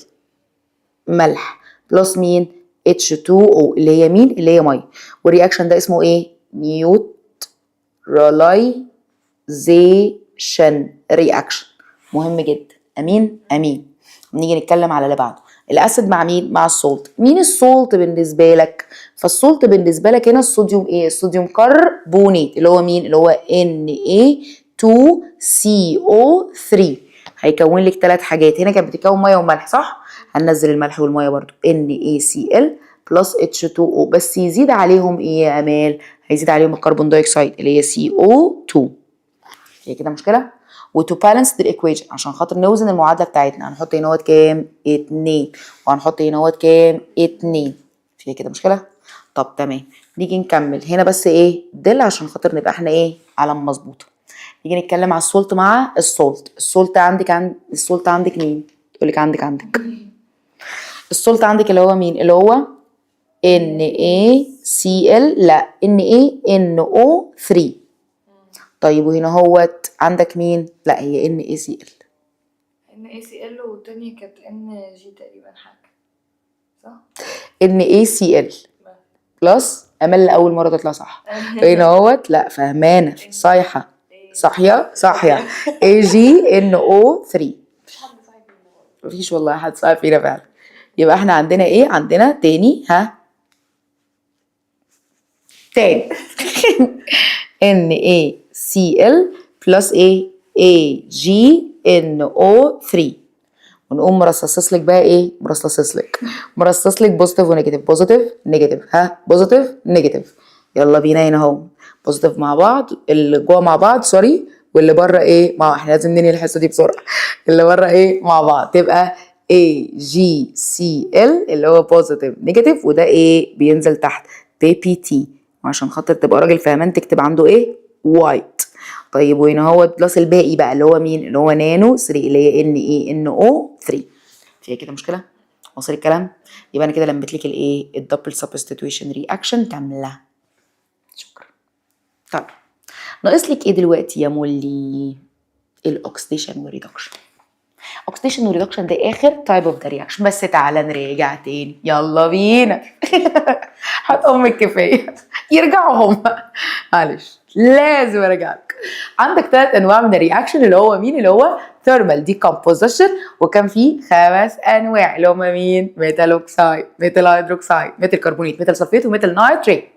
ملح بلس مين؟ H2O اللي هي مين؟ اللي هي ميه. والرياكشن ده اسمه ايه؟ نيوتراليزيشن رياكشن. مهم جدا. امين امين. نيجي نتكلم على اللي بعده، الاسيد مع مين؟ مع السولت. مين السولت بالنسبه لك؟ فالسولت بالنسبه لك هنا الصوديوم ايه؟ الصوديوم كربونات اللي هو مين؟ اللي هو Na2CO3. هيكون لك 3 حاجات. هنا كانت بتتكون ميه وملح صح؟ هننزل الملح والميه برضو NaCl بلس H2O، بس يزيد عليهم ايه يا امال؟ هيزيد عليهم الكربون دايوكسيد اللي هي CO2. هي كده مشكله. وتو بالانس ذا ايكويشن، عشان خاطر نوزن المعادله بتاعتنا هنحط هنا كام؟ 2، وهنحط هنا كام؟ 2. هي كده مشكله. طب تمام. نيجي نكمل هنا بس ايه؟ دل عشان خاطر نبقى احنا ايه؟ علم مظبوطه. نيجي نتكلم على السولت مع السولت. السولت السولت عندك مين؟ تقول لك عندك السولت عندك اللي هو مين؟ اللي هو NaCl، لا NaNO3. طيب وهنا عندك مين؟ لا هي NaCl. NaCl والتانية كانت NG تقريبا حاجة صح؟ NaCl بلس امل اول مره تطلع صح. هنا لا فهمانه صايحه صاحيه AgNO3. مفيش والله حد صايح فينا فعلا. يبقى احنا عندنا ايه؟ عندنا تاني تاني NaCl بلس ايه؟ AgNO3. ونقوم مرصص لك بقى ايه؟ مرصص لك بوزيتيف ونيجاتيف، بوزيتيف نيجاتيف، بوزيتيف نيجاتيف. يلا بينا هنا اهو بوزيتيف مع بعض، اللي جوه مع بعض سوري، واللي بره ايه؟ احنا لازم ننهي الحصه دي بسرعه. اللي بره ايه؟ مع بعض تبقى AgCl اللي هو بوزيتيف نيجاتيف، وده ايه؟ بينزل تحت PPT، وعشان خاطر تبقى راجل فاهمان تكتب عنده ايه؟ وايت. طيب وهنا بلس الباقي بقى اللي هو مين؟ اللي هو نانو 3 اللي هي NaNO3. فيها كده مشكله؟ وصل الكلام؟ يبقى انا كده لميت لك الايه؟ الدبل سبستيتيوشن رياكشن كامله. شكرا. طيب ناقص لك ايه دلوقتي يا مولي؟ الاكسديشن والريدكشن. اوكسيديشن وريدكشن ده اخر تايب اوف ذا رياكشن، بس تعالى نرجع تاني، يلا بينا. حط امك كفايه يرجعوا هم. معلش لازم ارجع لك. عندك 3 انواع من الرياكشن اللي هو مين؟ اللي هو ثيرمال ديكومبوزيشن، وكان فيه 5 انواع اللي هم مين؟ ميتال اوكسايد، ميتال هيدروكسايد، ميتال كربونات، ميتال سلفيت، وميتال نايتريت.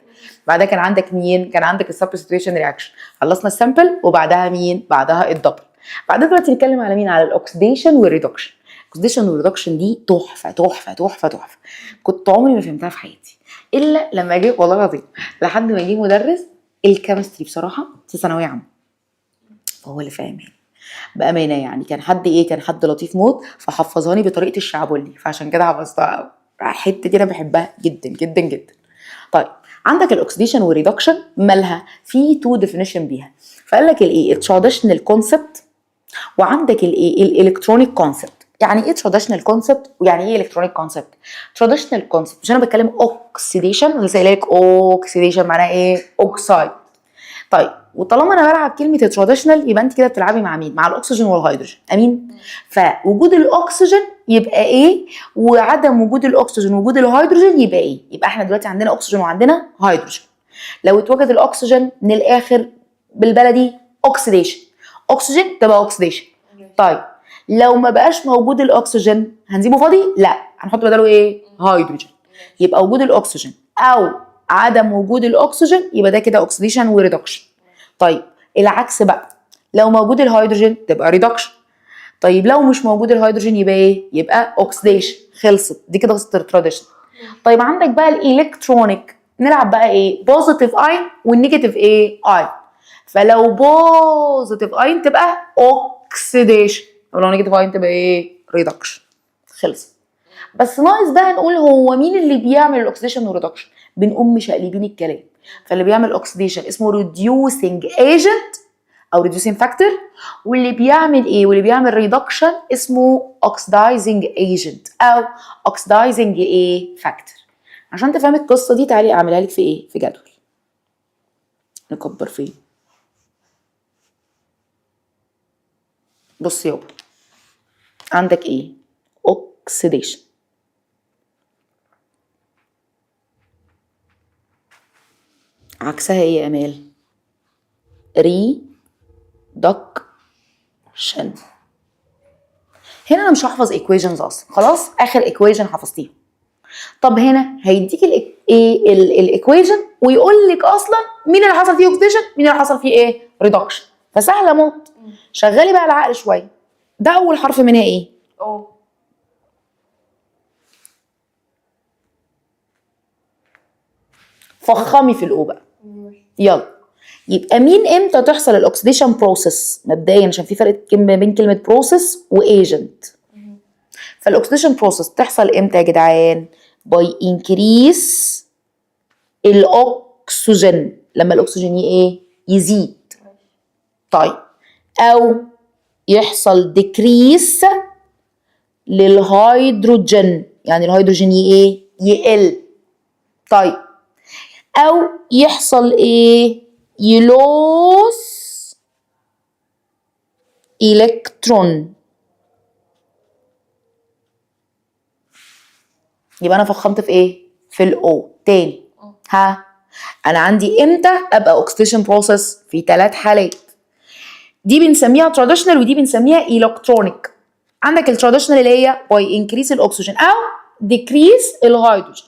بعدها كان عندك مين؟ كان عندك السبستيوشن رياكشن. خلصنا السامبل وبعدها مين؟ بعدها الدبل. بعدين دلوقتي نتكلم على مين؟ على الاكسديشن والريدكشن. الاكسديشن والريدكشن دي تحفه تحفه تحفه تحفه، كنت عمري ما فهمتها في حياتي الا لما جه، والله العظيم لحد ما جه مدرس الكيمستري بصراحه في ثانويه عامه، فهو اللي فاهمها بامانه. يعني كان حد ايه؟ كان حد لطيف موت، فحفظهاني بطريقه الشعبولي، فعشان كده حفظتها قوي. الحته دي انا بحبها جدا جدا جدا. طيب عندك الاكسديشن والريدكشن مالها؟ في 2 ديفينيشن بيها. فقال لك الايه؟ التراديشنال كونسبت، وعندك الايه؟ الالكترونيك كونسبت. يعني ايه تراديشنال كونسبت ويعني ايه الكترونيك كونسبت؟ تراديشنال كونسبت مش انا بتكلم اوكسيديشن ولا سايلك اوكسيديشن معناها ايه؟ اوكسايد. طيب وطالما انا بلعب كلمه تراديشنال يبقى انت كده بتلعبي مع مين؟ مع الاكسجين والهيدروجين. امين؟ فوجود الاكسجين يبقى ايه؟ وعدم وجود الاكسجين وجود الهيدروجين يبقى ايه؟ يبقى احنا دلوقتي عندنا اكسجين وعندنا هيدروجين. لو اتوجد الاكسجين من الاخر بالبلدي اوكسيديشن، اكسجين تبقى اوكسيديشن. طيب لو ما بقاش موجود الاكسجين هنسيبه فاضي؟ لا، هنحط بداله ايه؟ هيدروجين. يبقى وجود الاكسجين او عدم وجود الاكسجين يبقى ده كده اوكسيديشن وريدكشن. طيب العكس بقى، لو موجود الهيدروجين تبقى ريدكشن. طيب لو مش موجود الهيدروجين يبقى ايه؟ يبقى اوكسيديشن. خلصت دي كده قصه التراديشن. طيب عندك بقى الالكترونيك، نلعب بقى ايه؟ بوزيتيف اين والنيجاتيف ايه؟ اين. فلو بوزيتيف اين تبقى اوكسيديشن، ولو نيجاتيف اين تبقى ايه؟ ريدكشن. خلص. بس ناقص بقى نقول هو مين اللي بيعمل الاكسيديشن والريدكشن. بنقوم مشقلبين الكلام. فاللي بيعمل اوكسيديشن اسمه ريديوسنج ايجنت او ريديوسنج فاكتور، واللي بيعمل ايه؟ واللي بيعمل ريدكشن اسمه اوكسدايزنج ايجنت او اوكسدايزنج ايه؟ فاكتور. عشان تفهمي القصه دي تعالي اعملها لك في ايه؟ في جدول. نكبر فيه. بص يابا، عندك ايه؟ اوكسيديشن. عكسها ايه يا امال؟ ريدكشن. هنا انا مش هحفظ equations اصلا، خلاص اخر equation حفظتيها. طب هنا هيديك الايكويشن ويقول لك اصلا مين اللي حصل فيه اوكسيديشن، مين اللي حصل فيه ايه؟ ريدكشن. فسهله موت. شغلي بقى العقل شويه. ده اول حرف منها ايه؟ او. فخمي في الاو بقى. يلا. يبقى مين امتى تحصل الاكسيديشن بروسيس مبدئيا، عشان في فرق ما بين كلمه بروسيس وايجنت. فالاكسيديشن بروسيس تحصل امتى يا جدعان؟ باي انكريس الاكسجين، لما الاكسجين ايه؟ يزيد. طيب. او يحصل ديكريس للهيدروجين، يعني الهيدروجين ايه؟ يقل. طيب. او يحصل ايه؟ يلوس الكترون. يبقى انا فخمت في ايه؟ في الاو. تاني. ها، انا عندي امتى ابقى اوكسيديشن بروسيس؟ في 3 حالات. دي بنسميها تراديشنال ودي بنسميها الكترونيك. عندك التراديشنال اللي هي باي انكريس الاكسجين او ديكريس الهيدروجين.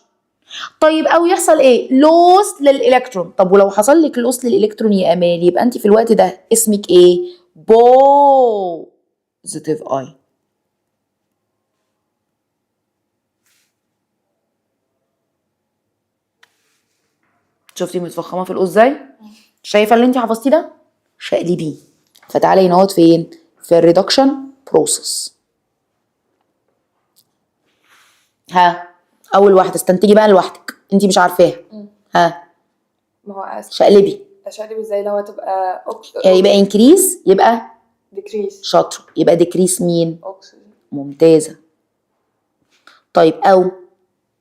طيب او يحصل ايه؟ لوس للالكترون. طب ولو حصل لك لوس للالكترون يا امال، يبقى انت في الوقت ده اسمك ايه؟ بوزيتيف اي. شفتي متفخمه في القوس ازاي؟ شايفه اللي انت حفظتيه ده؟ شقلبيه. فتعالي ينقط فين؟ في الريدكشن بروسيس. ها، اول واحده استنتجي بقى لوحدك، انت مش عارفاها. ها، ما هو شقلبي. اشقلب ازاي؟ لو هتبقى يبقى انكريس، يبقى ديكريس. شاطره. يبقى ديكريس مين؟ اوكسجين. ممتازه. طيب او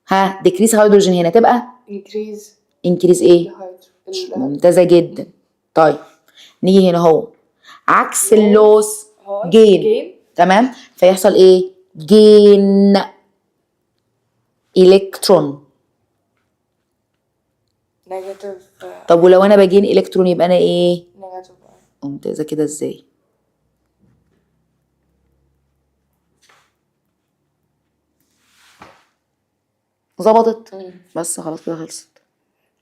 ها، ديكريس هيدروجين هنا تبقى انكريز انكريس ايه؟ ممتازه جدا. طيب نيجي هنا اهو عكس اللوس جين. تمام. فيحصل ايه؟ جين الكترون. نيجاتيف. طب ولو انا بجين الكترون يبقى انا ايه؟ نيجاتيف. ممتازه كده. ازاي؟ ظبطت؟ بس خلاص كده خلصت.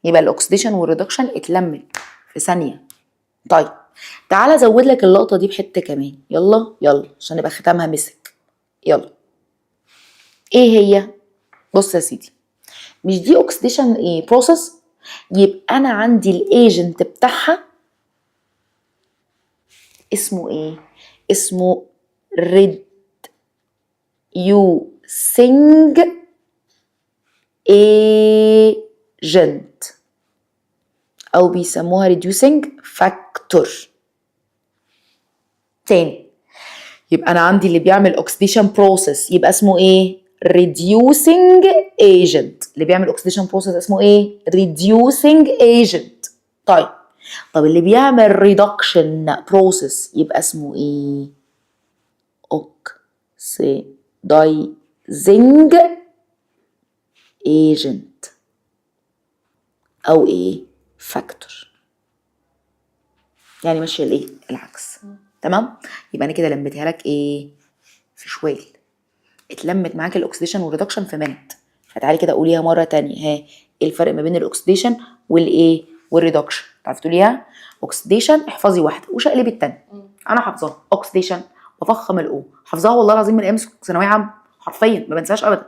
يبقى الاكسيديشن والريدكشن اتلمت في ثانيه. طيب تعالى ازود لك اللقطه دي بحته كمان. يلا يلا عشان نبقى ختامها مسك. يلا. ايه هي؟ بص يا سيدي، مش دي اوكسيديشن ايه؟ بروسيس. يبقى انا عندي الايجنت بتاعها اسمه ايه؟ اسمه reducing agent او بيسموها reducing factor. تاني. يبقى انا عندي اللي بيعمل oxidation process يبقى اسمه ايه؟ reducing agent. اللي بيعمل oxidation process اسمه ايه؟ reducing agent. طيب اللي بيعمل reduction process يبقى اسمه ايه؟ oxidizing agent او ايه؟ factor. يعني ماشيه الايه؟ العكس. تمام. يبقى انا كده لميتها لك ايه؟ في شوال. اتلمت معاك الاكسيديشن والريدكشن في منت. فتعالي كده قوليها مره تانية. ها، ايه الفرق ما بين الاكسيديشن والايه؟ والريدكشن. تعرفي تقوليها؟ اوكسيديشن احفظي واحده وشقلبي الثانيه. انا حافظاها. اوكسيديشن بفخم الاو، حافظاها والله العظيم من ايام ثانويه عامه، حرفيا ما بنساش ابدا.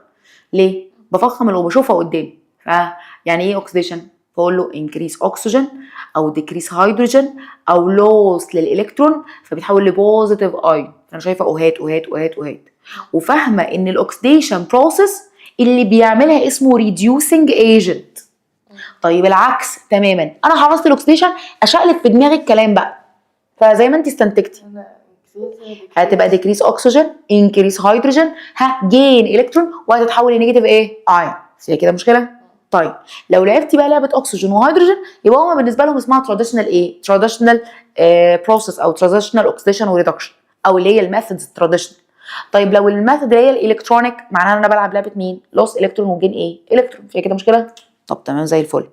ليه؟ بفخم الاو، بشوفها قدامي. يعني ايه اوكسيديشن؟ فاقول له انكريس اوكسجين او ديكريس هيدروجين او لوس للالكترون فبيتحول لبوزيتيف ايون. انا شايفه اوهات اوهات اوهات اوهات وفاهمه ان الاكسديشن بروسيس اللي بيعملها اسمه ريديوسنج ايجنت. طيب العكس تماما، انا حفظت الاكسديشن اشقلب في دماغي الكلام بقى، فزي ما انت استنتجتي هتبقى ديكريس اوكسجين انكريس هيدروجين جين الكترون وهتتحول لنيجاتيف ايه ايون. هي كده مشكله؟ طيب لو لعبتي بقى لعبه اكسجين وهيدروجين يبقى هما بالنسبه لهم اسمها تراديشنال ايه؟ تراديشنال بروسيس او تراديشنال اوكسيديشن وريدكشن او اللي هي الميثودز التراديشنال. طيب لو الميثود اللي هي الالكترونيك معناها ان انا بلعب لعبه مين؟ لوس الكترون وجين ايه؟ الكترون. هي كده مشكله؟ طب تمام زي الفل.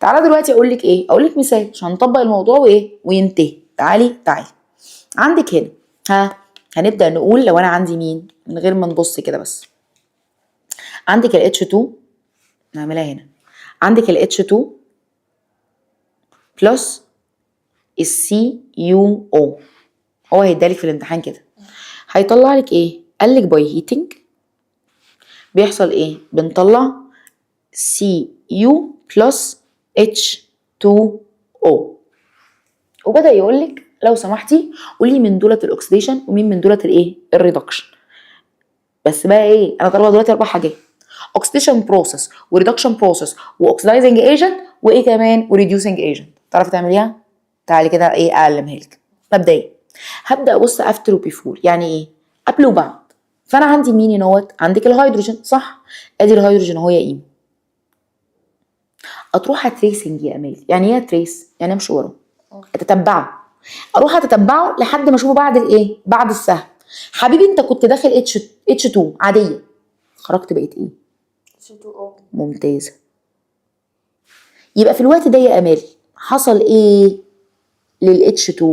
تعالى دلوقتي اقول لك ايه؟ اقول لك مثال عشان نطبق الموضوع وايه؟ وينتهي. تعالي عندك هنا هنبدا نقول لو انا عندي مين من غير ما نبص كده بس. عندك ال H2 نعملها هنا. عندك ال H2 بلس ال CuO. هو هيدالك في الامتحان كده هيطلع لك ايه؟ قال لك باي هيتنج بيحصل ايه؟ بنطلع Cu بلس H2O وبدأ يقول لك لو سمحتي قولي من دولة الاكسيديشن ومين من دولة الايه؟ الريدكشن. بس بقى ايه؟ انا طالبه دلوقتي 4 حاجات: اوكسيديشن بروسيس وريدكشن بروسيس واوكسيدايزنج ايجنت وايه كمان؟ وريديوسنج ايجنت. تعرفي تعمليها؟ تعالي كده ايه اعلمها لك. مبدئيا هبدا ابص افتر وبيفور، يعني ايه؟ قبل وبعد. فانا عندي مين نوت؟ عندك الهيدروجين صح؟ ادي الهيدروجين اهو يا ايمي. اروح اتريسنج يا امال. يعني ايه تريس؟ يعني امشي وراه اتتبعه. اروح اتتبعه لحد ما اشوفه بعد الايه؟ بعد السهم. حبيبي انت كنت داخل H2 عاديه، خرجت بقيت ايه؟ H2O. ممتازه. يبقى في الوقت ده يا امال حصل ايه لل H2؟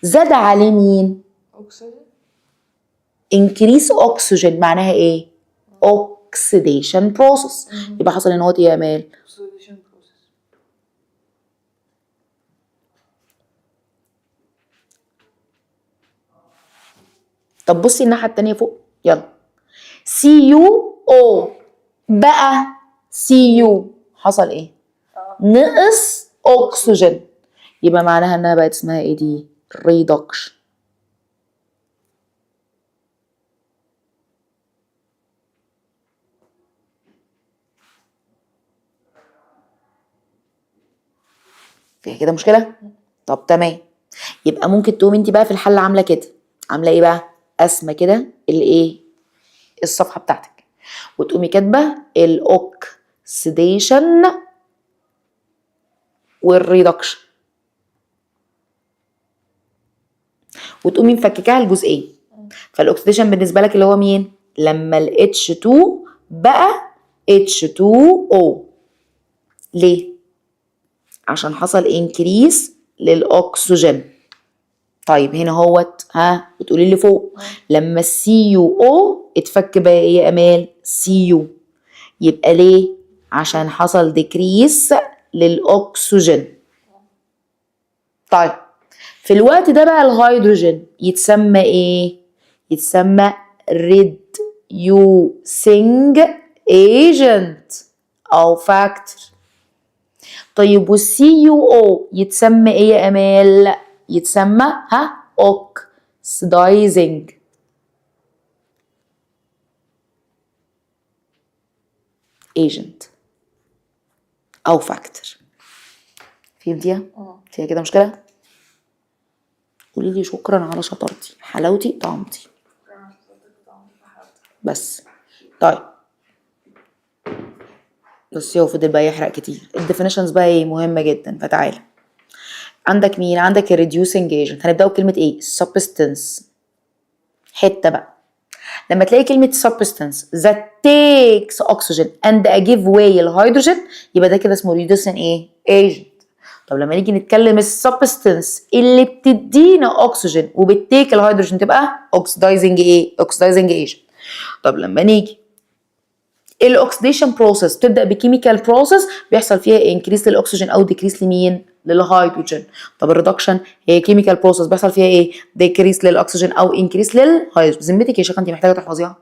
زاد عليه مين؟ أكسجين. انكريس اوكسجين. معناها ايه؟ اوكسيديشن بروسيس. يبقى حصل ان هو ايه يا امال؟ Oxidation process. طب بصي الناحيه التانيه فوق يلا. CuO بقى Cu حصل ايه؟ نقص اكسجين. يبقى معناها انها بقت اسمها ايه دي؟ ريدكشن. فيها كده مشكله؟ طب تمام. يبقى ممكن تقومي انت بقى في الحل عامله كده. عامله ايه بقى؟ قسمه كده الايه؟ الصفحه بتاعتك وتقومي كاتبه الاوكسيديشن والريدكشن وتقومي مفككاها لجزئين. فالاكسيديشن بالنسبه لك اللي هو مين؟ لما ال H2 بقى H2O. ليه؟ عشان حصل انكريس للاكسجين. طيب هنا هوت بتقولي لي فوق لما CuO اتفك بقى ايه يا امال؟ Cu. يبقى ليه؟ عشان حصل ديكريس للاكسجين. طيب في الوقت ده بقى الهيدروجين يتسمى ايه؟ يتسمى reducing agent او factor. طيب والCuO يتسمى ايه يا امال؟ يتسمى oxidizing agent او factor. فهمتيها؟ فيها كده مشكله؟ قولي لي شكرا على شطارتي، حلاوتي طعمتي بس. طيب بصي هو فضل بقى يحرق كتير. الديفينيشنز بقى ايه؟ مهمه جدا. فتعالى عندك مين؟ عندك الريديوسنج ايجنت. هنبدأ بكلمة ايه؟ substance. حتة بقى لما تلاقي كلمة substance that takes oxygen and give way الهيدروجين يبقى ده كده اسمه reducing ايه؟ agent. طب لما نيجي نتكلم السبستنس اللي بتدينا اكسجين وبتتيك الهيدروجين تبقى oxidizing ايه؟ oxidizing agent. طب لما نيجي الاكسديشن بروسيس بتبدا بكيميكال بروسيس بيحصل فيها انكريس للاكسجين او ديكريس لمين؟ للهيدروجين. طب الريدكشن هي كيميكال بروسيس بيحصل فيها ايه؟ ديكريس للاكسجين او انكريس للهيدروجين. ذمتك يا شيخه انت محتاجه تحفظيها؟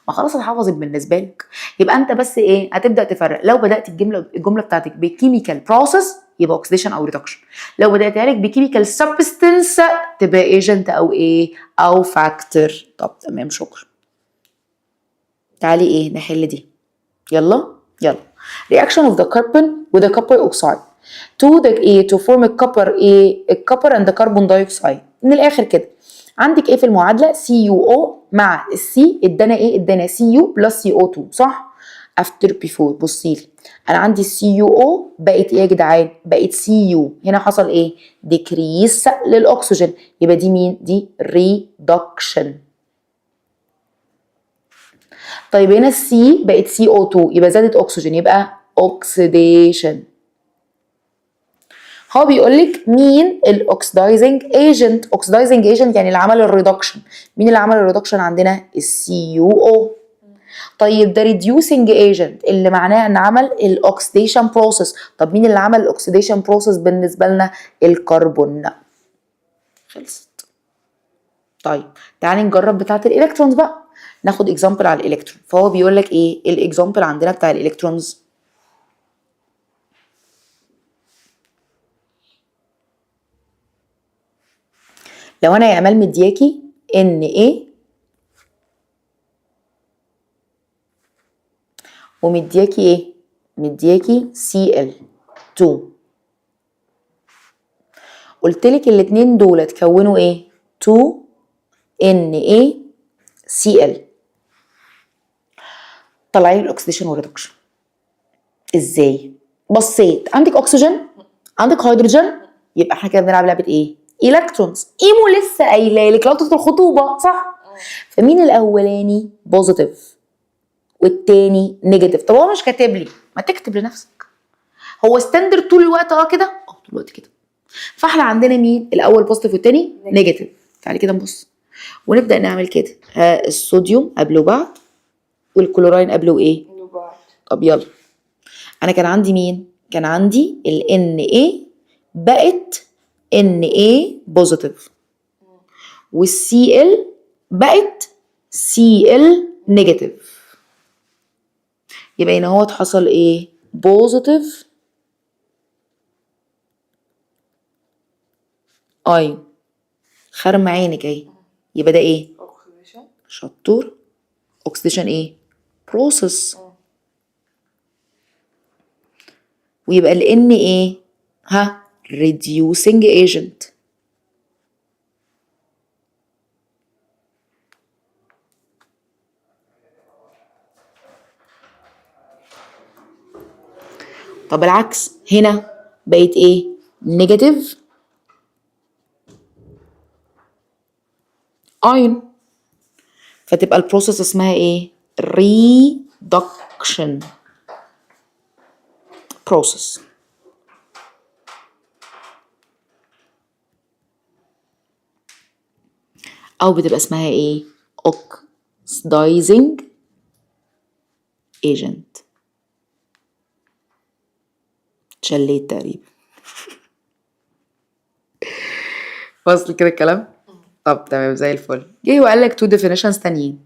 ما خلاص اتحفظت بالنسبه لك. يبقى انت بس ايه هتبدا تفرق. لو بدات الجمله بتاعتك بكيميكال بروسيس يبقى اوكسيديشن او ريدكشن، لو بداتها لك بكيميكال سبستنس تبقى ايجنت او ايه او فاكتور. طب تمام شكرا. تعالي ايه نحل دي. يلا reaction of the carbon with the copper oxide to the A to form a copper copper and the carbon dioxide. من الاخر كده عندك ايه في المعادله؟ CuO مع السي ادانا ايه؟ ادانا Cu بلس CO2 صح؟ after before. بصيلي انا عندي CuO بقت ايه يا جدعان؟ بقت Cu. هنا حصل ايه؟ decrease للاكسجين، يبقى دي مين؟ دي reduction. طيب هنا السي بقت CO2 يبقى زادت اكسجين، يبقى اوكسيديشن. هو بيقول لك مين الاوكسدايزنج ايجنت؟ اوكسدايزنج ايجنت يعني اللي عمل الريدكشن. مين اللي عمل الريدكشن عندنا؟ CuO. طيب ده ريديوسنج ايجنت اللي معناه ان عمل الاكسديشن بروسيس. طب مين اللي عمل الاكسديشن بروسيس بالنسبه لنا؟ الكربون. خلصت. طيب تعالي نجرب بتاعه الالكترونز بقى، ناخد اكزامبل على الالكترون. فهو بيقول لك ايه الاكزامبل عندنا بتاع الالكترونز؟ لو انا يا امال مدياكي Na ومدياكي ايه؟ مدياكي Cl2، قلتلك الاتنين دول اتكونوا ايه؟ 2NaCl. طلعي الاكسيديشن والريدكشن ازاي؟ بصيت عندك اكسجين عندك هيدروجين، يبقى احنا كده بنلعب لعبه ايه؟ الكترونز. ايمو لسه قايله لك لقطه الخطوبه صح؟ فمين الاولاني بوزيتيف والتاني نيجاتيف؟ طب هو مش كاتب لي، ما تكتب لنفسك. هو ستاندرد طول الوقت كده؟ طول الوقت كده. فاحنا عندنا مين الاول بوزيتيف والتاني نيجاتيف. تعالي كده نبص ونبدا نعمل كده. الصوديوم قبله بعض والكلوراين قبله ايه؟ بعض. طب يلا انا كان عندي مين؟ كان عندي ال Na بقت Na بوزيتيف والCl بقت Cl نيجاتيف. يبقى هنا هو حصل ايه؟ بوزيتيف ايون. خرم عينك اهي. يبقى ده ايه؟ اوكسيديشن. شطور. اوكسيديشن ايه؟ بروسيس. ويبقى ال N ايه؟ reducing agent. طب العكس هنا بقت ايه؟ نيجاتيف ايون، فتبقى البروسيس اسمها ايه؟ reduction process. او بتبقى اسمها ايه؟ oxidizing agent. شليت تقريبا. وصل كده الكلام؟ طب تمام زي الفل. جه وقال لك 2 definitions تانيين،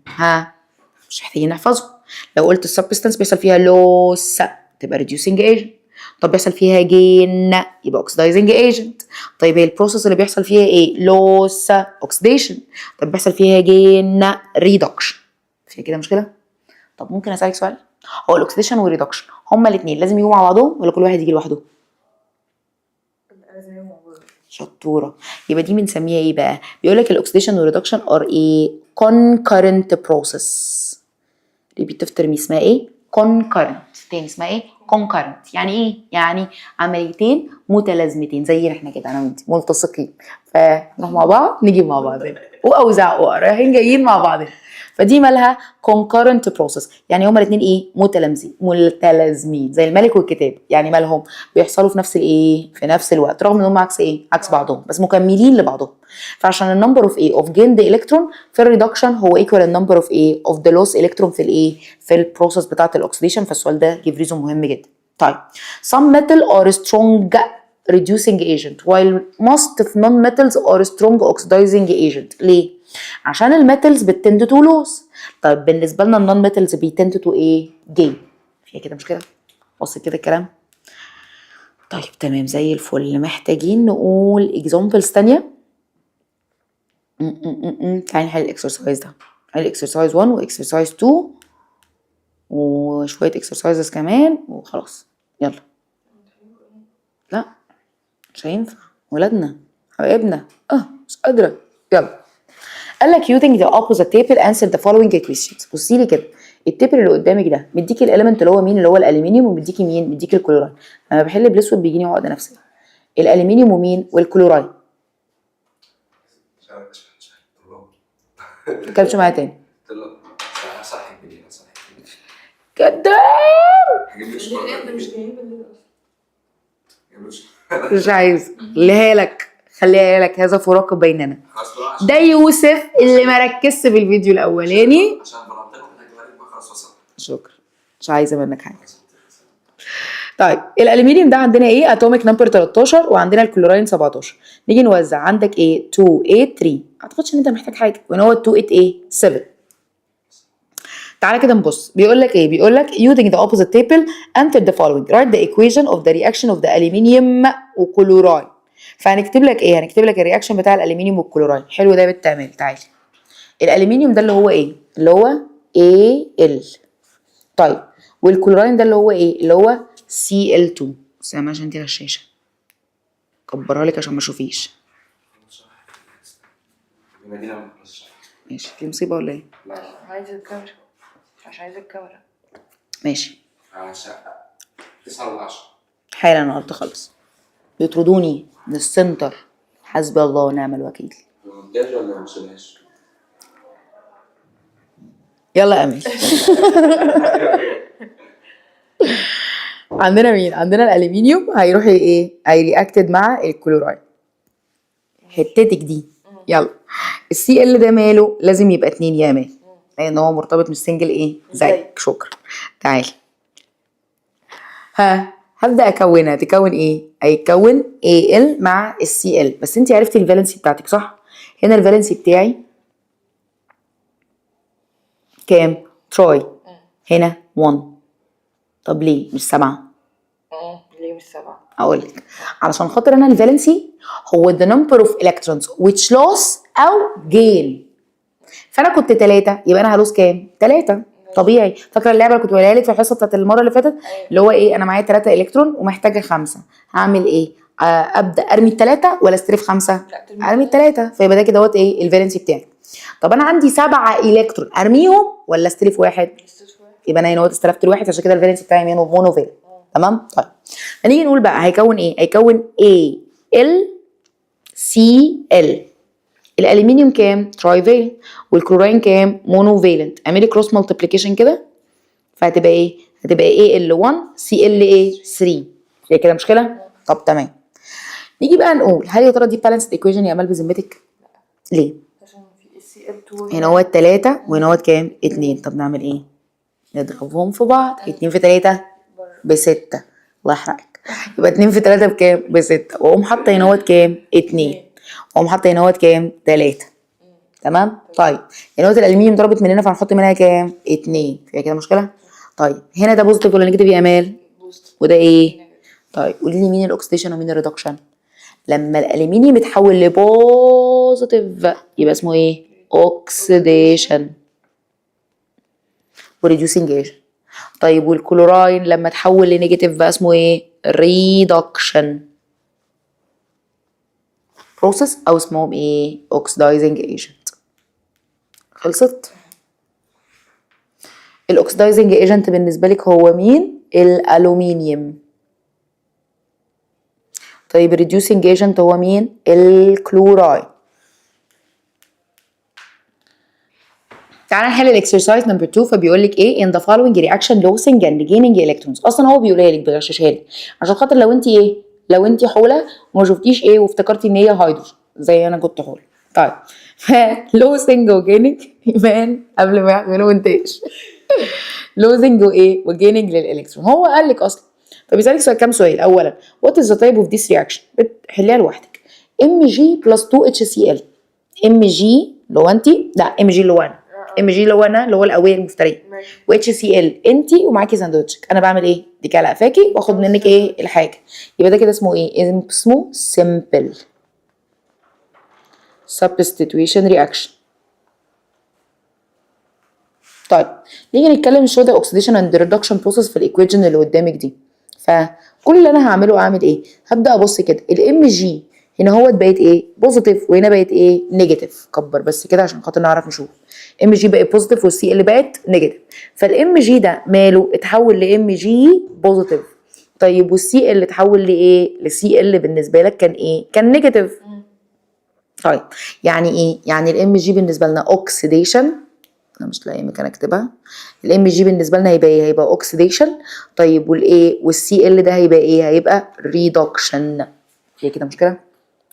مش محتاجين نحفظهم. لو قلت السبستانس بيحصل فيها لوس تبقى reducing agent. طب بيحصل فيها جين يبقى oxidizing agent. طيب هي البروسيس اللي بيحصل فيها ايه؟ لوس oxidation. طب بيحصل فيها جين reduction. فيها كده مشكله؟ طب ممكن اسالك سؤال؟ هو الاكسيديشن والريدكشن هما الاثنين لازم يجوا مع بعضهم ولا كل واحد يجي لوحده؟ لازم يبقوا مع بعض. شطوره. يبقى دي بنسميها ايه بقى؟ بيقول لك الاكسيديشن والريدكشن ار ايه؟ concurrent process. ريبيت افتر مي اسمها ايه؟ concurrent. تاني اسمها ايه؟ concurrent. يعني ايه؟ يعني عمليتين متلازمتين زي احنا كده انا وانت ملتصقين، فنروح مع بعض نجي مع بعض واوزع رايحين جايين مع بعض. فدي مالها concurrent process، يعني هما الاثنين ايه؟ متلازمين زي الملك والكتاب. يعني مالهم؟ بيحصلوا في نفس الايه؟ في نفس الوقت، رغم ان هم عكس ايه؟ عكس بعضهم بس مكملين لبعضهم. فعشان النمبر اوف ايه؟ اوف جيند الكترون في الريدكشن هو ايكوال النمبر اوف ايه؟ اوف ذا لوس الكترون في الايه؟ في البروسيس بتاعه الاكسيديشن. فالسؤال ده جيف ريزون مهم جدا. طيب some metal are strong reducing agent while most of non-metals are strong oxidizing agent. ليه؟ عشان الميتالز بتند تو لوس، طيب بالنسبه لنا النون ميتالز بيتند تو ايه؟ جين. فيها كده مشكله؟ وصل كده الكلام؟ طيب تمام زي الفل. محتاجين نقول اكزامبلز تانية. تعالي نحل الاكسرسايز ده. نحل اكسرسايز 1 واكسرسايز 2 وشويه اكسرسايزز كمان وخلاص. يلا. لا مش هينفع، ولادنا حبايبنا مش قادره. يلا. قال لك using the opposite table answer the following questions. بصي لي كده، التيبل اللي قدامك ده مديكي الاليمنت اللي هو مين؟ اللي هو الالومنيوم، ومديكي مين؟ مديكي الكلورايد. انا بحل بالاسود بيجيني عقده نفسيه. الالومنيوم ومين؟ والكلورايد. ما تتكلمش معايا تاني. صح كده صح كداب. مش جايين بالليل اصلا. مش عايز. خليها لك هذا فراق بيننا. ده يوسف اللي ما ركزش في الفيديو الاولاني. عشان بنطق انك بقى خلاص وصل. شكرا. مش عايزه منك حاجه. طيب الالومنيوم ده عندنا ايه؟ اتوميك نمبر 13 وعندنا الكلوراين 17. نيجي نوزع. عندك ايه؟ 2 8 3. ما اعتقدش ان انت محتاج حاجه، وان هو 2 8 ايه 7. تعالى كده نبص. بيقول لك ايه؟ بيقول لك using the opposite table enter the following write the equation of the reaction of the aluminium وكلوراين. فهنكتب لك ايه؟ هنكتب لك الرياكشن بتاع الالومنيوم والكلوراين. حلو ده بالتعميل. تعالي. الالومنيوم ده اللي هو ايه؟ اللي هو Al. طيب والكلوراين ده اللي هو ايه؟ اللي هو Cl2. سامع عشان دي الشاشه كبرها لك عشان ما اشوفيش. ماشي. في مصيبه ولا ايه؟ لا عايزه الكاميرا، مش عايزه الكاميرا. ماشي. عشان 9 ل10 حالا انا قلت خلص. بيطردوني من السنتر. حسبي الله ونعم الوكيل. مونتاج ولا ما وصلناش؟ يلا يا امل. عندنا مين؟ عندنا الالومنيوم هيروح ايه؟ هيرياكتد مع الكلورايد. حتتك دي. يلا. السي ال ده ماله؟ لازم يبقى 2 يا مان، لان هو مرتبط مش سنجل ايه؟ زيك. شكرا. تعالي. هبدا اكونها. تكون ايه؟ هيتكون Al مع السي ال. بس انت عرفتي الفالنسي بتاعتك صح؟ هنا الفالنسي بتاعي كام؟ تراي. هنا 1. طب ليه مش 7؟ ليه مش 7؟ اقولك. علشان خاطر انا الفالنسي هو the number of electrons which loss او gain. فانا كنت 3 يبقى انا هلوس كام؟ 3 طبيعي. فاكره اللعبه اللي كنت بقولها لك في الحصه بتاعت المره اللي فاتت؟ اللي هو ايه؟ انا معايا 3 الكترون ومحتاجه 5. هعمل ايه؟ ابدا ارمي ال3 ولا استلف 5؟ ارمي ال3. فيبقى ده كده دوت ايه؟ الفالنسي بتاعي. طب انا عندي 7 الكترون ارميهم ولا استلف 1؟ يبقى انا هنا استلفت الواحد، عشان كده الفالنسي بتاعي مونو فالنت. تمام. طيب هنيجي نقول بقى هيكون ايه؟ هيكون AlCl. الالومنيوم كام؟ تراي فالنت. والكلوراين كام؟ مونو فالنت. اعملي كروس مالتيبليكيشن كده فهتبقى ايه؟ هتبقى Al1 Cl3. هي كده مشكله؟ طب تمام. نيجي بقى نقول هل يا ترى دي بالانسد ايكويشن يا امال بذمتك؟ ليه؟ عشان في Cl2 هنا هو 3 وهنا هو كام؟ 2. طب نعمل ايه؟ نضربهم في بعض. 2 في 3 ب6. الله يحرقك. يبقى 2 في 3 بكام؟ ب6. واقوم حاطه هنا كام؟ 2. واقوم حاطه هنا كام؟ 3. تمام. طيب هنا الالومنيوم ضربت من هنا فهنحط منها كام؟ 2. فيها كده مشكله؟ طيب هنا ده بوزيتيف ولا نيجاتيف يا امال؟ وده ايه؟ طيب قولي لي مين الاكسيديشن ومين الريدكشن؟ لما الالومنيوم يتحول لبوزيتيف يبقى اسمه ايه؟ اوكسيديشن وريديوسنج ايجنت. طيب والكلوراين لما تحول لنيجاتيف بقى اسمه ايه؟ ريدكشن بروسيس او اسمهم ايه؟ اوكسيدايزنج ايجنت. خلصت؟ الاوكسيدايزنج ايجنت بالنسبه لك هو مين؟ الالومنيوم. طيب الريديوسنج ايجنت هو مين؟ الكلوراين. تعالى نحل الاكسرسايز نمبر 2. فبيقول لك ايه؟ in the following reaction losing and gaining electrons. اصلا هو بيقولها لك بيغششها لك عشان خاطر لو انت ايه؟ لو انت حوله وما شفتيش ايه وافتكرتي ان هي هيدروجين زي انا كنت حوله. طيب losing وجيننج يبان قبل ما يعملوا انتاج. losing وايه؟ وجيننج للالكترون. هو قال لك اصلا. فبيسالك سؤال كام سؤال. اولا what is the type of this reaction؟ بتحليها لوحدك. Mg plus 2HCl. Mg اللي هو انت، لا Mg اللي هو انا. ام جي اللي هو انا اللي هو القويه المفتريه، ماشي. و اتش سي ال انتي ومعاكي ساندوتشك. انا بعمل ايه؟ دي كده قفاكي واخد منك ايه الحاجه. يبقى ده كده اسمه ايه؟ اسمه simple substitution reaction. طيب نيجي نتكلم show the oxidation and reduction process في الايكويشن اللي قدامك دي. فكل اللي انا هعمله اعمل ايه؟ هبدا ابص كده الام جي هنا هو بقت ايه؟ بوزيتيف، وهنا بقت ايه؟ نيجاتيف. كبر بس كده عشان خاطر نعرف نشوف. ام جي بقت بوزيتيف والسي ال بقت نيجاتيف. فالام جي ده ماله؟ اتحول لام جي بوزيتيف. طيب والسي ال اتحول لايه؟ لسي ال بالنسبه لك كان ايه؟ كان نيجاتيف. طيب يعني ايه؟ يعني الام جي بالنسبه لنا اوكسيديشن. انا مش لاقي مكان اكتبها. الام جي بالنسبه لنا هيبقى ايه؟ هيبقى اوكسيديشن. طيب والايه؟ والسي ال ده هيبقى ايه؟ هيبقى ريدكشن. هي كده مشكله؟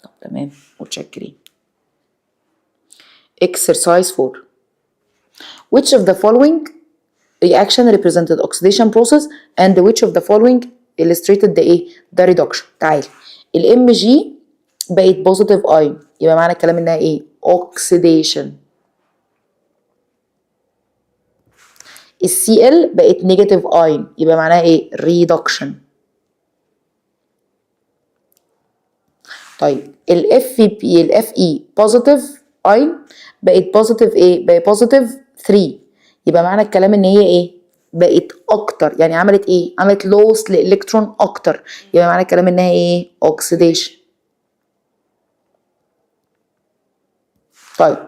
طب تمام متشكرين. exercise 4. which of the following reaction represented oxidation process and which of the following illustrated the ايه؟ the reduction. تعالي الام جي بقت بوزيتيف ايون، يبقى معنى الكلام انها ايه؟ اوكسيديشن. السي ال بقت نيجاتيف ايون، يبقى معناها ايه؟ ريدكشن. طيب الاف بي الاف اي بوزيتيف ايون بقت بوزيتيف ايه؟ بقت بوزيتيف 3، يبقى معنى الكلام ان هي ايه؟ بقت اكتر. يعني عملت ايه؟ عملت لوس لالكترون اكتر، يبقى معنى الكلام انها ايه؟ اوكسيديشن. طيب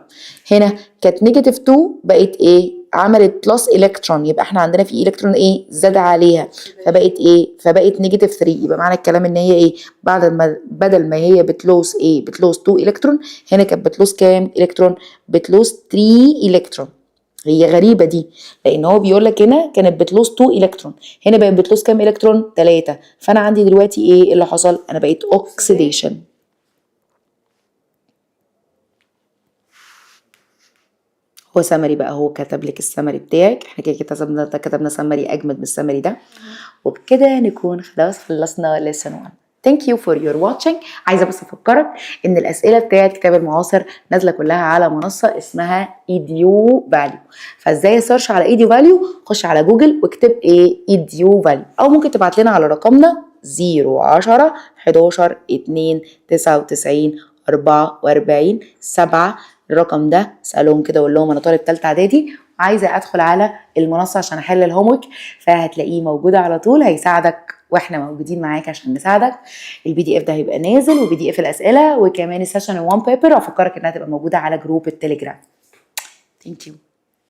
هنا كانت نيجاتيف 2 بقت ايه؟ عملت بلس الكترون، يبقى احنا عندنا في الكترون ايه؟ زاد عليها، فبقت ايه؟ فبقت نيجاتيف 3. يبقى معنى الكلام ان هي ايه؟ بدل ما هي بتلوس ايه؟ بتلوس 2 الكترون، هنا كانت بتلوس كام الكترون؟ بتلوس 3 الكترون. هي غريبه دي، لان هو بيقول لك هنا كانت بتلوس 2 الكترون، هنا بقت بتلوس كام الكترون؟ 3. فانا عندي دلوقتي ايه اللي حصل؟ انا بقيت اوكسيديشن. هو سمري بقى، هو كتب لك السمري بتاعك. احنا كده كتبنا سمري اجمد من السمري ده. وبكده نكون خلاص خلصنا lesson 1. Thank you for your watching. عايزه بس افكرك ان الاسئله بتاعت كتاب المعاصر نازله كلها على منصه اسمها ايديو فاليو. فازاي اسيرش على ايديو فاليو؟ خش على جوجل واكتب ايه؟ ايديو فاليو، او ممكن تبعت لنا على رقمنا 010 11 2 99 44 7. الرقم ده اسالهم كده وقول لهم انا طالب ثالثه اعدادي وعايزه ادخل على المنصه عشان احل الهوم ورك، فهتلاقيه موجود على طول، هيساعدك واحنا موجودين معاك عشان نساعدك. البي دي اف ده هيبقى نازل، وبي دي اف الاسئله، وكمان السيشن 1 بيبر افكرك انها تبقى موجوده على جروب التليجرام. ثانك يو.